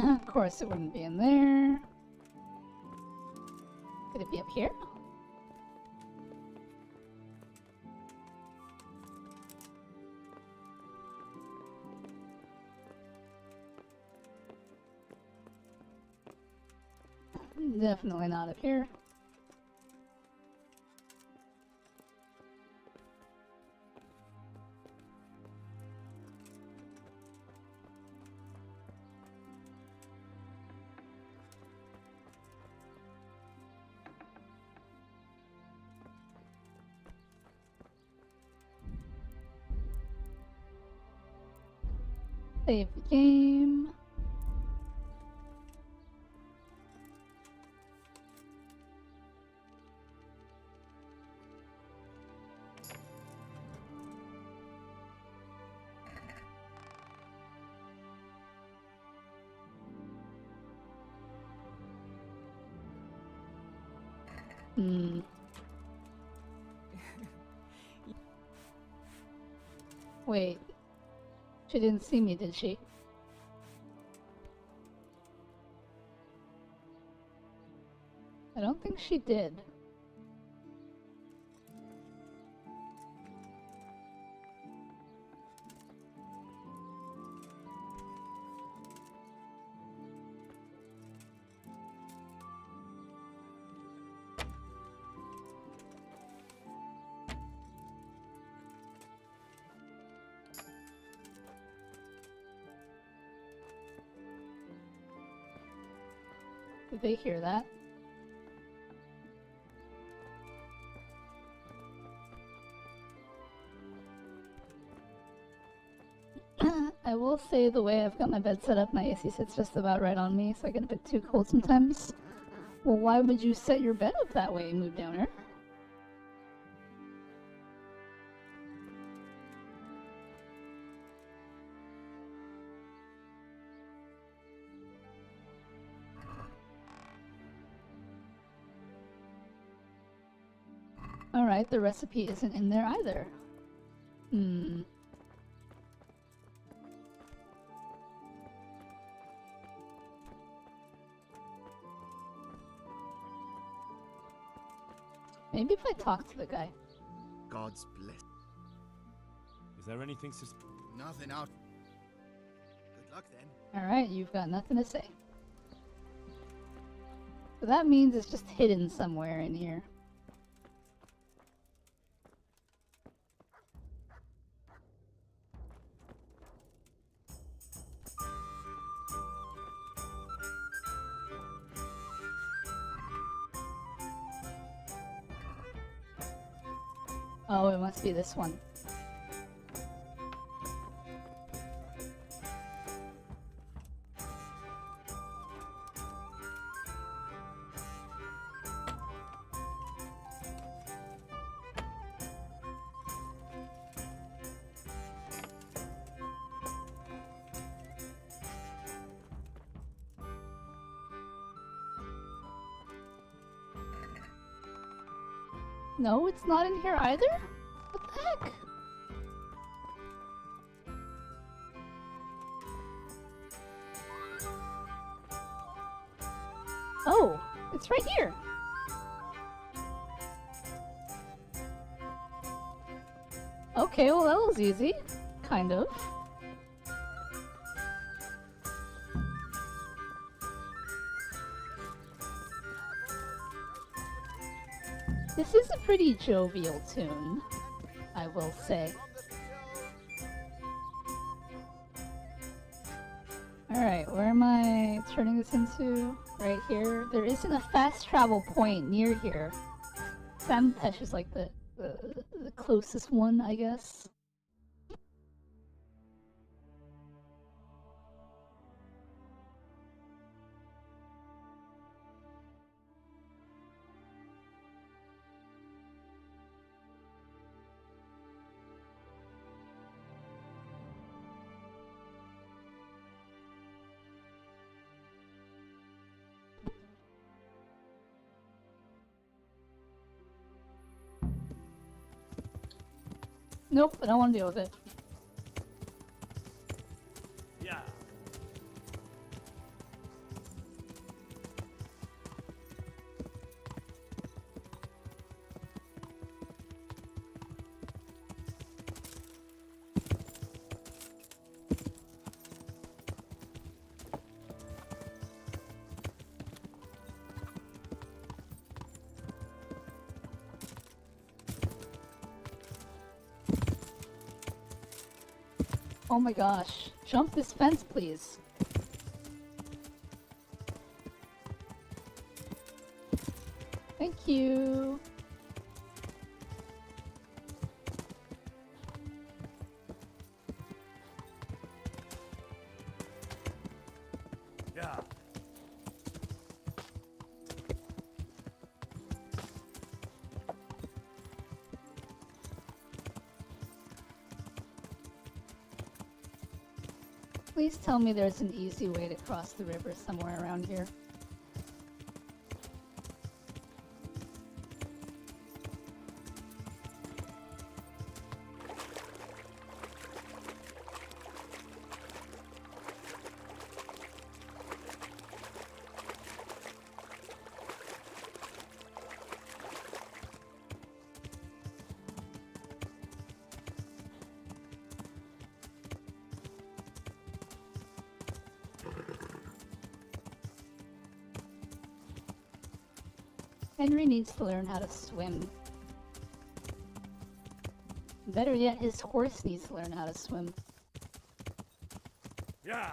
Of course it wouldn't be in there. Could it be up here? Definitely not up here. Save the game. Wait. She didn't see me, did she? I don't think she did. Did they hear that? I will say the way I've got my bed set up, my AC sits just about right on me, so I get a bit too cold sometimes. Well, why would you set your bed up that way, Move Downer? Alright, the recipe isn't in there either. Maybe if I talk to the guy. God's bless. Is there anything Nothing out. Good luck then. Alright, you've got nothing to say. So that means it's just hidden somewhere in here. Oh, it must be this one. No, it's not in here either? What the heck? Oh, it's right here. Okay, well that was easy. Kind of. This is a pretty jovial tune, I will say. Alright, where am I turning this into? Right here. There isn't a fast travel point near here. Samtesh is like the closest one, I guess. Nope, I don't want to deal with it. Yeah. Oh my gosh. Jump this fence, please. Thank you. Yeah. Please tell me there's an easy way to cross the river somewhere around here. Henry needs to learn how to swim. Better yet, his horse needs to learn how to swim. Yeah.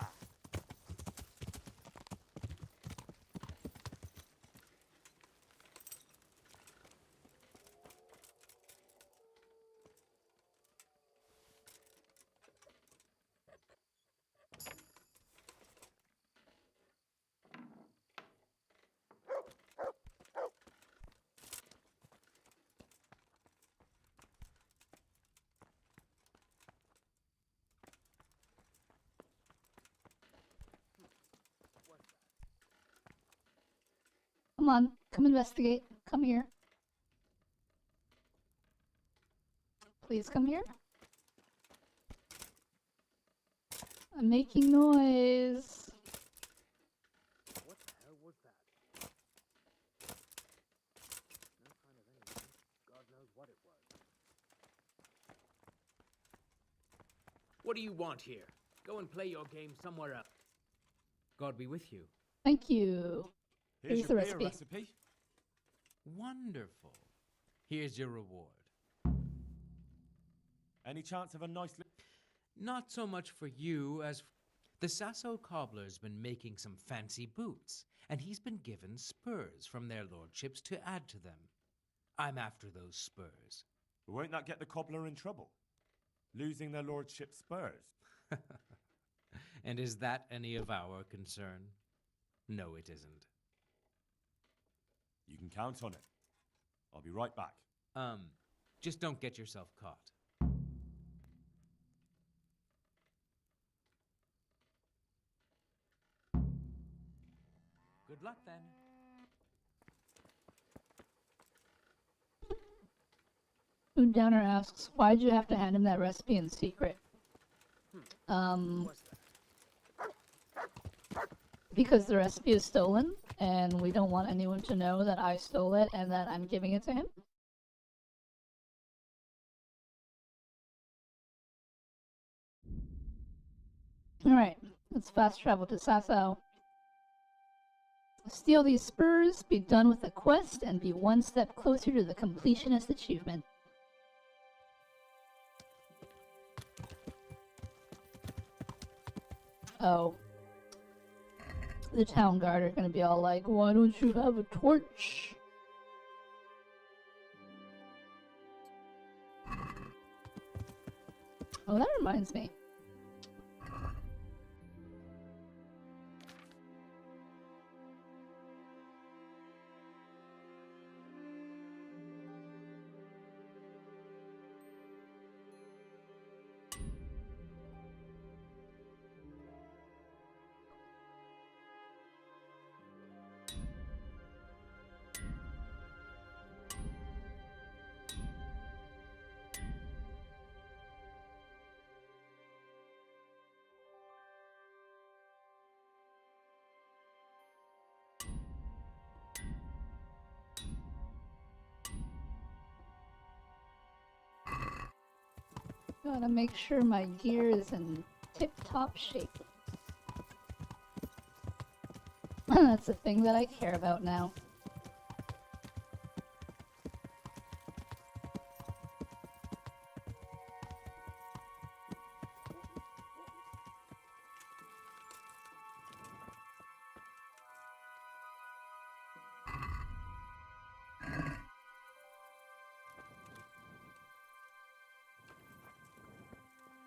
Come on, come investigate. Come here. Please come here. I'm making noise. What the hell was that? No kind of anything. God knows what it was. What do you want here? Go and play your game somewhere else. God be with you. Thank you. Here's the your beer recipe. recipe. Wonderful. Here's your reward. Any chance of a nice Not so much for you as the Sasso cobbler's been making some fancy boots, and he's been given spurs from their lordships to add to them. I'm after those spurs. Won't that get the cobbler in trouble? Losing their lordship's spurs? And is that any of our concern? No, it isn't. You can count on it. I'll be right back. Just don't get yourself caught. Good luck then. Food Downer asks, why'd you have to hand him that recipe in secret? Because the recipe is stolen, and we don't want anyone to know that I stole it and that I'm giving it to him. Alright, let's fast travel to Sasso. Steal these spurs, be done with the quest, and be one step closer to the completionist achievement. Oh. The town guard are gonna be all like, why don't you have a torch? Oh, that reminds me. Gotta make sure my gear is in tip-top shape. That's the thing that I care about now.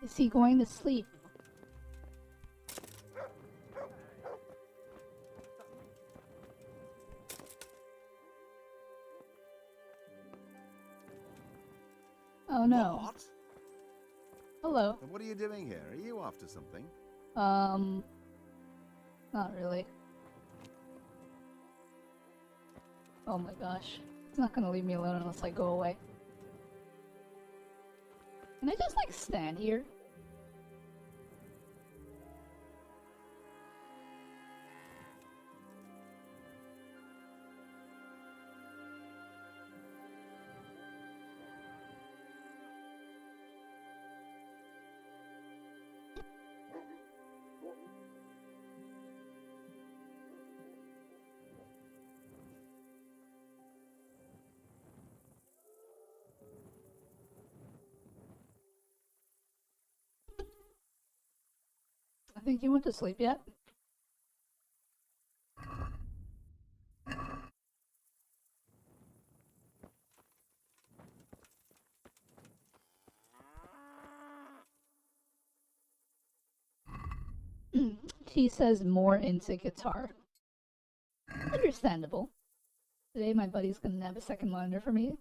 Is he going to sleep? Oh no. What? Hello. And what are you doing here? Are you after something? Not really. Oh my gosh. He's not gonna leave me alone unless I go away. Can I just, like, stand here? I think you went to sleep yet? She says more into guitar. Understandable. Today my buddy's gonna have a second monitor for me.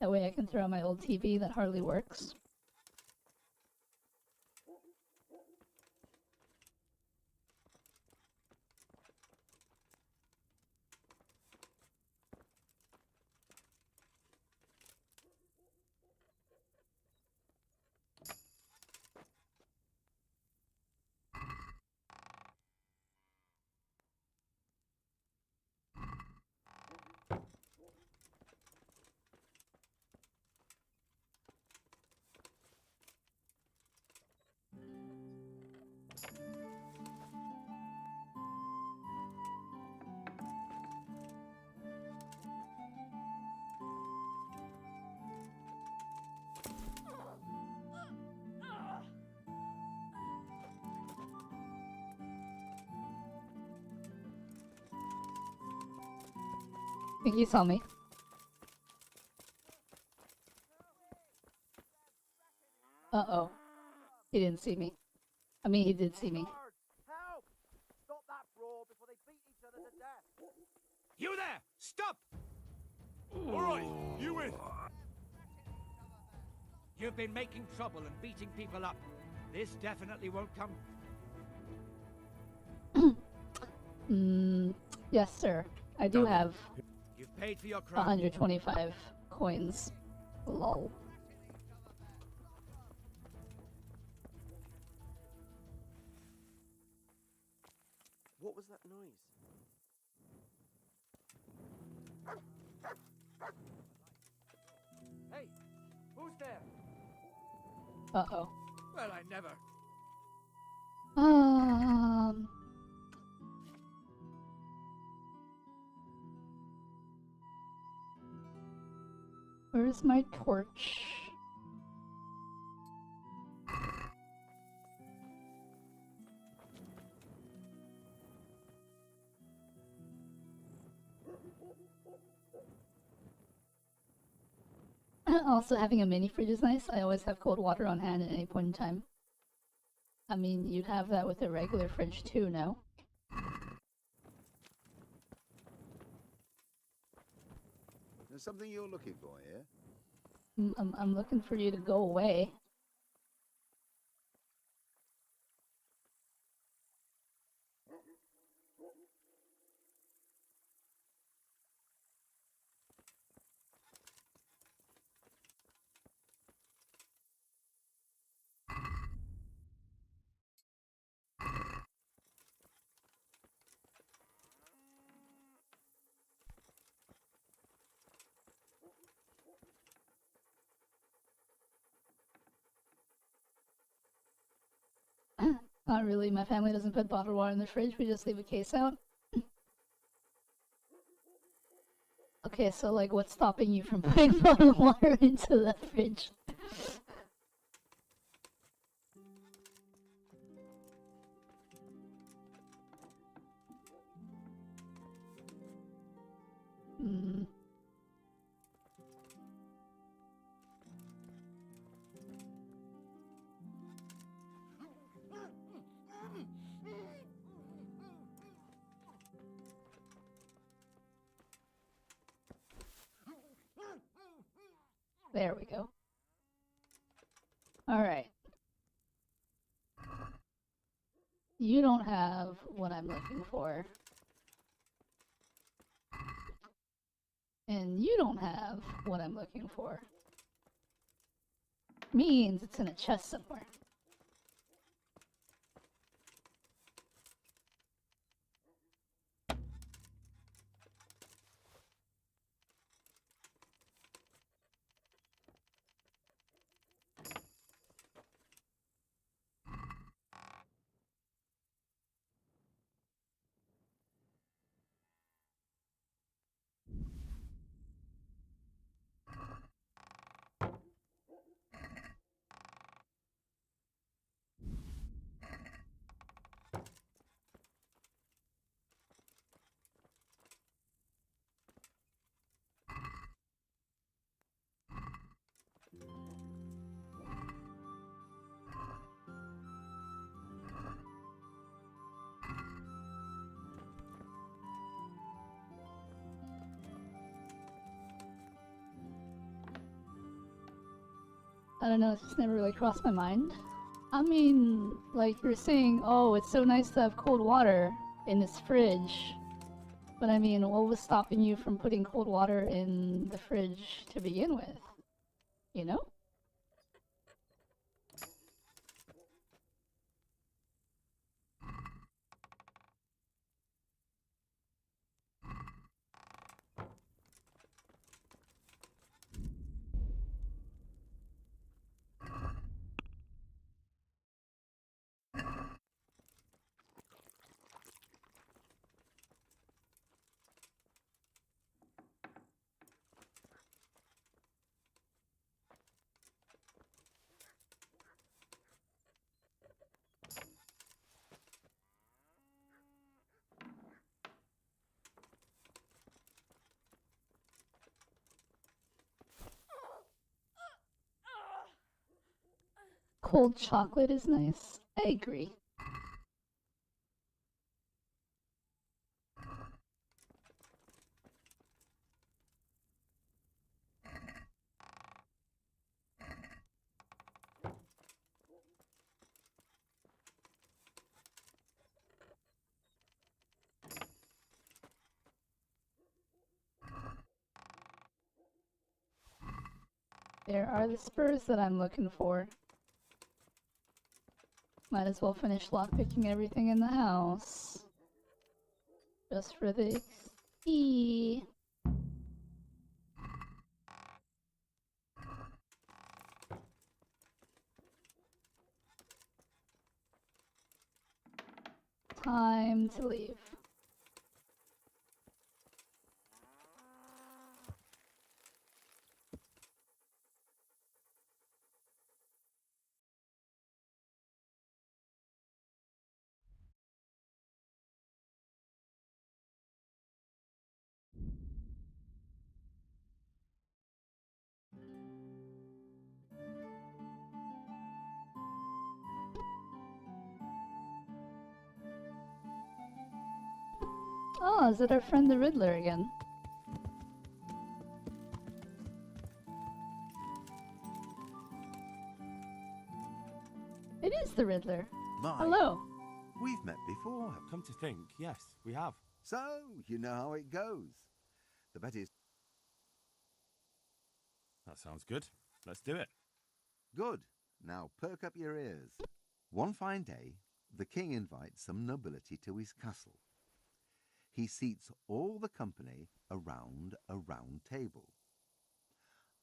That way I can throw on my old TV that hardly works. I think he saw me. Uh-oh. He didn't see me. I mean, he did see me. Help! Stop that brawl before they beat each other to death. You there! Stop! Alright, you win! You've been making trouble and beating people up. This definitely won't come. Yes, sir. I do have You've paid for your crime. 125 coins. Lol. What was that noise? Hey, who's there? Uh-oh. Well, I never. Where's my torch? Also, having a mini fridge is nice. I always have cold water on hand at any point in time. I mean, you'd have that with a regular fridge too, no? There's something you're looking for here? I'm looking for you to go away. Not really. My family doesn't put bottled water in the fridge. We just leave a case out. Okay, so like, what's stopping you from putting bottled water into the fridge? There we go. Alright. You don't have what I'm looking for. And you don't have what I'm looking for. Means it's in a chest somewhere. I don't know, it's just never really crossed my mind. I mean, like you're saying, oh, it's so nice to have cold water in this fridge. But I mean, what was stopping you from putting cold water in the fridge to begin with? You know? Cold chocolate is nice. I agree. There are the spurs that I'm looking for. Might as well finish lockpicking everything in the house. Just for the XP. Time to leave. Oh, is it our friend the Riddler again? It is the Riddler. My, Hello. we've met before. Come to think, yes, we have. So, you know how it goes. The bet is... That sounds good. Let's do it. Good. Now perk up your ears. One fine day, the king invites some nobility to his castle. He seats all the company around a round table.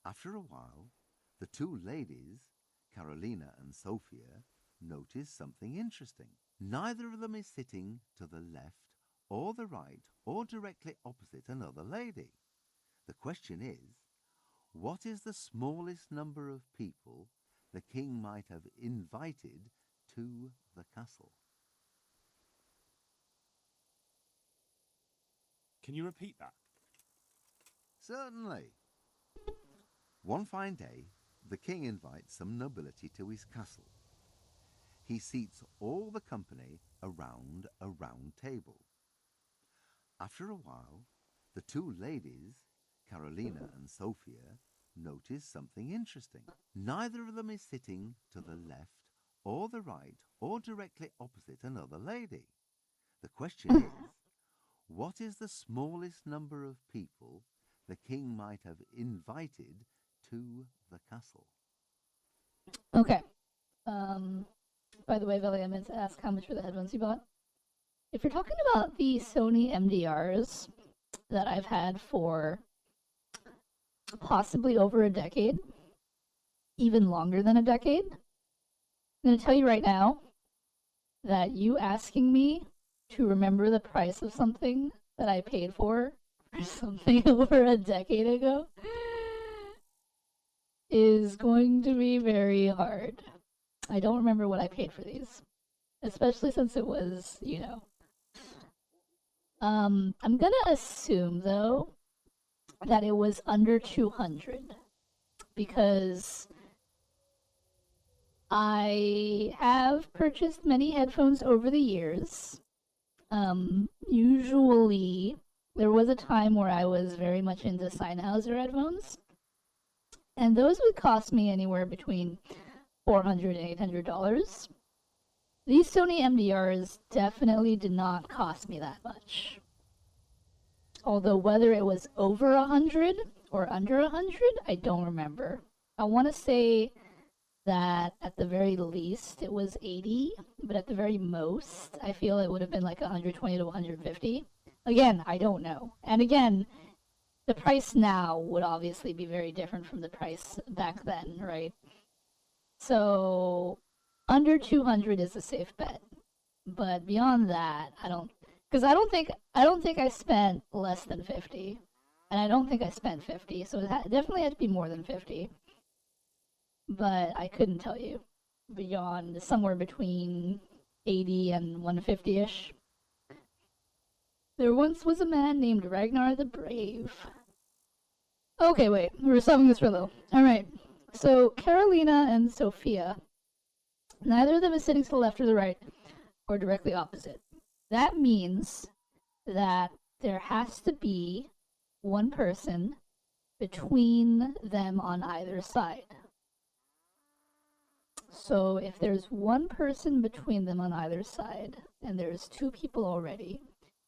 After a while, the two ladies, Carolina and Sophia, notice something interesting. Neither of them is sitting to the left or the right or directly opposite another lady. The question is, what is the smallest number of people the king might have invited to the castle? Can you repeat that? Certainly. One fine day, the king invites some nobility to his castle. He seats all the company around a round table. After a while, the two ladies, Carolina and Sophia, notice something interesting. Neither of them is sitting to the left or the right or directly opposite another lady. The question is, what is the smallest number of people the king might have invited to the castle? Okay. By the way, Velly, I meant to ask how much for the headphones you bought. If you're talking about the Sony MDRs that I've had for possibly over a decade, even longer than a decade, I'm going to tell you right now that you asking me to remember the price of something that I paid for something over a decade ago is going to be very hard. I don't remember what I paid for these, especially since it was, you know. I'm gonna assume, though, that it was under 200 because I have purchased many headphones over the years. Usually, there was a time where I was very much into Sennheiser headphones, and those would cost me anywhere between $400 and $800. These Sony MDRs definitely did not cost me that much. Although whether it was over 100 or under 100, I don't remember. I want to say that at the very least it was 80, but at the very most, I feel it would have been like 120 to 150. Again, I don't know. And again, the price now would obviously be very different from the price back then, right? So under 200 is a safe bet. But beyond that, I don't, because I don't think I spent less than 50. And I don't think I spent 50, so it definitely had to be more than 50. But I couldn't tell you. Beyond, somewhere between 80 and 150-ish. There once was a man named Ragnar the Brave. Okay, wait, we're solving this riddle. Alright, so Carolina and Sophia, neither of them is sitting to the left or the right, or directly opposite. That means that there has to be one person between them on either side. So if there's one person between them on either side, and there's two people already,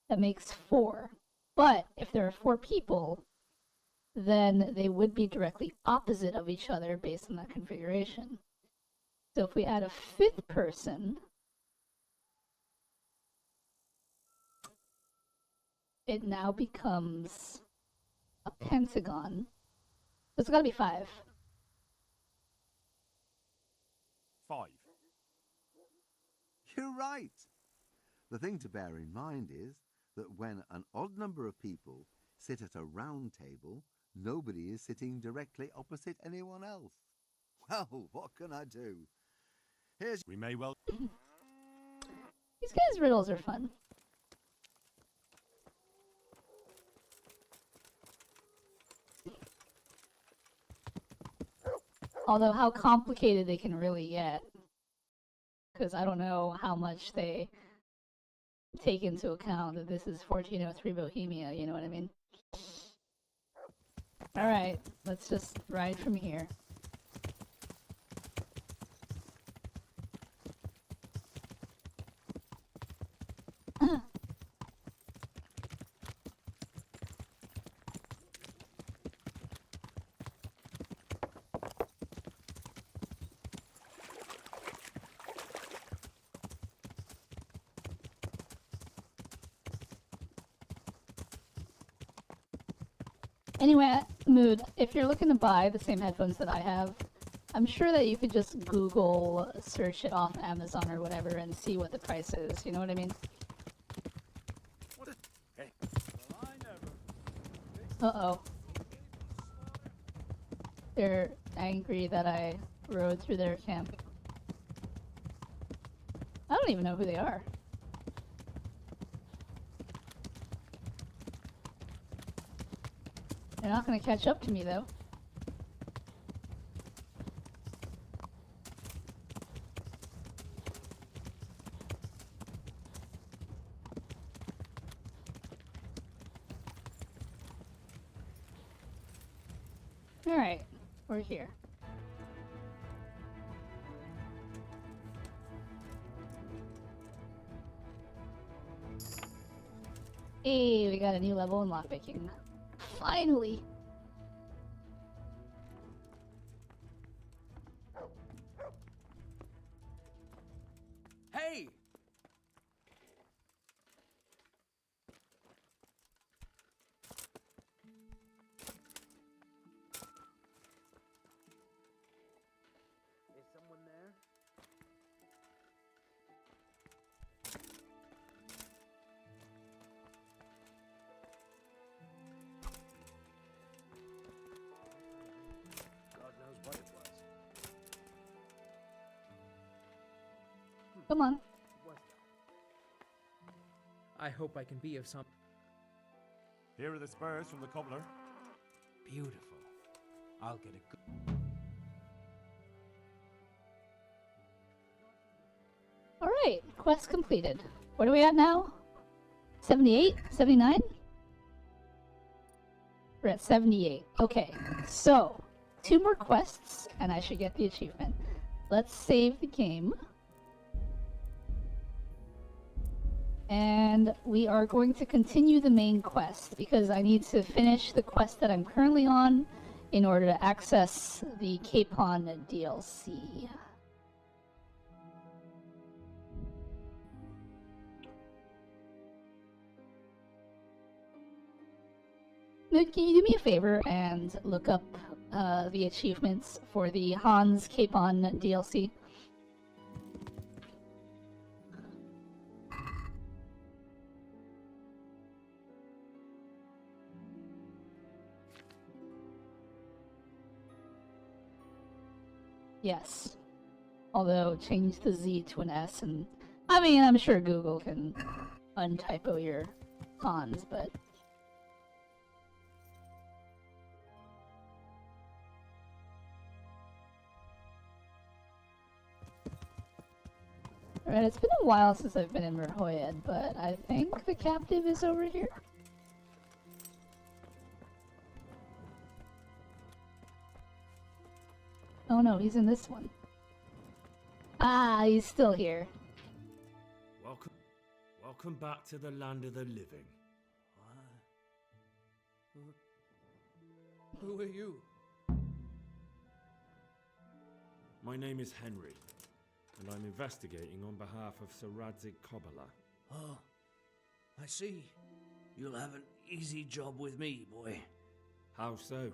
that makes 4. But if there are 4 people, then they would be directly opposite of each other based on that configuration. So if we add a 5th person, it now becomes a pentagon. So it's gotta be 5. 5. You're right. The thing to bear in mind is that when an odd number of people sit at a round table, nobody is sitting directly opposite anyone else. Well, what can I do? Here's... We may well... These guys' riddles are fun. Although how complicated they can really get. Because I don't know how much they take into account that this is 1403 Bohemia, you know what I mean? Alright, let's just ride from here. Anyway, Mood, if you're looking to buy the same headphones that I have, I'm sure that you could just Google search it off Amazon or whatever and see what the price is, you know what I mean? Uh-oh. They're angry that I rode through their camp. I don't even know who they are. They're not gonna catch up to me, though. Alright, We're here. Hey, we got a new level in lockpicking. Finally! Hey! Is someone there? God knows what it was. Come on. I hope I can be of some... Here are the spurs from the cobbler. Beautiful. I'll get a good... Alright, quest completed. What are we at now? 78? 79? We're at 78. Okay, so 2 more quests and I should get the achievement. Let's save the game. And we are going to continue the main quest because I need to finish the quest that I'm currently on in order to access the Capon DLC. Mood, can you do me a favor and look up the achievements for the Hans Capon DLC? Yes. Although change the Z to an S, and I mean, I'm sure Google can untypo your Hans, but alright, it's been a while since I've been in Merhoyed, but I think the captive is over here. Oh no, he's in this one. Ah, he's still here. Welcome back to the land of the living. Who are you? My name is Henry, and I'm investigating on behalf of Sir Radzig Kobyla. Oh, I see. You'll have an easy job with me, boy. How so?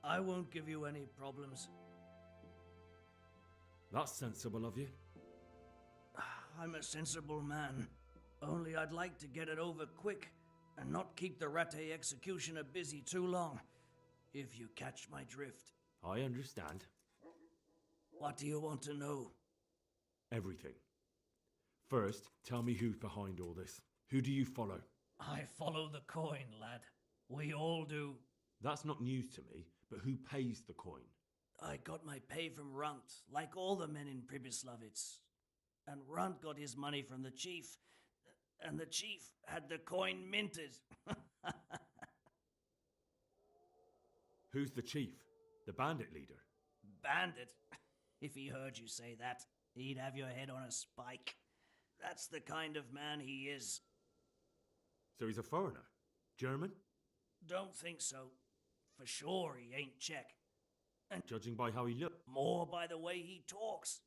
I won't give you any problems. That's sensible of you. I'm a sensible man. Only I'd like to get it over quick and not keep the Rattay executioner busy too long, if you catch my drift. I understand. What do you want to know? Everything. First, tell me who's behind all this. Who do you follow? I follow the coin, lad. We all do. That's not news to me, but who pays the coin? I got my pay from Runt, like all the men in Pribyslavitz. And Runt got his money from the chief, and the chief had the coin minted. Who's the chief? The bandit leader? Bandit? If he heard you say that, he'd have your head on a spike. That's the kind of man he is. So he's a foreigner? German? Don't think so. For sure he ain't Czech. And judging by how he looks. More by the way he talks.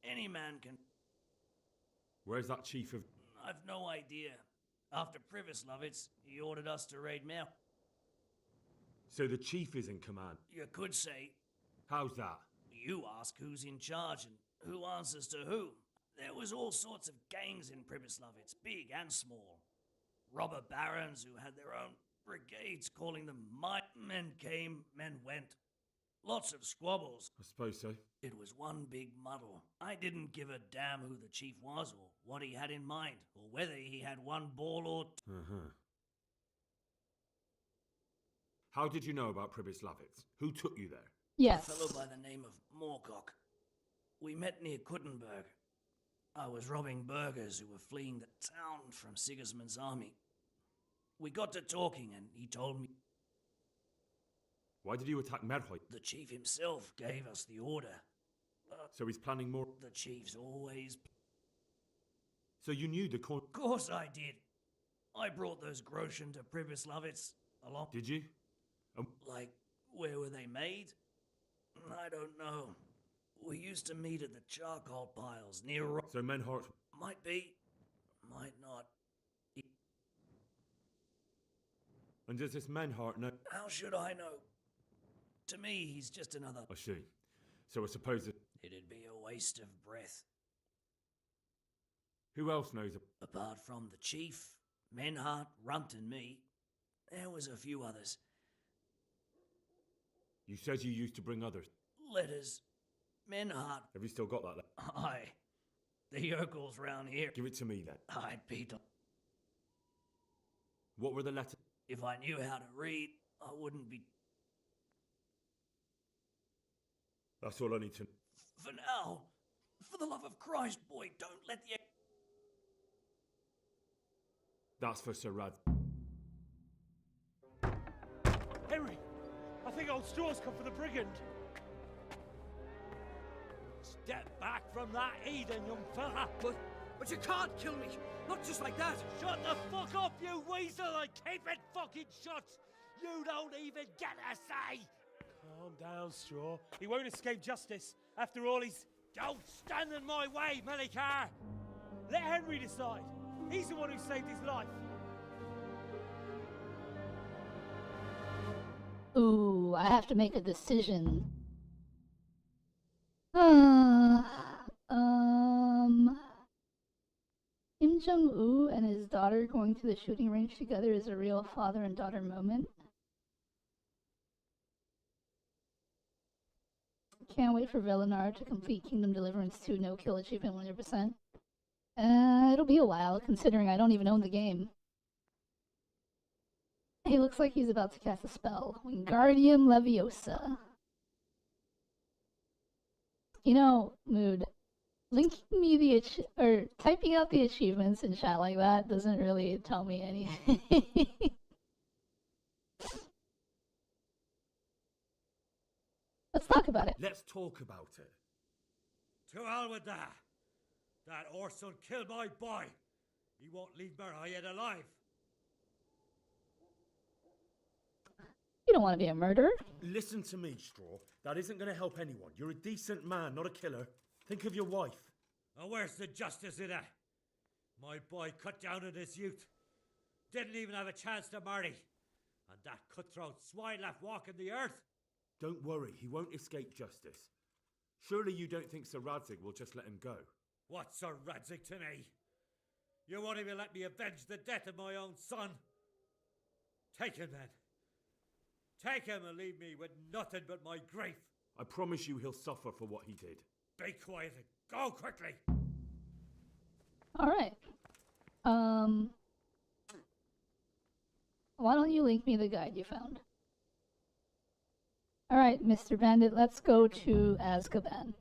Any man can... Where's that chief of... I've no idea. After Pribyslavitz, he ordered us to raid Mel. So the chief is in command? You could say. How's that? You ask who's in charge and who answers to who. There was all sorts of gangs in Pribyslavitz, big and small. Robber barons who had their own brigades calling them might. Men came, men went. Lots of squabbles. I suppose so. It was one big muddle. I didn't give a damn who the chief was or what he had in mind or whether he had one ball or... How did you know about Pribyslavitz? Who took you there? Yes. A fellow by the name of Moorcock. We met near Kuttenberg. I was robbing burghers who were fleeing the town from Sigismund's army. We got to talking and he told me... Why did you attack Merhoy? The chief himself gave us the order. So he's planning more. The chief's always... So you knew the corn... Of course I did. I brought those Groshen to Pribyslavitz along... Did you? Like, where were they made? I don't know. We used to meet at the charcoal piles near... So Menhart... Might be. Might not. And does this Menhart know... How should I know? To me, he's just another... I see. So I suppose that... It'd be a waste of breath. Who else knows? Apart from the chief, Menhart, Runt and me, there was a few others. You said you used to bring others. Letters. Menhart. Have you still got that? Aye. The yokels round here. Give it to me then. I'd be... What were the letters? If I knew how to read, I wouldn't be... That's all I need to... For now, for the love of Christ, boy, don't let the... That's for Sir Rad. Henry, I think old Straw's come for the brigand. Step back from that Eden, young fella. But you can't kill me. Not just like that. Shut the fuck up, you weasel, and keep it fucking shut. You don't even get a say. Calm down, Straw. He won't escape justice. After all, he's... Don't stand in my way, Melikar. Let Henry decide. He's the one who saved his life. Ooh, I have to make a decision. Kim Jong-un and his daughter going to the shooting range together is a real father and daughter moment. Can't wait for Velynara to complete Kingdom Deliverance 2 no-kill achievement 100%. It'll be a while, considering I don't even own the game. He looks like he's about to cast a spell. Wingardium Leviosa. You know, Mood, linking me the typing out the achievements in chat like that doesn't really tell me anything. Let's talk about it. Let's talk about it. To hell with that. That Orson killed my boy. He won't leave Merhoy alive. You don't want to be a murderer. Listen to me, Straw. That isn't going to help anyone. You're a decent man, not a killer. Think of your wife. And where's the justice in that? My boy cut down on his youth. Didn't even have a chance to marry. And that cutthroat swine left walking the earth. Don't worry, he won't escape justice. Surely you don't think Sir Radzig will just let him go? What's Sir Radzig to me? You won't even let me avenge the death of my own son. Take him then. Take him and leave me with nothing but my grief. I promise you he'll suffer for what he did. Be quiet and go quickly. Alright. Why don't you link me the guide you found? Alright, Mr. Bandit, let's go to Azkaban.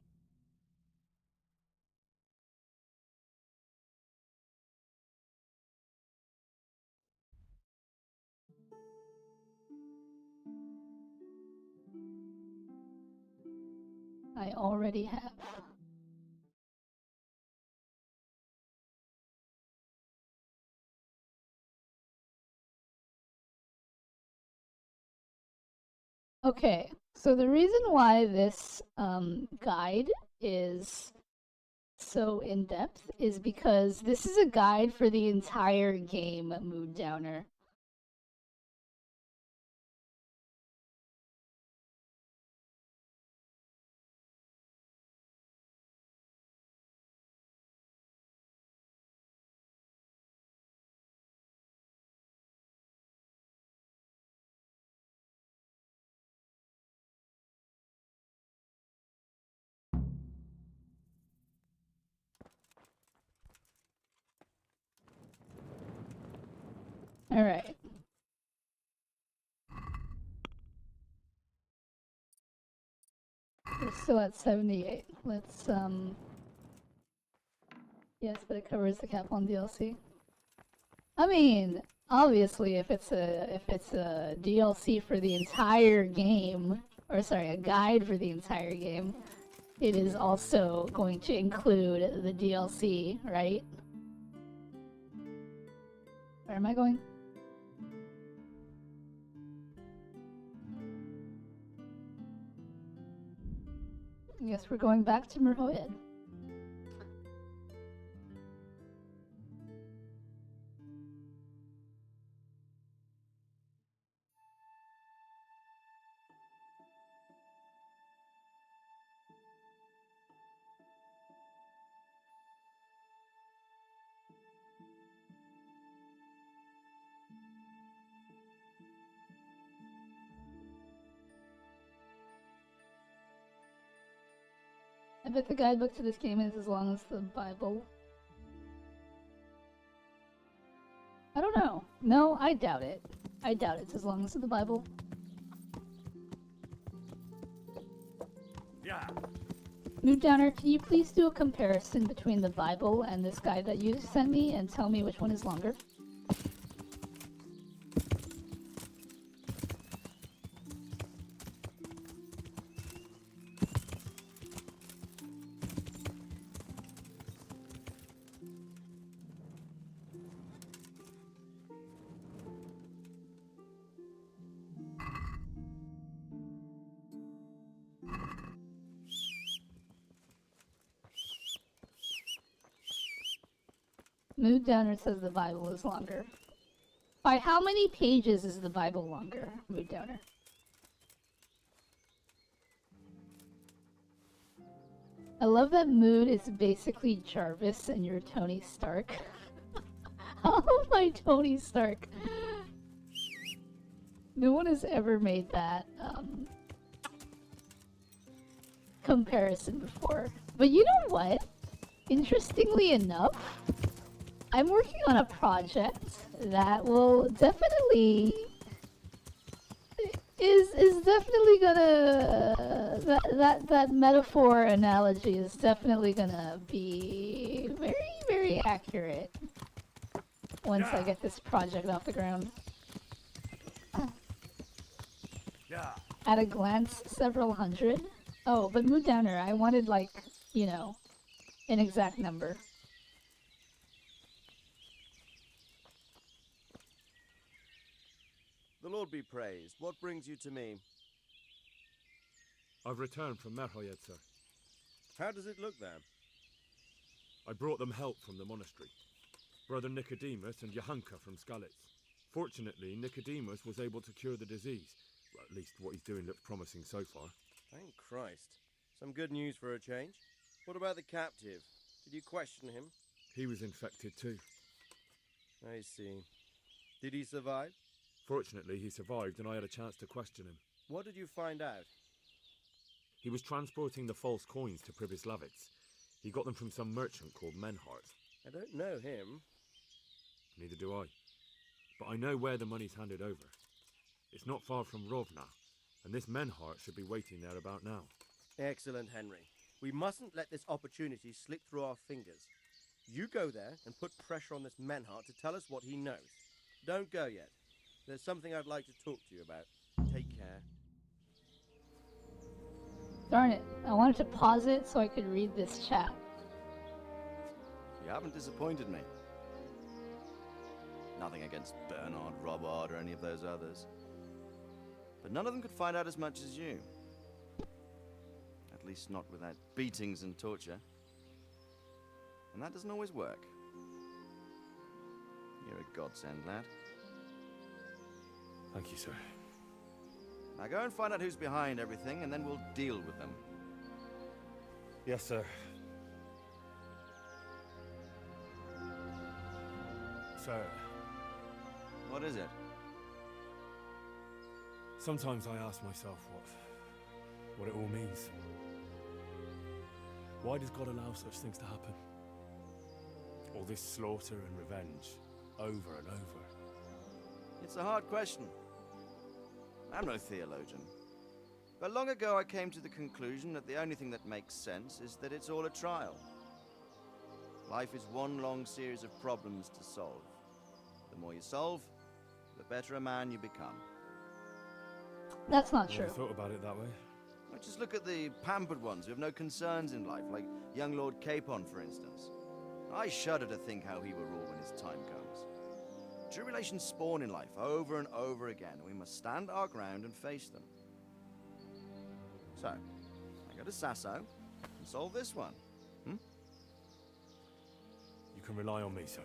I already have. Okay, so the reason why this guide is so in-depth is because this is a guide for the entire game, Mood Downer. All right. We're still at 78. Let's, yes, but it covers the Capcom DLC. I mean, Obviously, if it's a DLC for the entire game, or sorry, a guide for the entire game, it is also going to include the DLC, right? Where am I going? Yes, we're going back to Merhoed. I bet the guidebook to this game is as long as the Bible. I don't know. No, I doubt it. I doubt it's as long as the Bible. Yeah. Mood Downer, can you please do a comparison between the Bible and this guide that you sent me and tell me which one is longer? Mood Downer says the Bible is longer. By how many pages is the Bible longer, Mood Downer? I love that Mood is basically Jarvis and you're Tony Stark. How am I Tony Stark? No one has ever made that comparison before. But you know what? Interestingly enough, I'm working on a project that will definitely is definitely gonna that metaphor analogy is definitely gonna be very accurate once I get this project off the ground. Yeah. At a glance, several hundred. Oh, but Mood Downer, I wanted like, you know, an exact number. The Lord be praised. What brings you to me? I've returned from Merhoed, sir. How does it look there? I brought them help from the monastery. Brother Nicodemus and Johanka from Skalitz. Fortunately, Nicodemus was able to cure the disease. Well, at least what he's doing looks promising so far. Thank Christ. Some good news for a change. What about the captive? Did you question him? He was infected too. I see. Did he survive? Fortunately, he survived and I had a chance to question him. What did you find out? He was transporting the false coins to Pribyslavitz. He got them from some merchant called Menhart. I don't know him. Neither do I. But I know where the money's handed over. It's not far from Rovna, and this Menhart should be waiting there about now. Excellent, Henry. We mustn't let this opportunity slip through our fingers. You go there and put pressure on this Menhart to tell us what he knows. Don't go yet. There's something I'd like to talk to you about. Take care. Darn it, I wanted to pause it so I could read this chat. You haven't disappointed me. Nothing against Bernard, Robert, or any of those others. But none of them could find out as much as you. At least not without beatings and torture. And that doesn't always work. You're a godsend, lad. Thank you, sir. Now go and find out who's behind everything, and then we'll deal with them. Yes, sir. Sir. What is it? Sometimes I ask myself what it all means. Why does God allow such things to happen? All this slaughter and revenge, over and over. It's a hard question. I'm no theologian. But long ago I came to the conclusion that the only thing that makes sense is that it's all a trial. Life is one long series of problems to solve. The more you solve, the better a man you become. That's not Never true. thought about it that way. Well, just look at the pampered ones who have no concerns in life, like young Lord Capon, for instance. I shudder to think how he will rule when his time comes. Tribulations spawn in life over and over again, and we must stand our ground and face them. So, I go to Sasso and solve this one. You can rely on me, sir.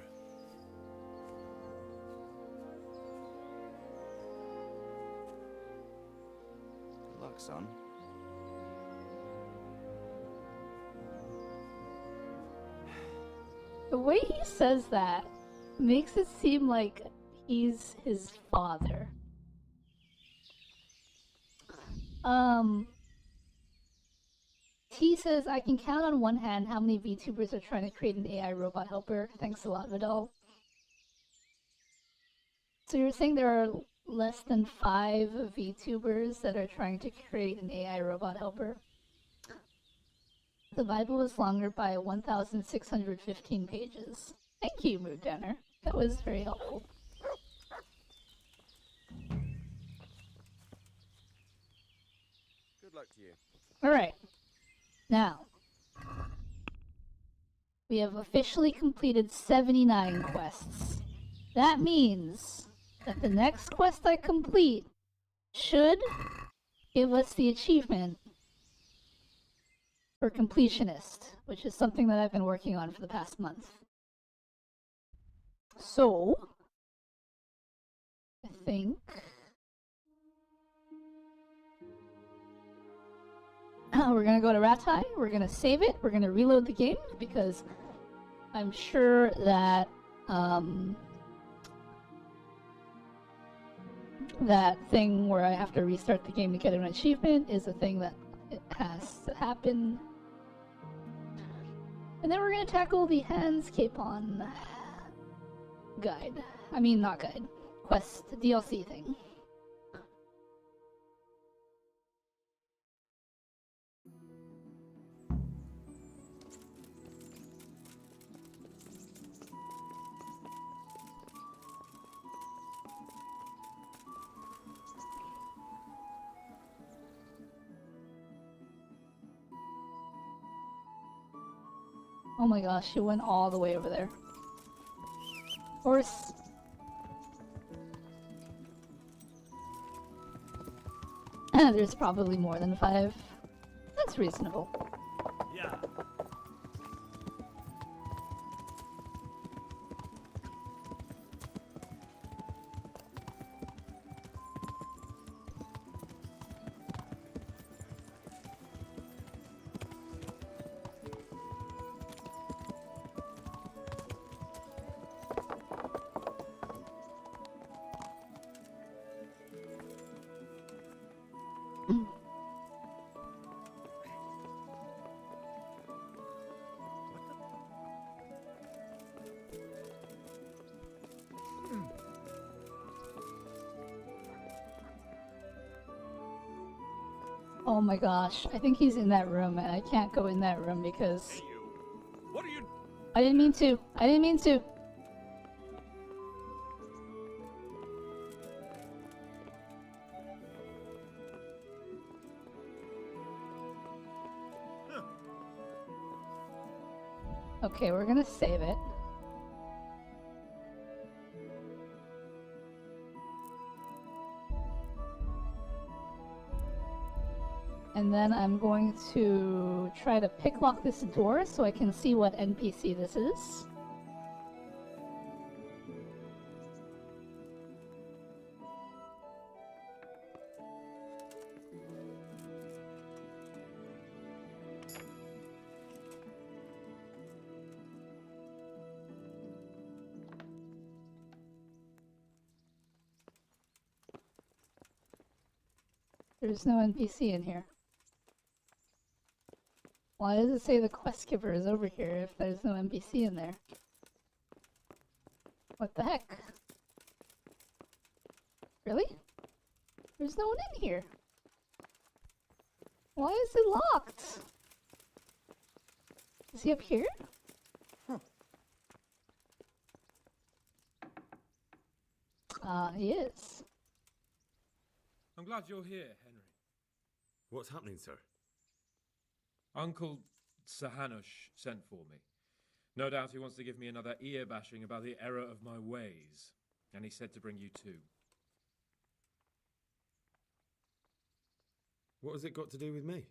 Good luck, son. The way he says that makes it seem like he's his father. He says, I can count on one hand how many VTubers are trying to create an AI robot helper. Thanks a lot, Vidal. So you're saying there are less than 5 VTubers that are trying to create an AI robot helper? The Bible was longer by 1,615 pages. Thank you, Mood Downer. That was very helpful. Good luck to you. Alright. Now, we have officially completed 79 quests. That means that the next quest I complete should give us the achievement for completionist, which is something that I've been working on for the past month. So, I think we're gonna go to Ratai, we're gonna save it, we're gonna reload the game, because I'm sure that that thing where I have to restart the game to get an achievement is a thing that it has to happen. And then we're gonna tackle the Hans Capon guide. I mean, not guide. Quest DLC thing. Oh my gosh, she went all the way over there. Horse. There's probably more than 5. That's reasonable. Yeah. Oh my gosh, I think he's in that room and I can't go in that room because... What are you... I didn't mean to. I didn't mean to. Okay, we're gonna save it. And then I'm going to try to picklock this door so I can see what NPC this is. There's no NPC in here. Why does it say the quest giver is over here if there's no NPC in there? What the heck? Really? There's no one in here. Why is it locked? Is he up here? He is. I'm glad you're here, Henry. What's happening, sir? Uncle Sahanush sent for me. No doubt he wants to give me another ear bashing about the error of my ways. And he said to bring you too. What has it got to do with me?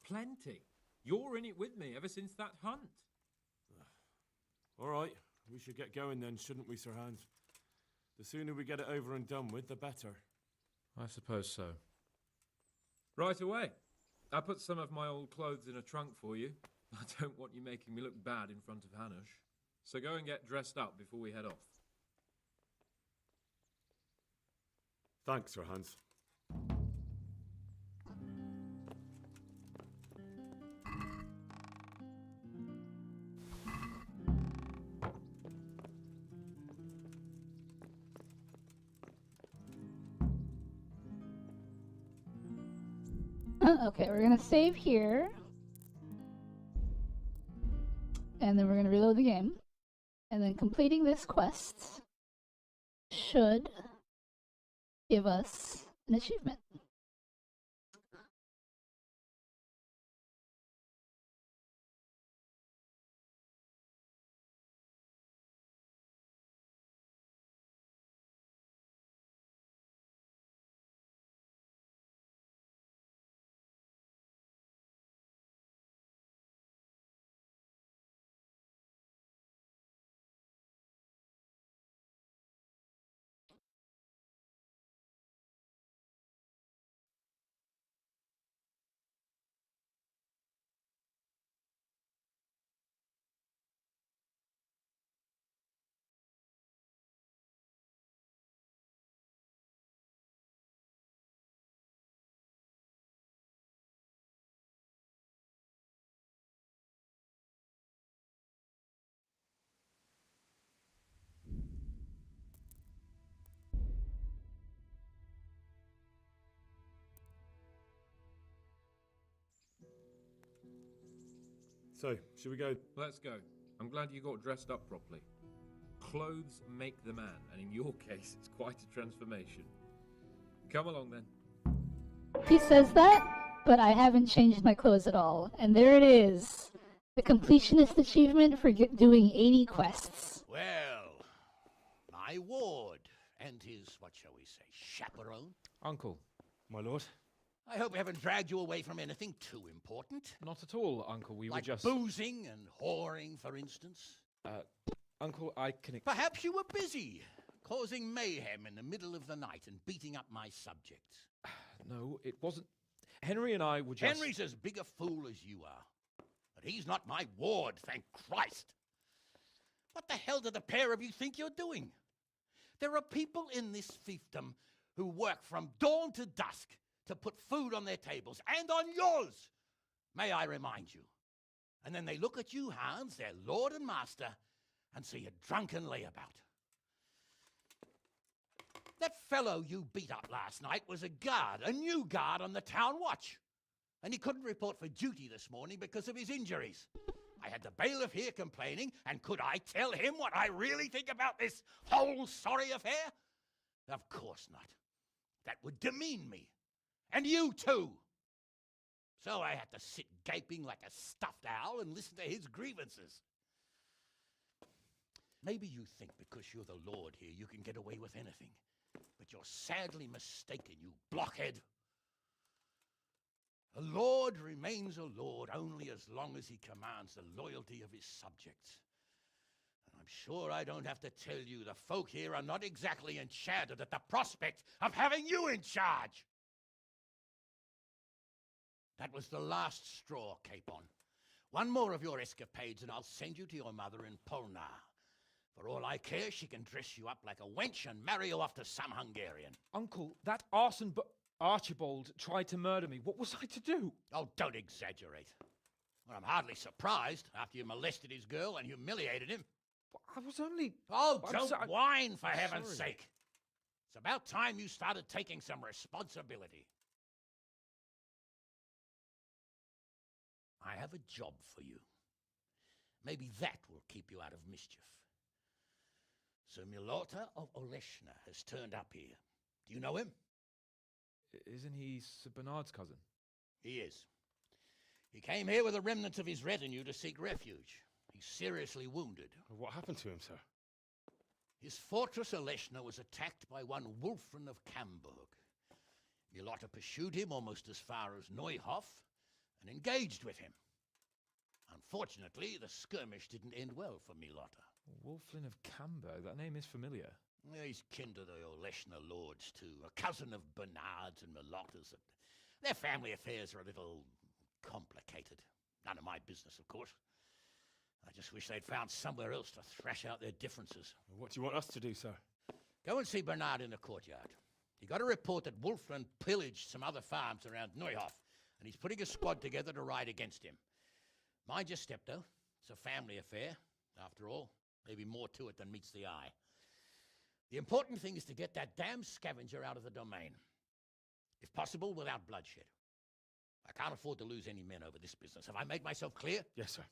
Plenty. You're in it with me ever since that hunt. All right, we should get going then, shouldn't we, Sir Hans? The sooner we get it over and done with, the better. I suppose so. Right away. I put some of my old clothes in a trunk for you. I don't want you making me look bad in front of Hanush. So go and get dressed up before we head off. Thanks, Sir Hans. Okay, we're gonna save here. And then we're gonna reload the game. And then completing this quest should give us an achievement. So, should we go? Let's go. I'm glad you got dressed up properly. Clothes make the man, and in your case, it's quite a transformation. Come along then. He says that, but I haven't changed my clothes at all. And there it is. The completionist achievement for doing 80 quests. Well, my ward and his, what shall we say, chaperone? Uncle. My lord? I hope we haven't dragged you away from anything too important. Not at all, Uncle. We like were just... boozing and whoring, for instance. Uncle, I can... Perhaps you were busy, causing mayhem in the middle of the night and beating up my subjects. No, it wasn't... Henry and I were just... Henry's as big a fool as you are. But he's not my ward, thank Christ. What the hell do the pair of you think you're doing? There are people in this fiefdom who work from dawn to dusk to put food on their tables, and on yours, may I remind you. And then they look at you, Hans, their lord and master, and see a drunken layabout. That fellow you beat up last night was a guard, a new guard on the town watch. And he couldn't report for duty this morning because of his injuries. I had the bailiff here complaining, and could I tell him what I really think about this whole sorry affair? Of course not. That would demean me. And you too. So I had to sit gaping like a stuffed owl and listen to his grievances. Maybe you think because you're the lord here you can get away with anything. But you're sadly mistaken, you blockhead. A lord remains a lord only as long as he commands the loyalty of his subjects. And I'm sure I don't have to tell you the folk here are not exactly enchanted at the prospect of having you in charge. That was the last straw, Capon. One more of your escapades and I'll send you to your mother in Polnar. For all I care, she can dress you up like a wench and marry you off to some Hungarian. Uncle, that arson Archibald tried to murder me. What was I to do? Oh, don't exaggerate. Well, I'm hardly surprised after you molested his girl and humiliated him. I was only... Oh, don't whine, for heaven's sake. It's about time you started taking some responsibility. I have a job for you. Maybe that will keep you out of mischief. Sir Milota of Oleshna has turned up here. Do you know him? Isn't he Sir Bernard's cousin? He is. He came here with the remnants of his retinue to seek refuge. He's seriously wounded. What happened to him, sir? His fortress Oleshna was attacked by one Wulfrin of Camburg. Milota pursued him almost as far as Neuhof and engaged with him. Unfortunately, the skirmish didn't end well for Milota. Wulflin of Camburg, that name is familiar. Yeah, he's kin to the Oleshna lords, too. A cousin of Bernard's and Milota's. Their family affairs are a little complicated. None of my business, of course. I just wish they'd found somewhere else to thrash out their differences. What do you want us to do, sir? Go and see Bernard in the courtyard. He got a report that Wulfrin pillaged some other farms around Neuhof, and he's putting a squad together to ride against him. Mind your step, though. It's a family affair, after all. Maybe more to it than meets the eye. The important thing is to get that damn scavenger out of the domain. If possible, without bloodshed. I can't afford to lose any men over this business. Have I made myself clear? Yes, sir.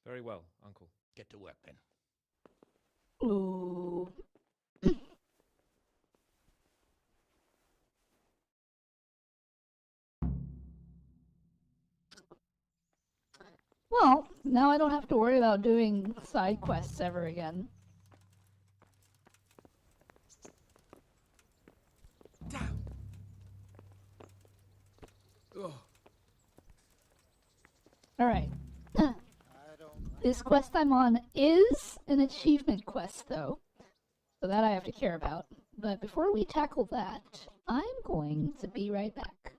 Very well, Uncle. Get to work, then. Ooh. Well, now I don't have to worry about doing side quests ever again. Down. Oh. Alright. This quest I'm on is an achievement quest, though. So that I have to care about. But before we tackle that, I'm going to be right back.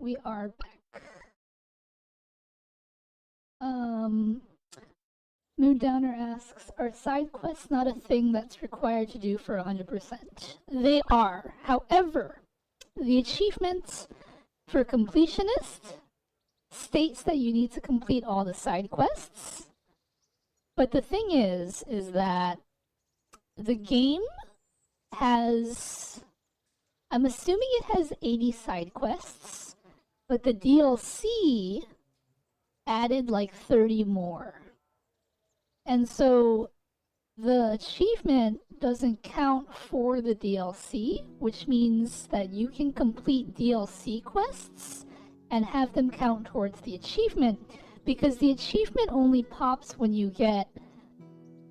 We are back. Mood Downer asks, are side quests not a thing that's required to do for 100%? They are. However, the achievement for completionist states that you need to complete all the side quests. But the thing is that the game has, I'm assuming it has 80 side quests, but the DLC added like 30 more. And so the achievement doesn't count for the DLC, which means that you can complete DLC quests and have them count towards the achievement, because the achievement only pops when you get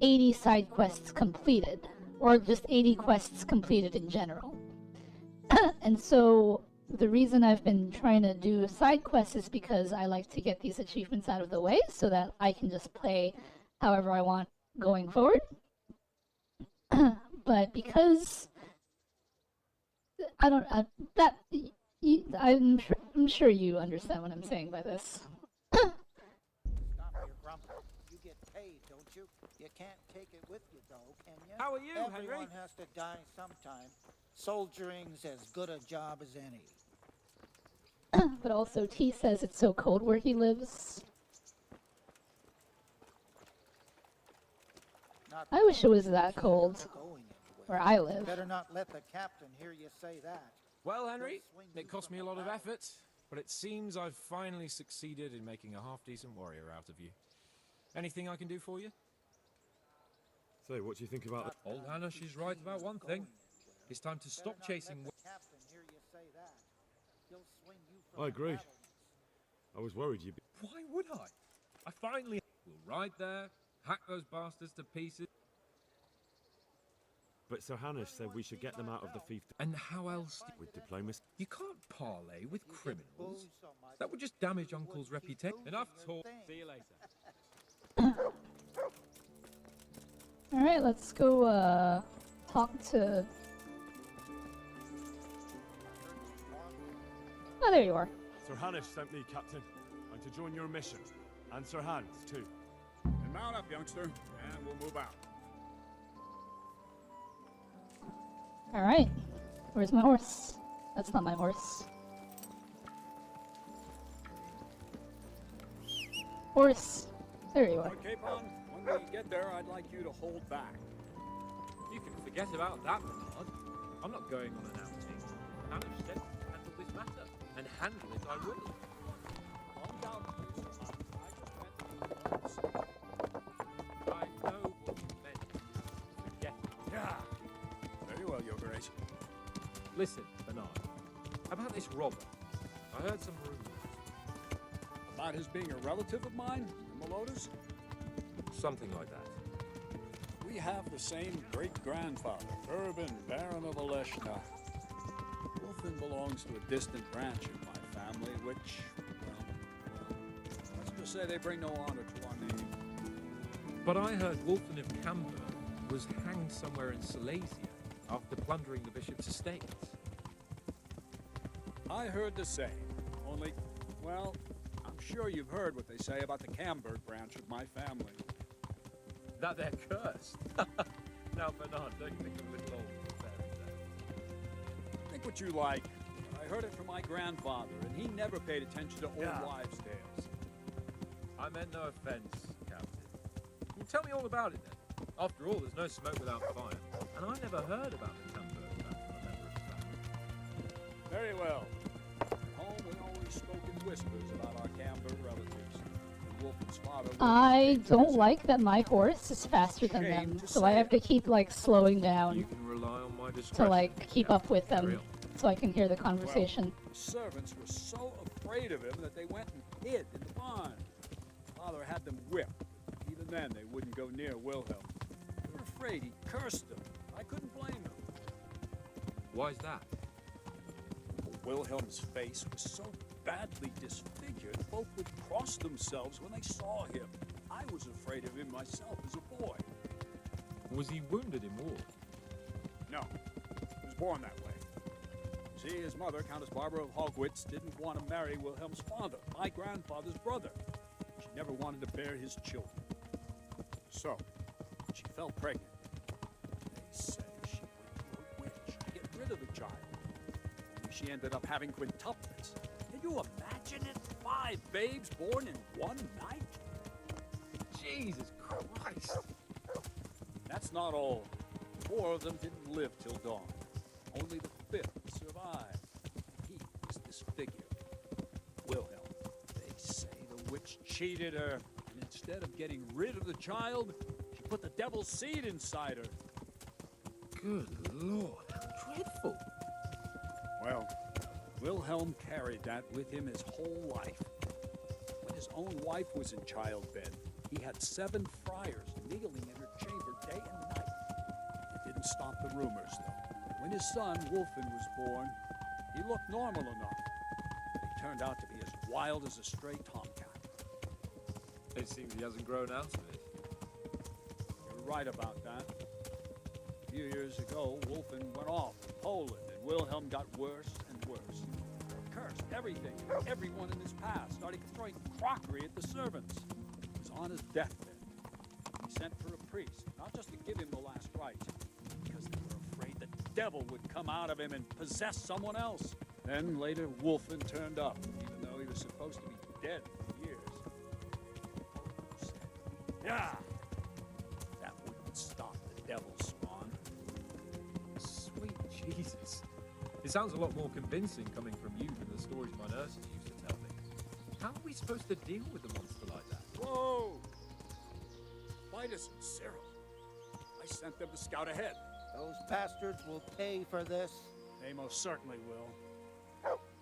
80 side quests completed, or just 80 quests completed in general. And so the reason I've been trying to do side quests is because I like to get these achievements out of the way so that I can just play however I want going forward. But because I'm sure you understand what I'm saying by this. Stop your grumbling. You get paid, don't you? You can't take it with you, though, can you? How are you, Henry? Everyone has to die sometime. Soldiering's as good a job as any. But also, T says it's so cold where he lives. I wish it was that cold where I live. Better not let the captain hear you say that. Well, Henry, it cost me a lot of effort, but it seems I've finally succeeded in making a half-decent warrior out of you. Anything I can do for you? So, what do you think about Old Hanush is right about one thing. It's time to stop chasing... I agree. I was worried you'd be... Why would I? I finally... We'll ride there, hack those bastards to pieces. But Sir Hanush said we should get them out of the fief... And how else? With diplomacy. You can't parley with criminals. That would just damage Uncle's reputation. Enough talk. See you later. Alright, let's go, talk to... Oh, there you are. Sir Hanush sent me, Captain. I'm to join your mission. And Sir Hans, too. And mount up, youngster, and we'll move out. Alright. Where's my horse? That's not my horse. Horse. There you are. Capon, when we get there, I'd like you to hold back. You can forget about that, Bernard. I'm not going on an outing. Hanush said to handle this matter, and handle it I will. Calm down, please. I know what you meant. Forget it. Yeah. Very well, Your Grace. Listen, Bernard. About this robber. I heard some rumors. About his being a relative of mine, the Melodas? Something like that. We have the same great-grandfather, Urban, Baron of Oleshna. Wolfen belongs to a distant branch of my family, which, well, let's just say they bring no honor to our name. But I heard Wolfen of Camber was hanged somewhere in Silesia after plundering the bishop's estates. I heard the same, only, well, I'm sure you've heard what they say about the Camberg branch of my family. That they're cursed. Now, Bernard, don't you think a little old for a fairy tale? Think what you like. I heard it from my grandfather, and he never paid attention to old wives' tales. I meant no offense, Captain. Well, tell me all about it then. After all, there's no smoke without fire, and I never heard about the Camberg branch from a member of the family. Very well. At home, we always spoke in whispers about our Camberg relatives. Wolfen's father I don't like that my horse is faster than them, so I have to keep, like, slowing down You can rely on my discretion. to, like, keep up with them so I can hear the conversation. Well, the servants were so afraid of him that they went and hid in the barn. Father had them whipped. Even then, they wouldn't go near Wilhelm. They were afraid he'd cursed them. I couldn't blame them. Why's that? Wilhelm's face was so badly disfigured, folk would cross themselves when they saw him. I was afraid of him myself as a boy. Was he wounded in war? No, he was born that way. See, his mother, Countess Barbara of Hogwitz, didn't want to marry Wilhelm's father, my grandfather's brother. She never wanted to bear his children. So, she fell pregnant. They say she went to a witch to get rid of the child. Only she ended up having quintuplets. Can you imagine it? 5 babes born in one night? Jesus Christ! That's not all. 4 of them didn't live till dawn. Only the 5th survived. He was disfigured. Wilhelm. They say the witch cheated her, and instead of getting rid of the child, she put the devil's seed inside her. Good Lord, how dreadful! Well, Wilhelm carried that with him his whole life. When his own wife was in childbed, he had 7 friars kneeling in her chamber day and night. It didn't stop the rumors, though. When his son, Wolfen, was born, he looked normal enough. But he turned out to be as wild as a stray tomcat. It seems he hasn't grown out of it. You're right about that. A few years ago, Wolfen went off to Poland, and Wilhelm got worse and worse. Cursed everything and everyone in his path, starting throwing crockery at the servants. He was on his deathbed. He sent for a priest, not just to give him the last rites, because they were afraid the devil would come out of him and possess someone else. Then later, Wolfen turned up, even though he was supposed to be dead for years. Yeah, that wouldn't stop the devil, Swan. Sweet Jesus. It sounds a lot more convincing coming from you than the stories my nurses used to tell me. How are we supposed to deal with a monster like that? Whoa! Vitus and Cyril. I sent them to scout ahead. Those bastards will pay for this. They most certainly will.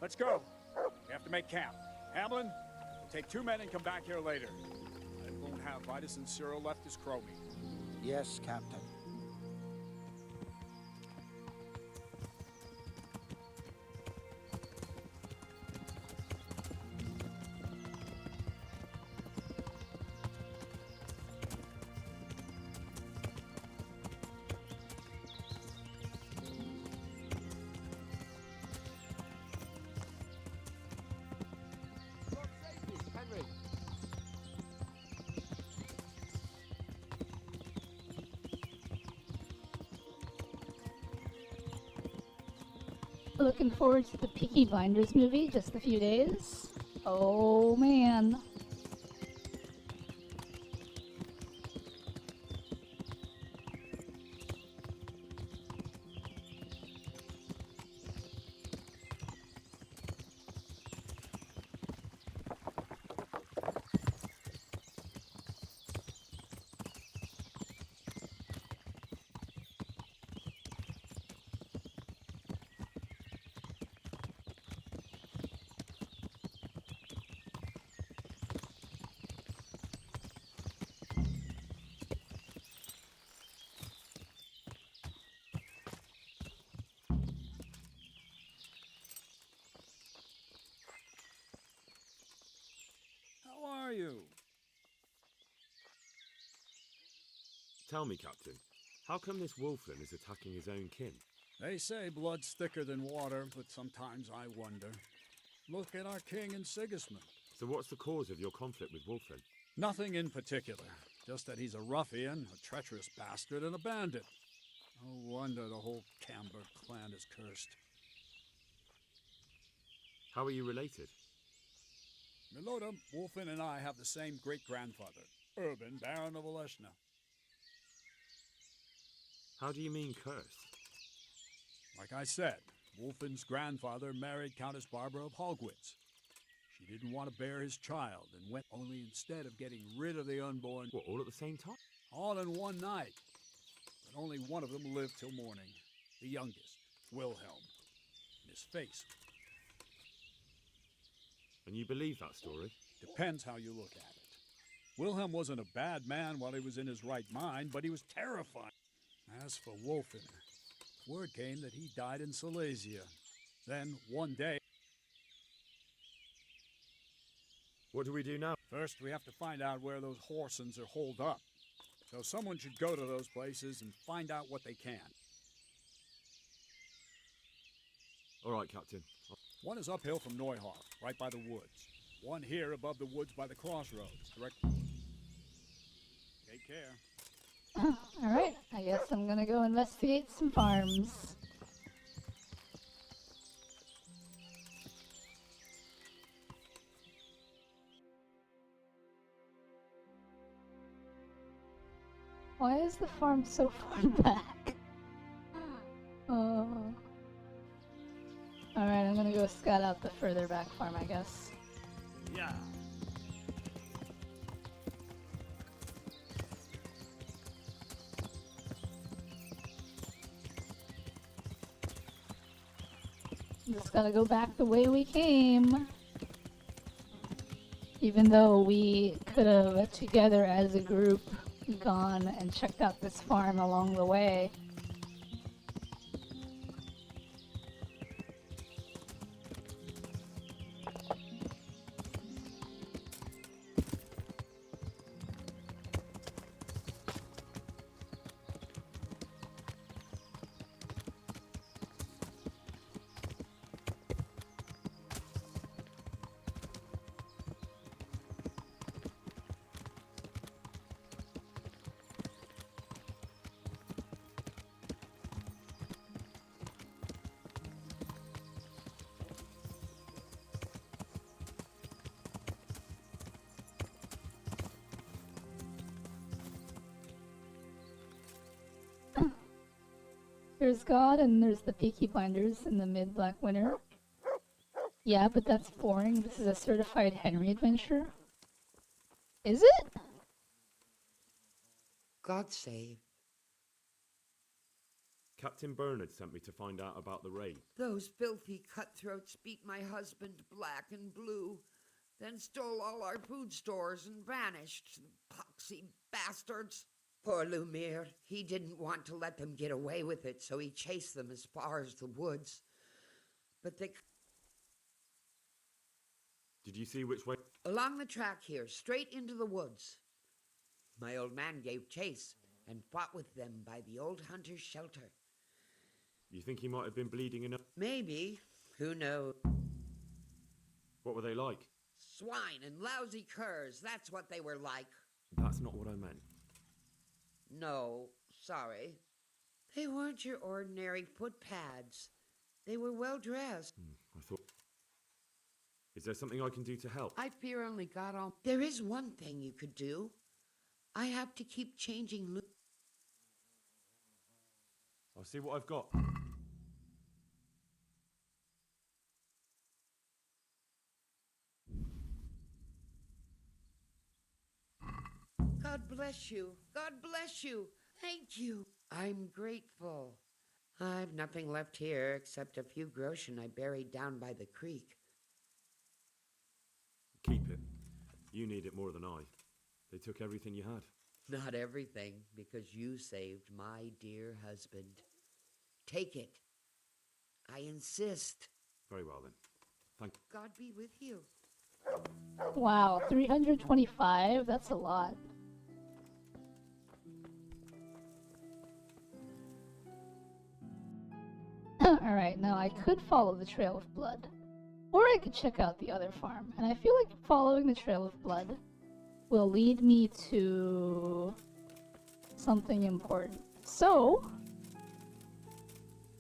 Let's go. We have to make camp. Hamlin, we'll take 2 men and come back here later. I won't have Vitus and Cyril left as crow meat. Yes, Captain. Looking forward to the Peaky Blinders movie, just a few days. Oh man. How are you? Tell me, Captain, how come this Wolfen is attacking his own kin? They say blood's thicker than water, but sometimes I wonder. Look at our king and Sigismund. So what's the cause of your conflict with Wolfen? Nothing in particular. Just that he's a ruffian, a treacherous bastard, and a bandit. No wonder the whole Camber clan is cursed. How are you related? Milota, Wolfen, and I have the same great-grandfather, Urban, Baron of Oleshna. How do you mean cursed? Like I said, Wolfen's grandfather married Countess Barbara of Hogwitz. She didn't want to bear his child and went only instead of getting rid of the unborn. What, all at the same time? All in one night. But only one of them lived till morning. The youngest, Wilhelm. And his face. And you believe that story? Depends how you look at it. Wilhelm wasn't a bad man while he was in his right mind, but he was terrifying. As for Wolfen, word came that he died in Silesia. Then, one day... What do we do now? First, we have to find out where those Horsens are holed up. So someone should go to those places and find out what they can. All right, Captain. One is uphill from Neuhoff, right by the woods. One here above the woods by the crossroads, direct... Take care. Alright, I guess I'm gonna go investigate some farms. Why is the farm so far back? Alright, I'm gonna go scout out the further back farm, I guess. Yeah. Just gotta go back the way we came. Even though we could have, together as a group, gone and checked out this farm along the way. There's God and there's the Peaky Blinders in the mid-Black Winter. Yeah, but that's boring. This is a certified Henry adventure. Is it? God save. Captain Bernard sent me to find out about the raid. Those filthy cutthroats beat my husband black and blue, then stole all our food stores and vanished. Poxy bastards. Poor Lumiere. He didn't want to let them get away with it, so he chased them as far as the woods. But they... Did you see which way? Along the track here, straight into the woods. My old man gave chase and fought with them by the old hunter's shelter. You think he might have been bleeding enough? Maybe. Who knows? What were they like? Swine and lousy curs, that's what they were like. That's not what I meant. No, sorry. They weren't your ordinary footpads. They were well dressed. I thought... Is there something I can do to help? I fear only God on... There is one thing you could do. I have to keep changing... I'll see what I've got. God bless you. God bless you. Thank you. I'm grateful. I've nothing left here except a few groschen I buried down by the creek. Keep it. You need it more than I. They took everything you had. Not everything, because you saved my dear husband. Take it. I insist. Very well then. Thank you. God be with you. Wow, 325? That's a lot. Alright, now I could follow the Trail of Blood. Or I could check out the other farm. And I feel like following the Trail of Blood will lead me to something important. So,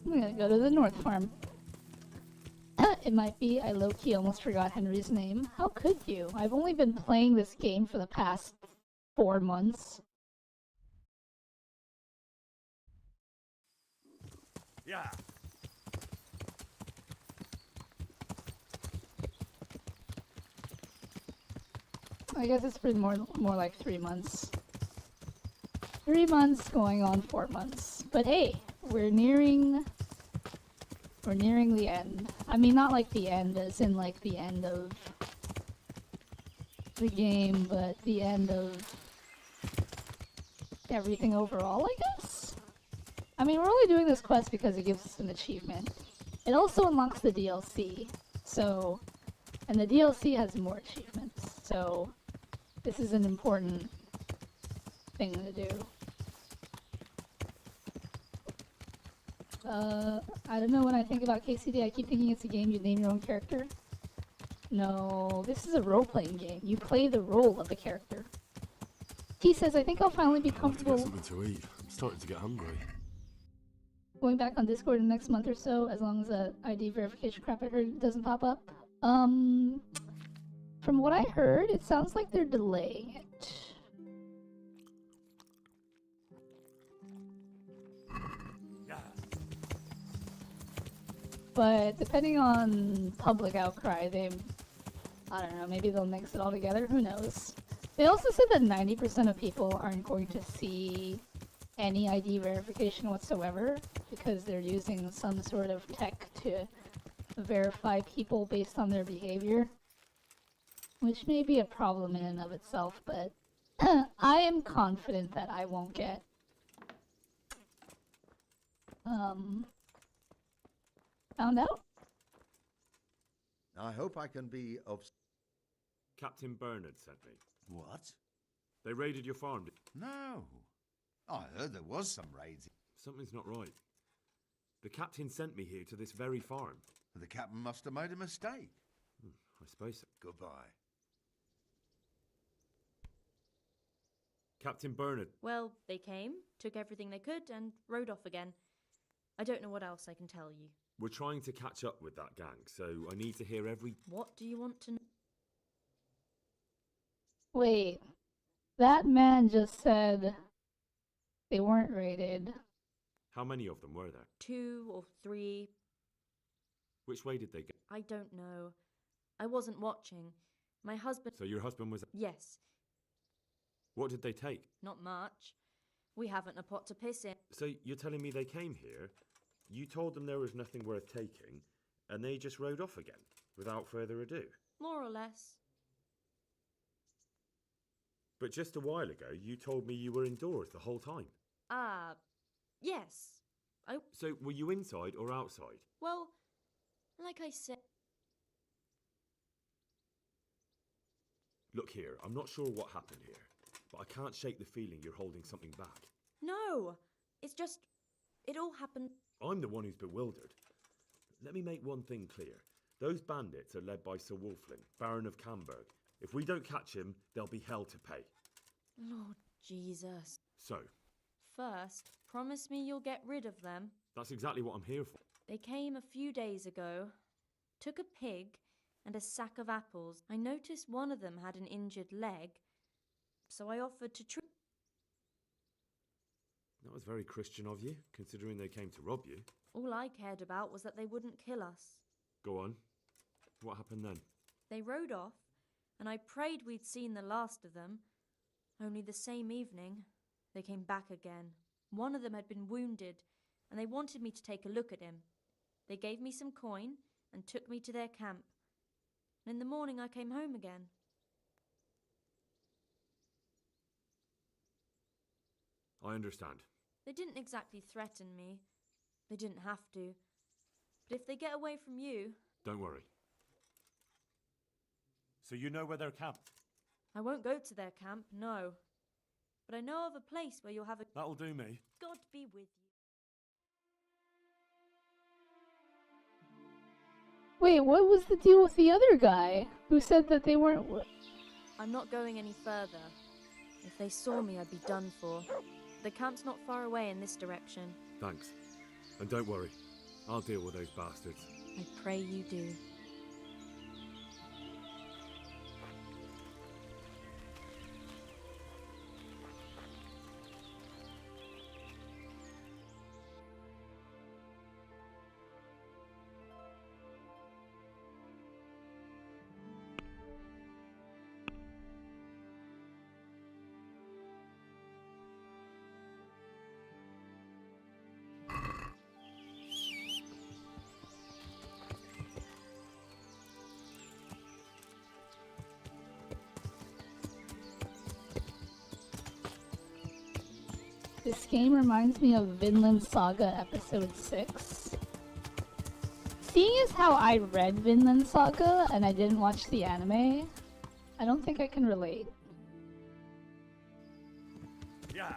I'm gonna go to the North Farm. It might be, I low-key almost forgot Henry's name. How could you? I've only been playing this game for the past 4 months. Yeah. I guess it's been more like 3 months. 3 months going on 4 months. But hey, we're nearing the end. I mean, not like the end as in like the end of the game, but the end of everything overall, I guess? I mean, we're only doing this quest because it gives us an achievement. It also unlocks the DLC, so... And the DLC has more achievements, so... This is an important thing to do. I don't know, when I think about KCD, I keep thinking it's a game you name your own character. No, this is a role-playing game. You play the role of the character. He says, I think I'll finally be I'll have to get comfortable something to eat. I'm starting to get hungry. going back on Discord in the next month or so, as long as that ID verification crap I heard doesn't pop up. From what I heard, it sounds like they're delaying it. But depending on public outcry, I don't know, maybe they'll mix it all together, who knows. They also said that 90% of people aren't going to see any ID verification whatsoever, because they're using some sort of tech to verify people based on their behavior. Which may be a problem in and of itself, but I am confident that I won't get found out. I hope I can be of... Captain Bernard sent me. What? They raided your farm. No. I heard there was some raids. Something's not right. The captain sent me here to this very farm. The captain must have made a mistake. I suppose so. Goodbye. Captain Bernard. Well, they came, took everything they could, and rode off again. I don't know what else I can tell you. We're trying to catch up with that gang, so I need to hear every... What do you want to know? Wait, that man just said they weren't raided. How many of them were there? 2 or 3. Which way did they go? I don't know. I wasn't watching. My husband... So your husband was... Yes. What did they take? Not much. We haven't a pot to piss in. So you're telling me they came here, you told them there was nothing worth taking, and they just rode off again, without further ado? More or less. But just a while ago, you told me you were indoors the whole time. Yes. So were you inside or outside? Well, like I said... Look here, I'm not sure what happened here, but I can't shake the feeling you're holding something back. No! It's just... It all happened... I'm the one who's bewildered. Let me make one thing clear. Those bandits are led by Sir Wolfling, Baron of Camberg. If we don't catch him, there'll be hell to pay. Lord Jesus. So? First, promise me you'll get rid of them. That's exactly what I'm here for. They came a few days ago, took a pig and a sack of apples. I noticed one of them had an injured leg, so I offered to treat... That was very Christian of you, considering they came to rob you. All I cared about was that they wouldn't kill us. Go on. What happened then? They rode off, and I prayed we'd seen the last of them. Only the same evening, they came back again. One of them had been wounded, and they wanted me to take a look at him. They gave me some coin and took me to their camp. And in the morning I came home again. I understand. They didn't exactly threaten me. They didn't have to. But if they get away from you... Don't worry. So you know where they're camped? I won't go to their camp, no. But I know of a place where you'll have a... That'll do me. God be with you. Wait, what was the deal with the other guy who said that they weren't... I'm not going any further. If they saw me, I'd be done for. The camp's not far away in this direction. Thanks. And don't worry. I'll deal with those bastards. I pray you do. This game reminds me of Vinland Saga Episode 6. Seeing as how I read Vinland Saga and I didn't watch the anime, I don't think I can relate. Yeah.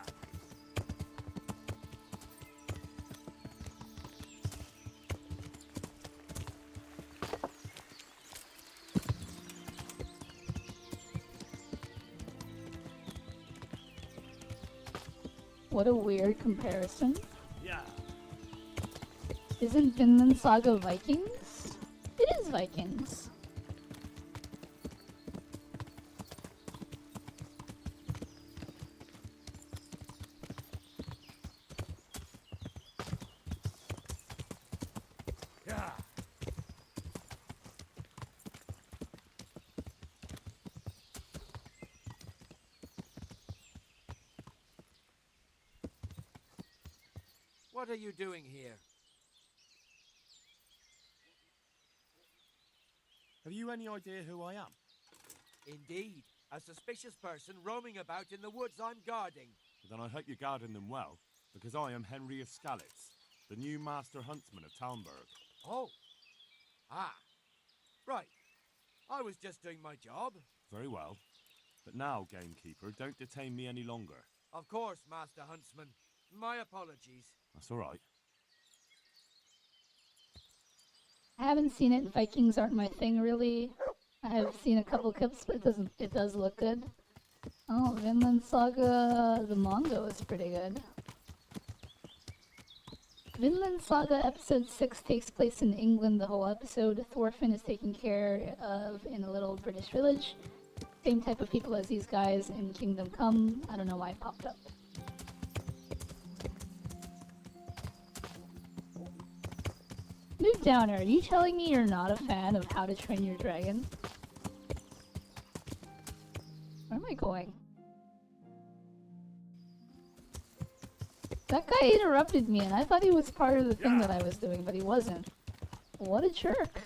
What a weird comparison. Yeah. Isn't Vinland Saga Vikings? It is Vikings. Yeah. What are you doing here? Have you any idea who I am? Indeed, a suspicious person roaming about in the woods I'm guarding. Then I hope you're guarding them well, because I am Henry of Skalitz, the new master huntsman of Talmberg. Oh. Ah. Right. I was just doing my job. Very well. But now, gamekeeper, don't detain me any longer. Of course, Master Huntsman. My apologies. That's all right. I haven't seen it. Vikings aren't my thing, really. I have seen a couple clips, but it does look good. Oh, Vinland Saga, the manga was pretty good. Vinland Saga episode 6 takes place in England the whole episode. Thorfinn is taken care of in a little British village. Same type of people as these guys in Kingdom Come. I don't know why it popped up. Move Downer, are you telling me you're not a fan of How to Train Your Dragon? Where am I going? That guy interrupted me and I thought he was part of the thing that I was doing, but he wasn't. What a jerk.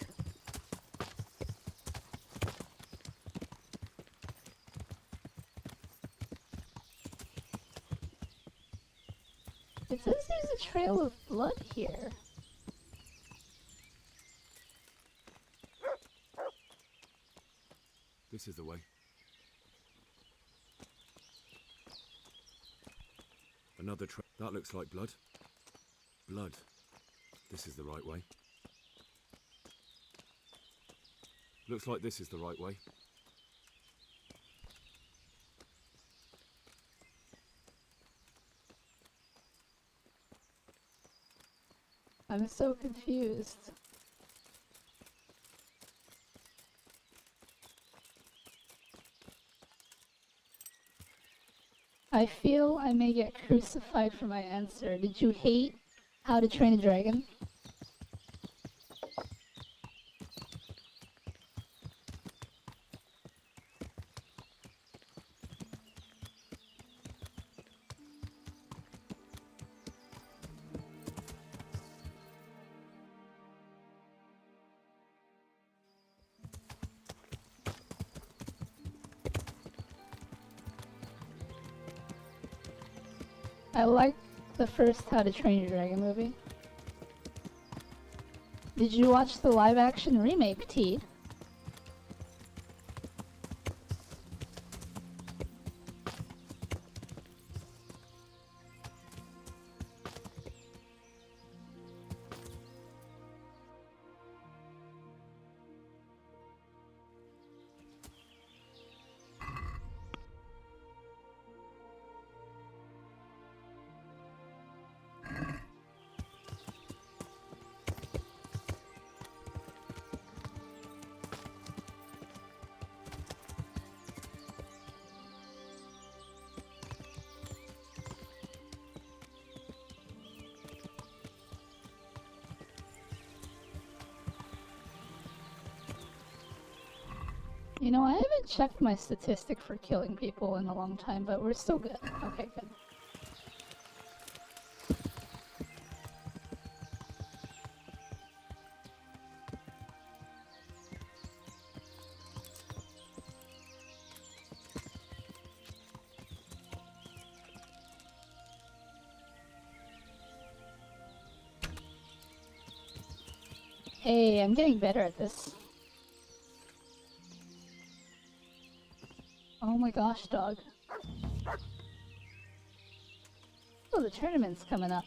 It says there's a trail of blood here. This is the way. Another trail. That looks like blood. Blood. This is the right way. Looks like this is the right way. I'm so confused. I feel I may get crucified for my answer. Did you hate How to Train a Dragon? I like the first How to Train Your Dragon movie. Did you watch the live-action remake, T? You know, I haven't checked my statistic for killing people in a long time, but we're still good. Okay, good. Hey, I'm getting better at this. Oh my gosh, dog. Oh, the tournament's coming up.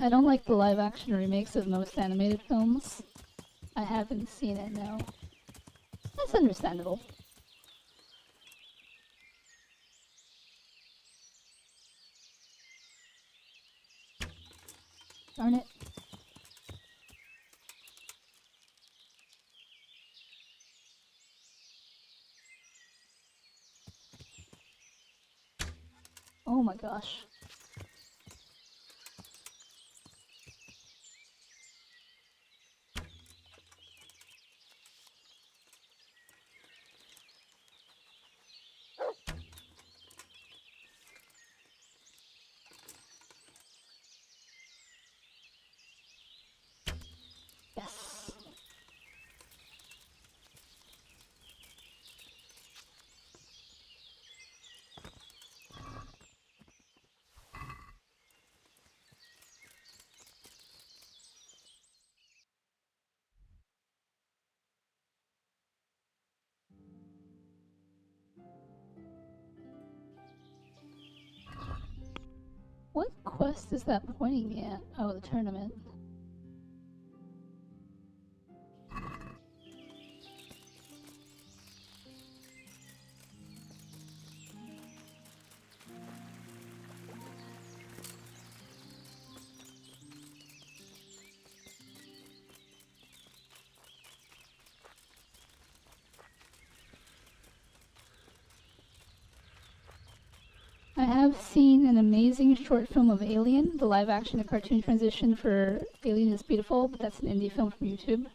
I don't like the live action remakes of most animated films. I haven't seen it, no. That's understandable. Darn it. Oh my gosh. Yes. What quest is that pointing me at? Oh, the tournament. I have seen an amazing short film of Alien, the live action to cartoon transition for Alien is Beautiful, but that's an indie film from YouTube.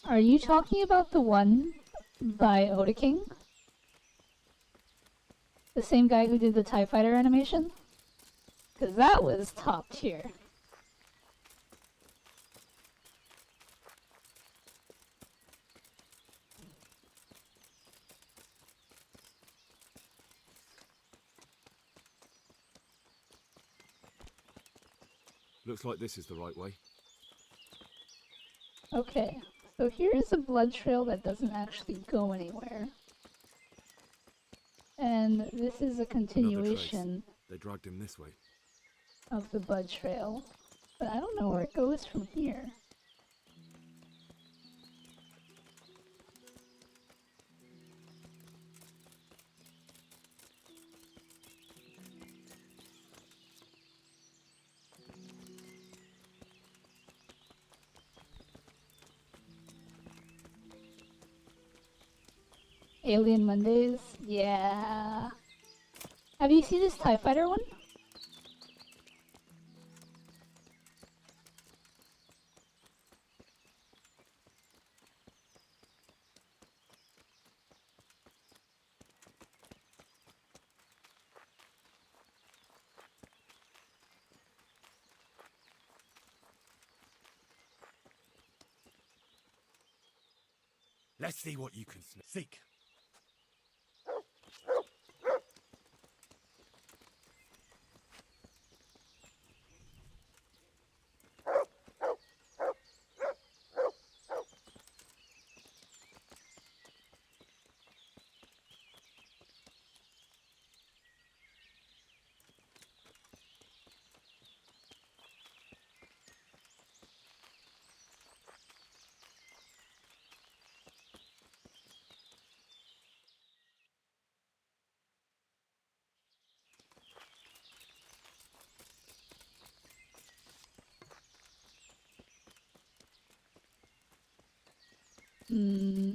Are you talking about the one by Oda King? The same guy who did the TIE Fighter animation? Because that was top tier. Looks like this is the right way. Okay, so here's a blood trail that doesn't actually go anywhere. And this is a continuation They dragged him this way. of the blood trail. But I don't know where it goes from here. Alien Mondays? Yeah. Have you seen this TIE Fighter one? Let's see what you can seek. Hmm.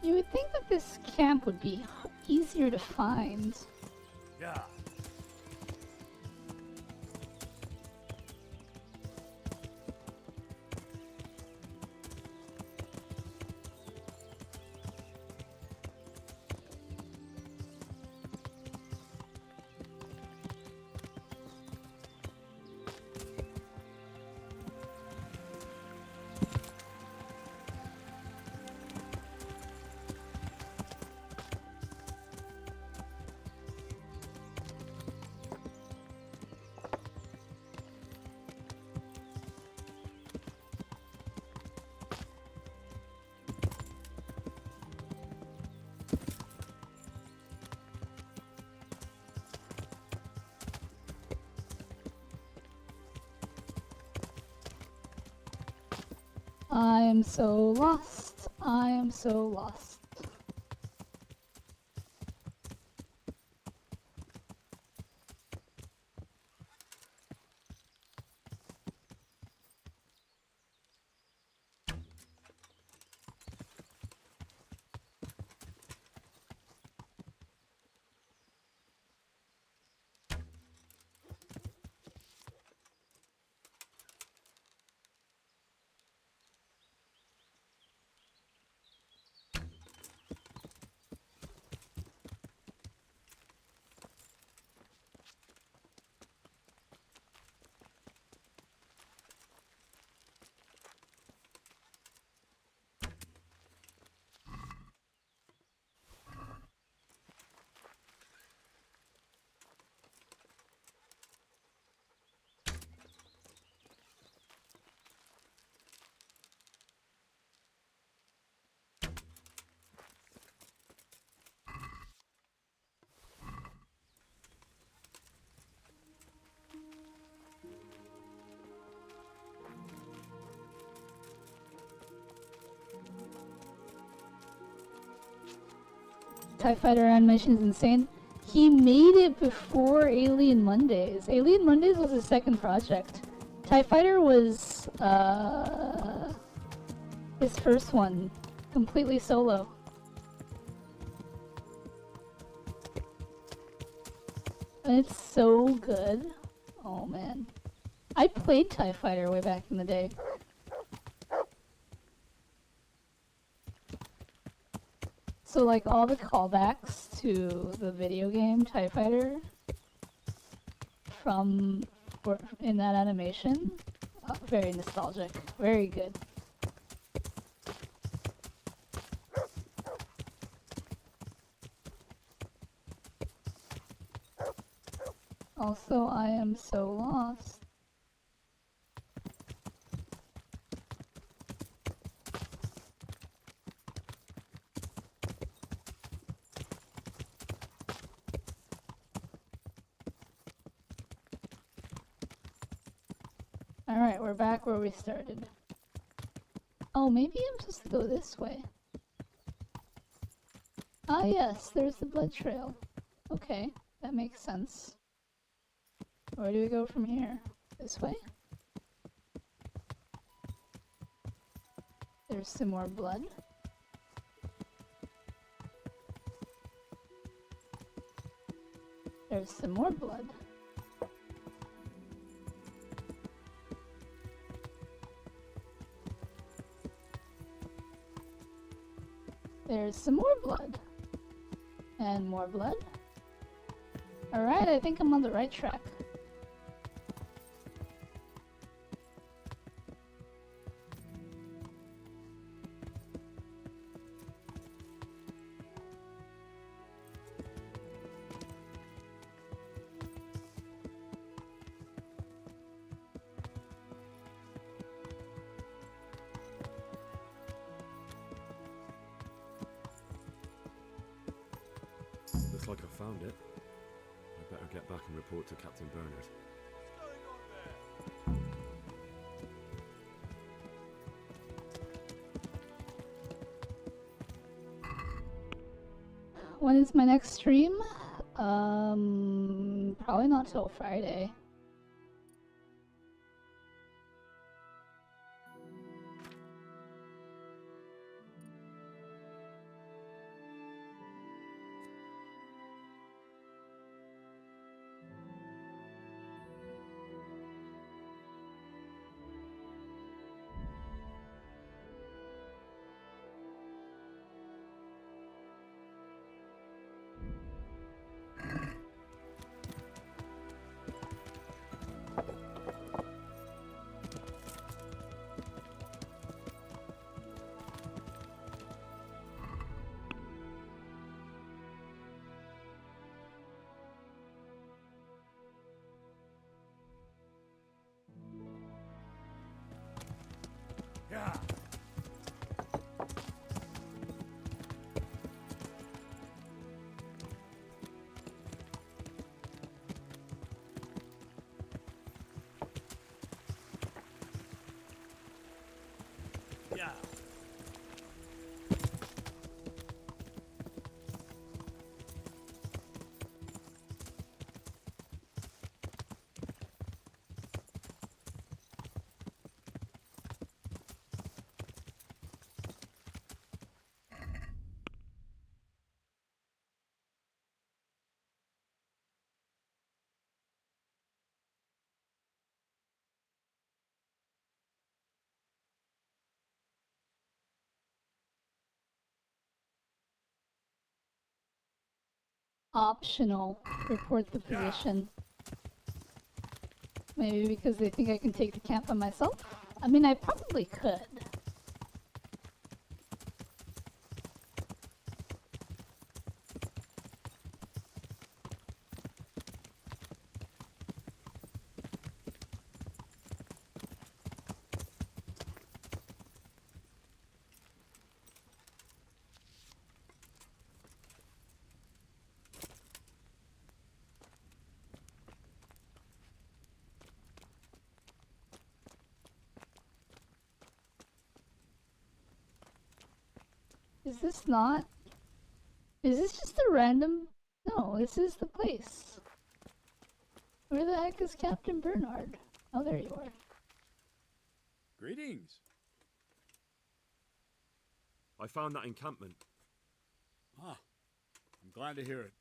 You would think that this camp would be easier to find. Yeah. I am so lost. I am so lost. TIE Fighter animation is insane. He made it before Alien Mondays. Alien Mondays was his second project. TIE Fighter was his first one, completely solo. And it's so good. Oh man. I played TIE Fighter way back in the day. So like all the callbacks to the video game TIE Fighter from in that animation, very nostalgic, very good. Also, I am so lost. Alright, we're back where we started. Oh, maybe I'm supposed to go this way. Ah yes, there's the blood trail. Okay, that makes sense. Where do we go from here? This way? There's some more blood. There's some more blood. There's some more blood. And more blood. Alright, I think I'm on the right track. Looks like I found it. I better get back and report to Captain Bernard. When is my next stream? Probably not till Friday. Yeah. Yeah. Optional. Report the position. Maybe because they think I can take the camp by myself? I mean, I probably could. Is this not? Is this just a random? No, this is the place. Where the heck is Captain Bernard? Oh, there you are. Greetings. I found that encampment. Ah, I'm glad to hear it.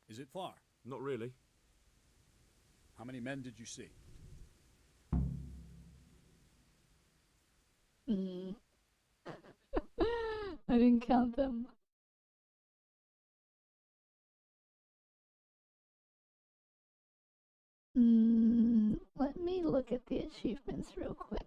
Is it far? Not really. How many men did you see? I didn't count them. Let me look at the achievements real quick.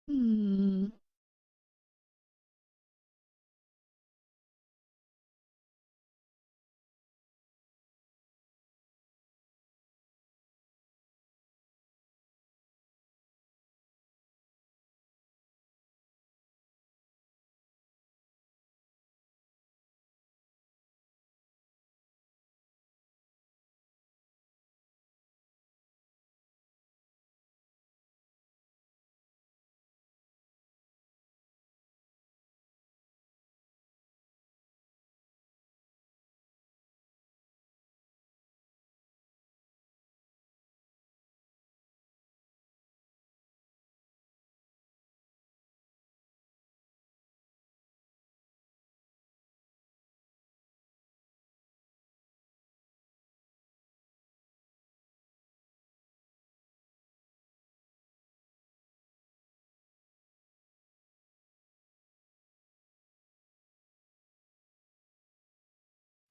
Hmm.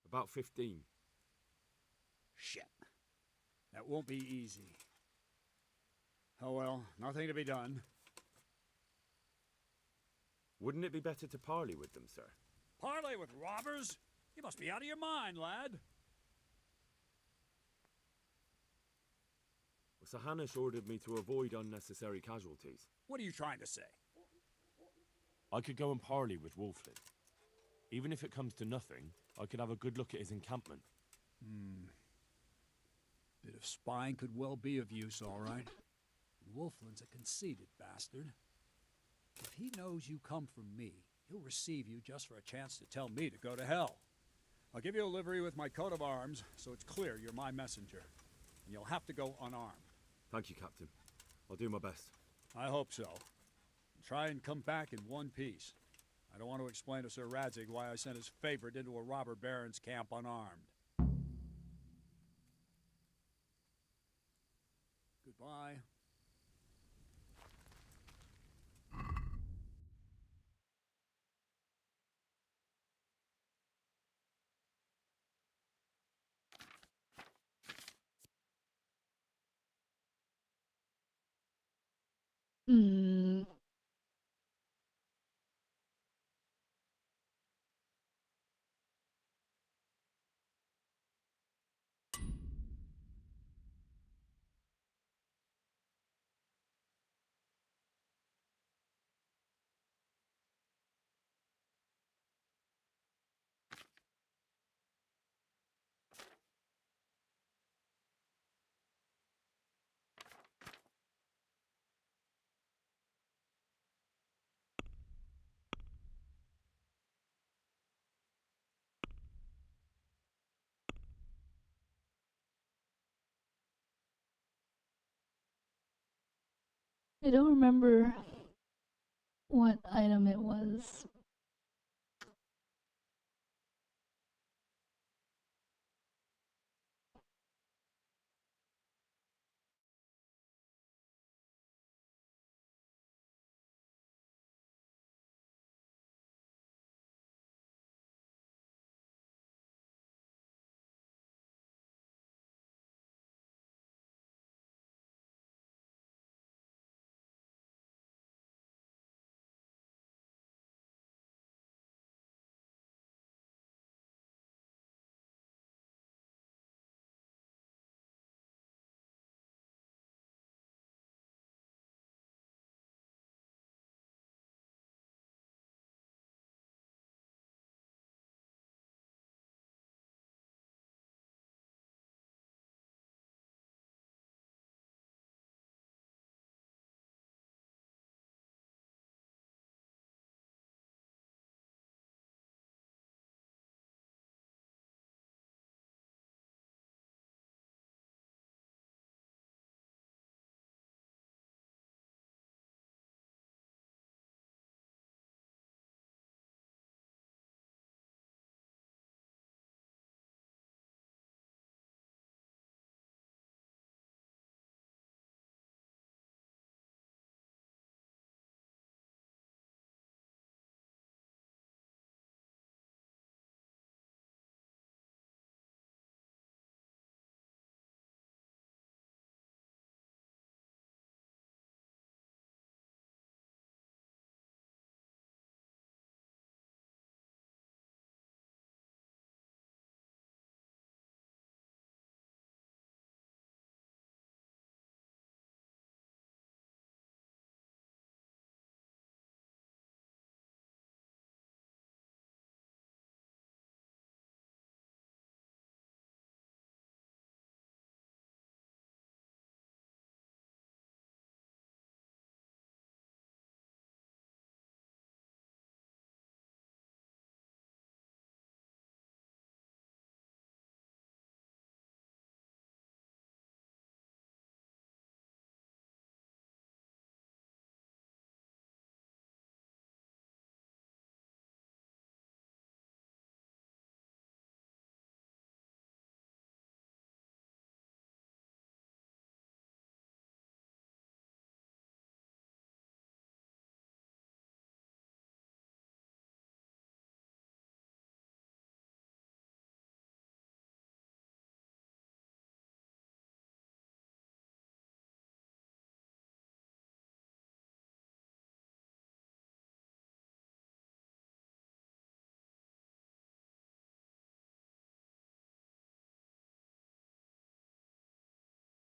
About 15. Shit. That won't be easy. Oh well, nothing to be done. Wouldn't it be better to parley with them, sir? Parley with robbers? You must be out of your mind, lad. Well, Sir Hanush ordered me to avoid unnecessary casualties. What are you trying to say? I could go and parley with Wolflin. Even if it comes to nothing, I could have a good look at his encampment. Bit of spying could well be of use, all right. Wolflin's a conceited bastard. If he knows you come from me, he'll receive you just for a chance to tell me to go to hell. I'll give you a livery with my coat of arms, so it's clear you're my messenger. And you'll have to go unarmed. Thank you, Captain. I'll do my best. I hope so. Try and come back in one piece. I don't want to explain to Sir Radzig why I sent his favorite into a robber baron's camp unarmed. Goodbye. Hmm. I don't remember what item it was.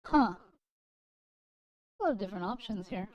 Huh. A lot of different options here.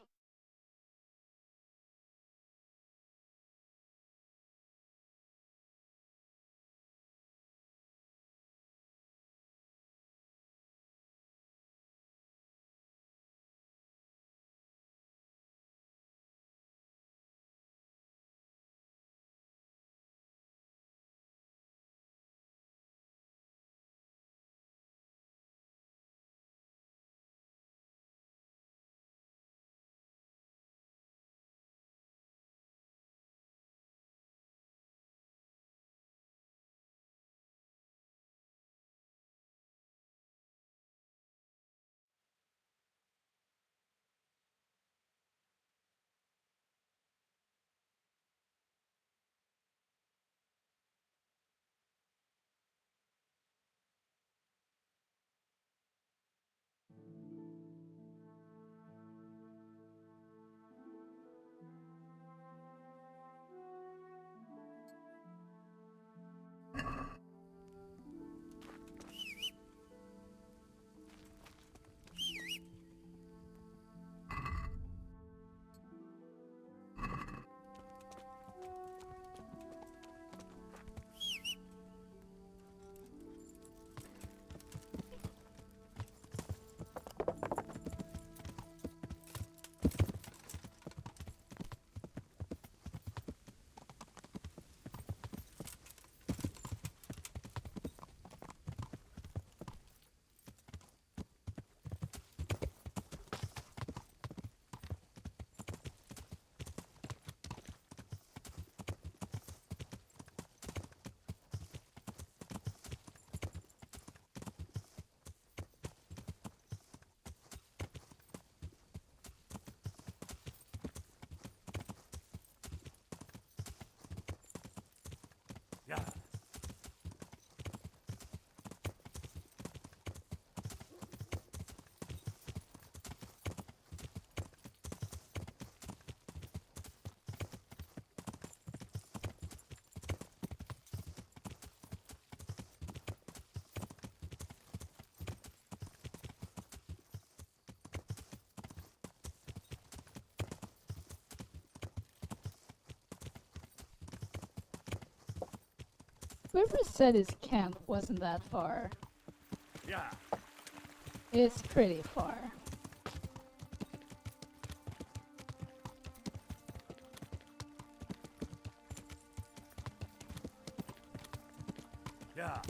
Yeah. Whoever said his camp wasn't that far. Yeah. It's pretty far. Yeah.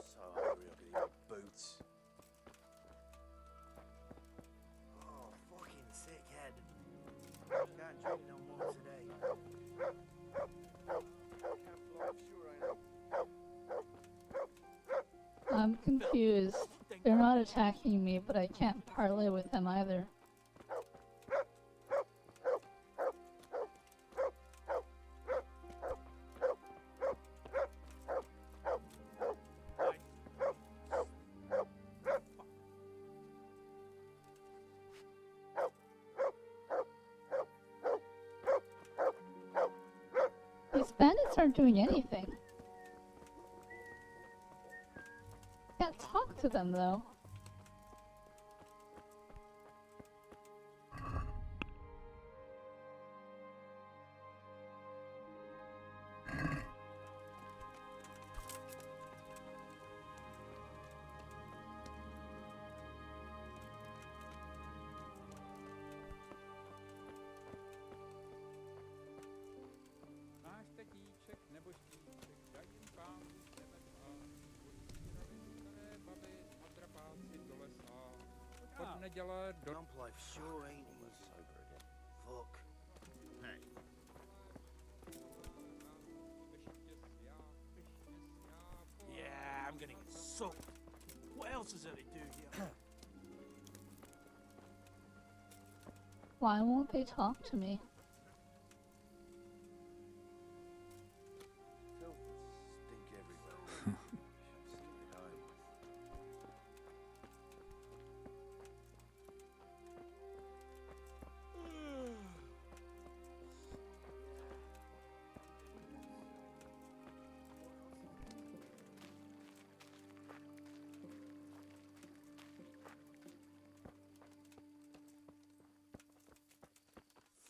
So hungry I could eat boots. Oh, fucking sick head. Can't drink no more today. I'm confused. They're not attacking me, but I can't parlay with them either. These bandits aren't doing anything. Can't talk to them though. Máš tatíček nebo štíček, daj jim pánu sebe dva, podíraví staré baby a drapáci do lesa. Od neděle do... Jump life sure ain't easy. Fuck. Hey. Yeah, I'm gonna get soaked. What else is there to do here? Why won't they talk to me? Filth and stink everywhere. Stay home.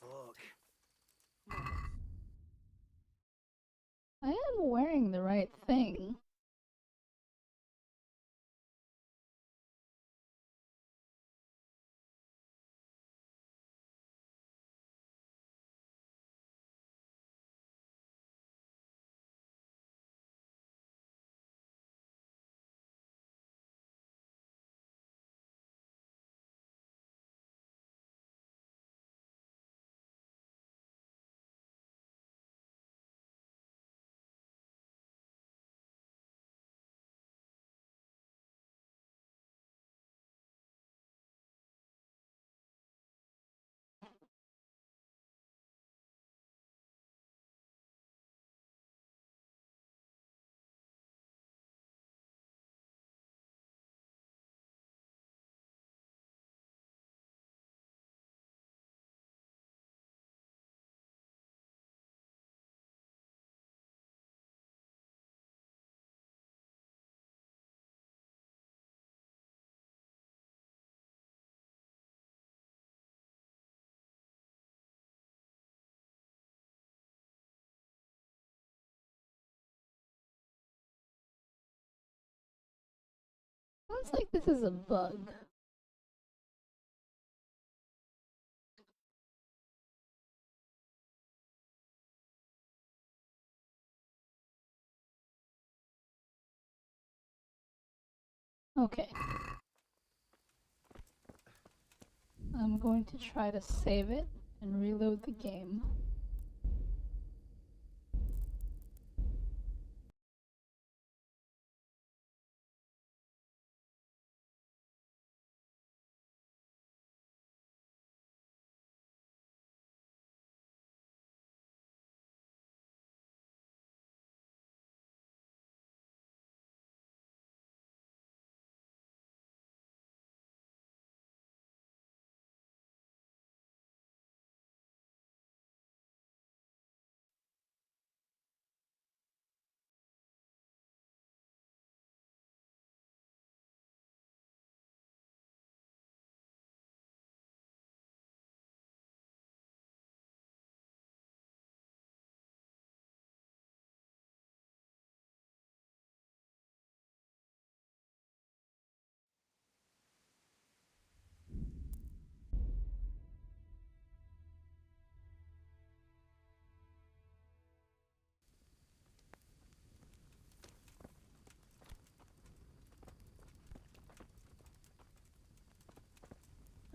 Fuck. I am wearing the right thing. Sounds like this is a bug. Okay. I'm going to try to save it and reload the game.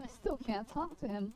I still can't talk to him.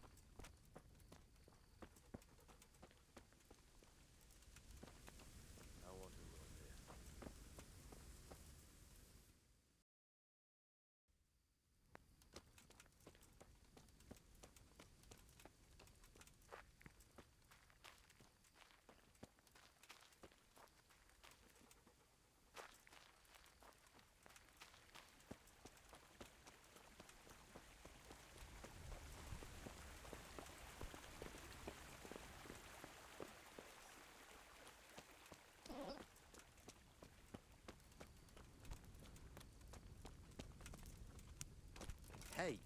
Hey.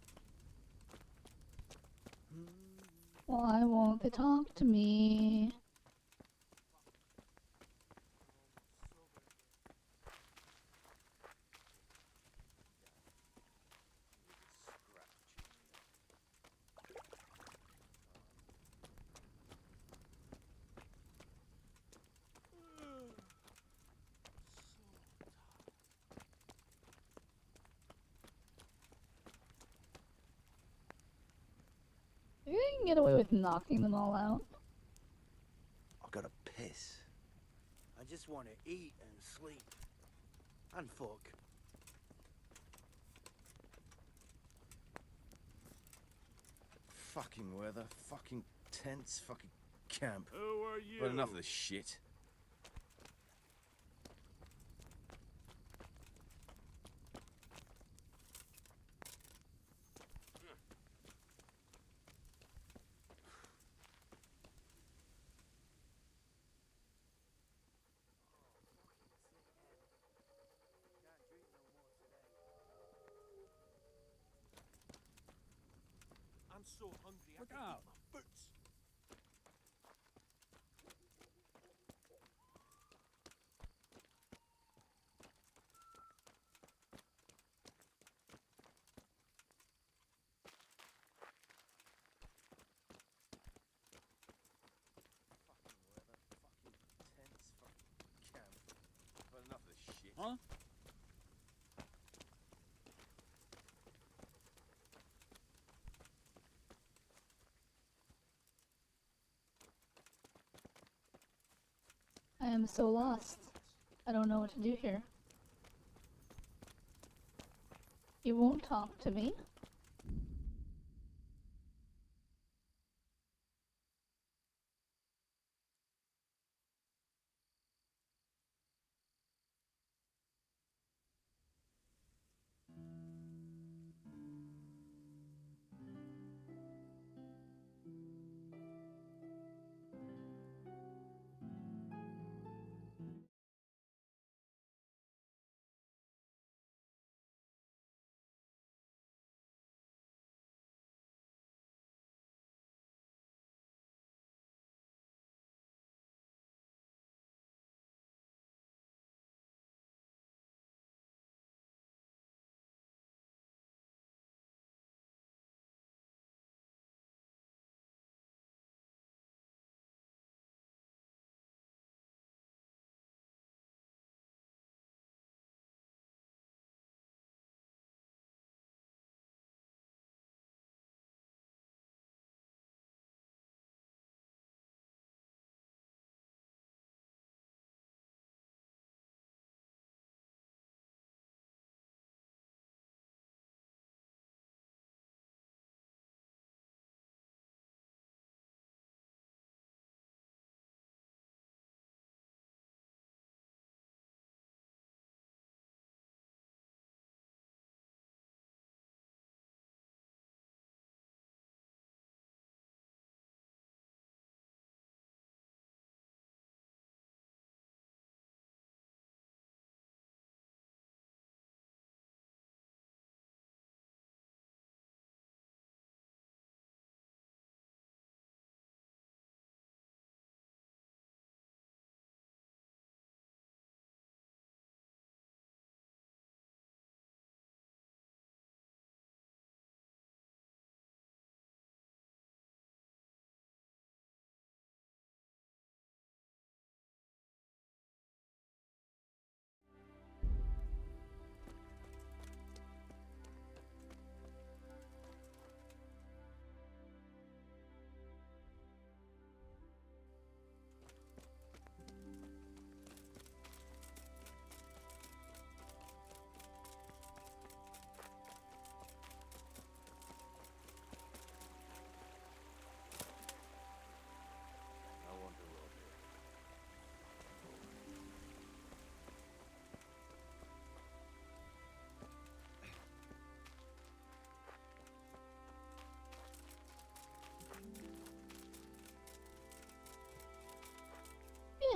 Why won't they talk to me? Maybe I can get away with knocking them all out. I gotta piss. I just want to eat and sleep. And fuck. Fucking weather, fucking tents, fucking camp. Who are you? But enough of this shit. I'm so hungry. Look I can out. eat my boots. Tents, fucking camp. But enough of this shit. Huh? I am so lost. I don't know what to do here. You won't talk to me?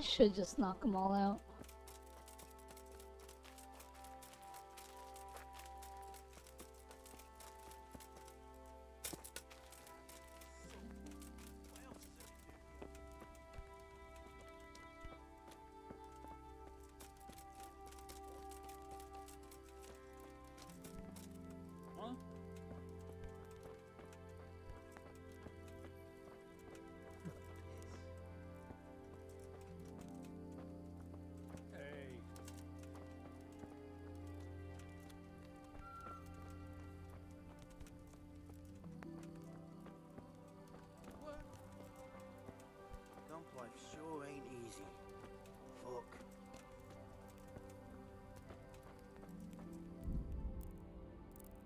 I should just knock them all out. Huh? Hey. What? Dump life sure ain't easy. Fuck.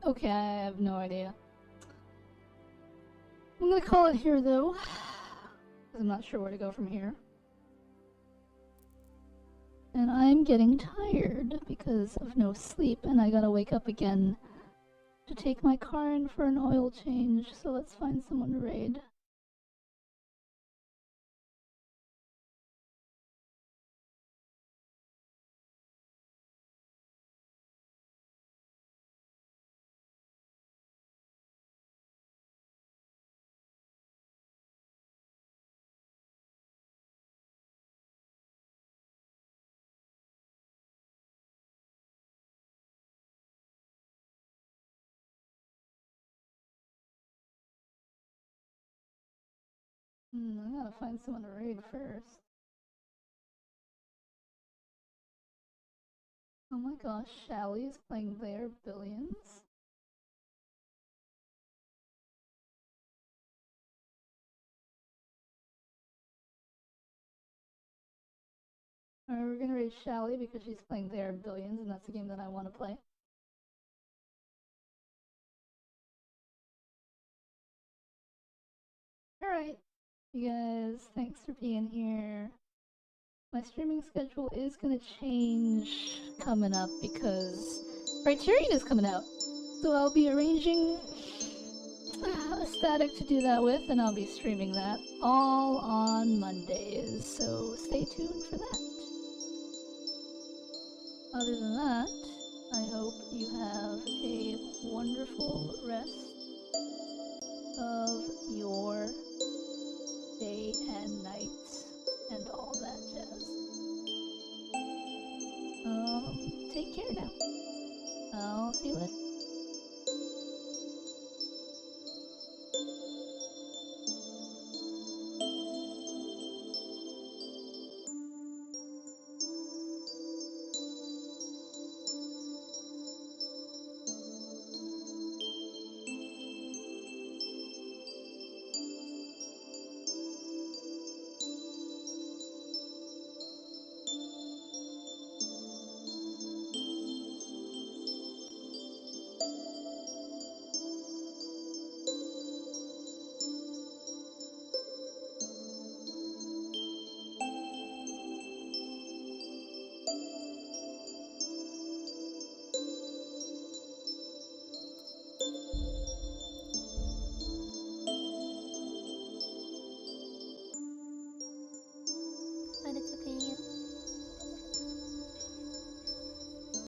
Okay, I have no idea. I'm gonna call it here though, 'cause I'm not sure where to go from here. And I'm getting tired because of no sleep, and I gotta wake up again to take my car in for an oil change, so let's find someone to raid. I gotta find someone to raid first. Oh my gosh, Shally's playing their Billions? Alright, we're gonna raid Shally because she's playing their Billions, and that's a game that I want to play. Alright, you guys, thanks for being here. My streaming schedule is gonna change coming up because Criterion is coming out. So I'll be arranging a static to do that with, and I'll be streaming that all on Mondays, so stay tuned for that. Other than that, I hope you have a wonderful rest of your day and night and all that jazz. Take care now. I'll see you later.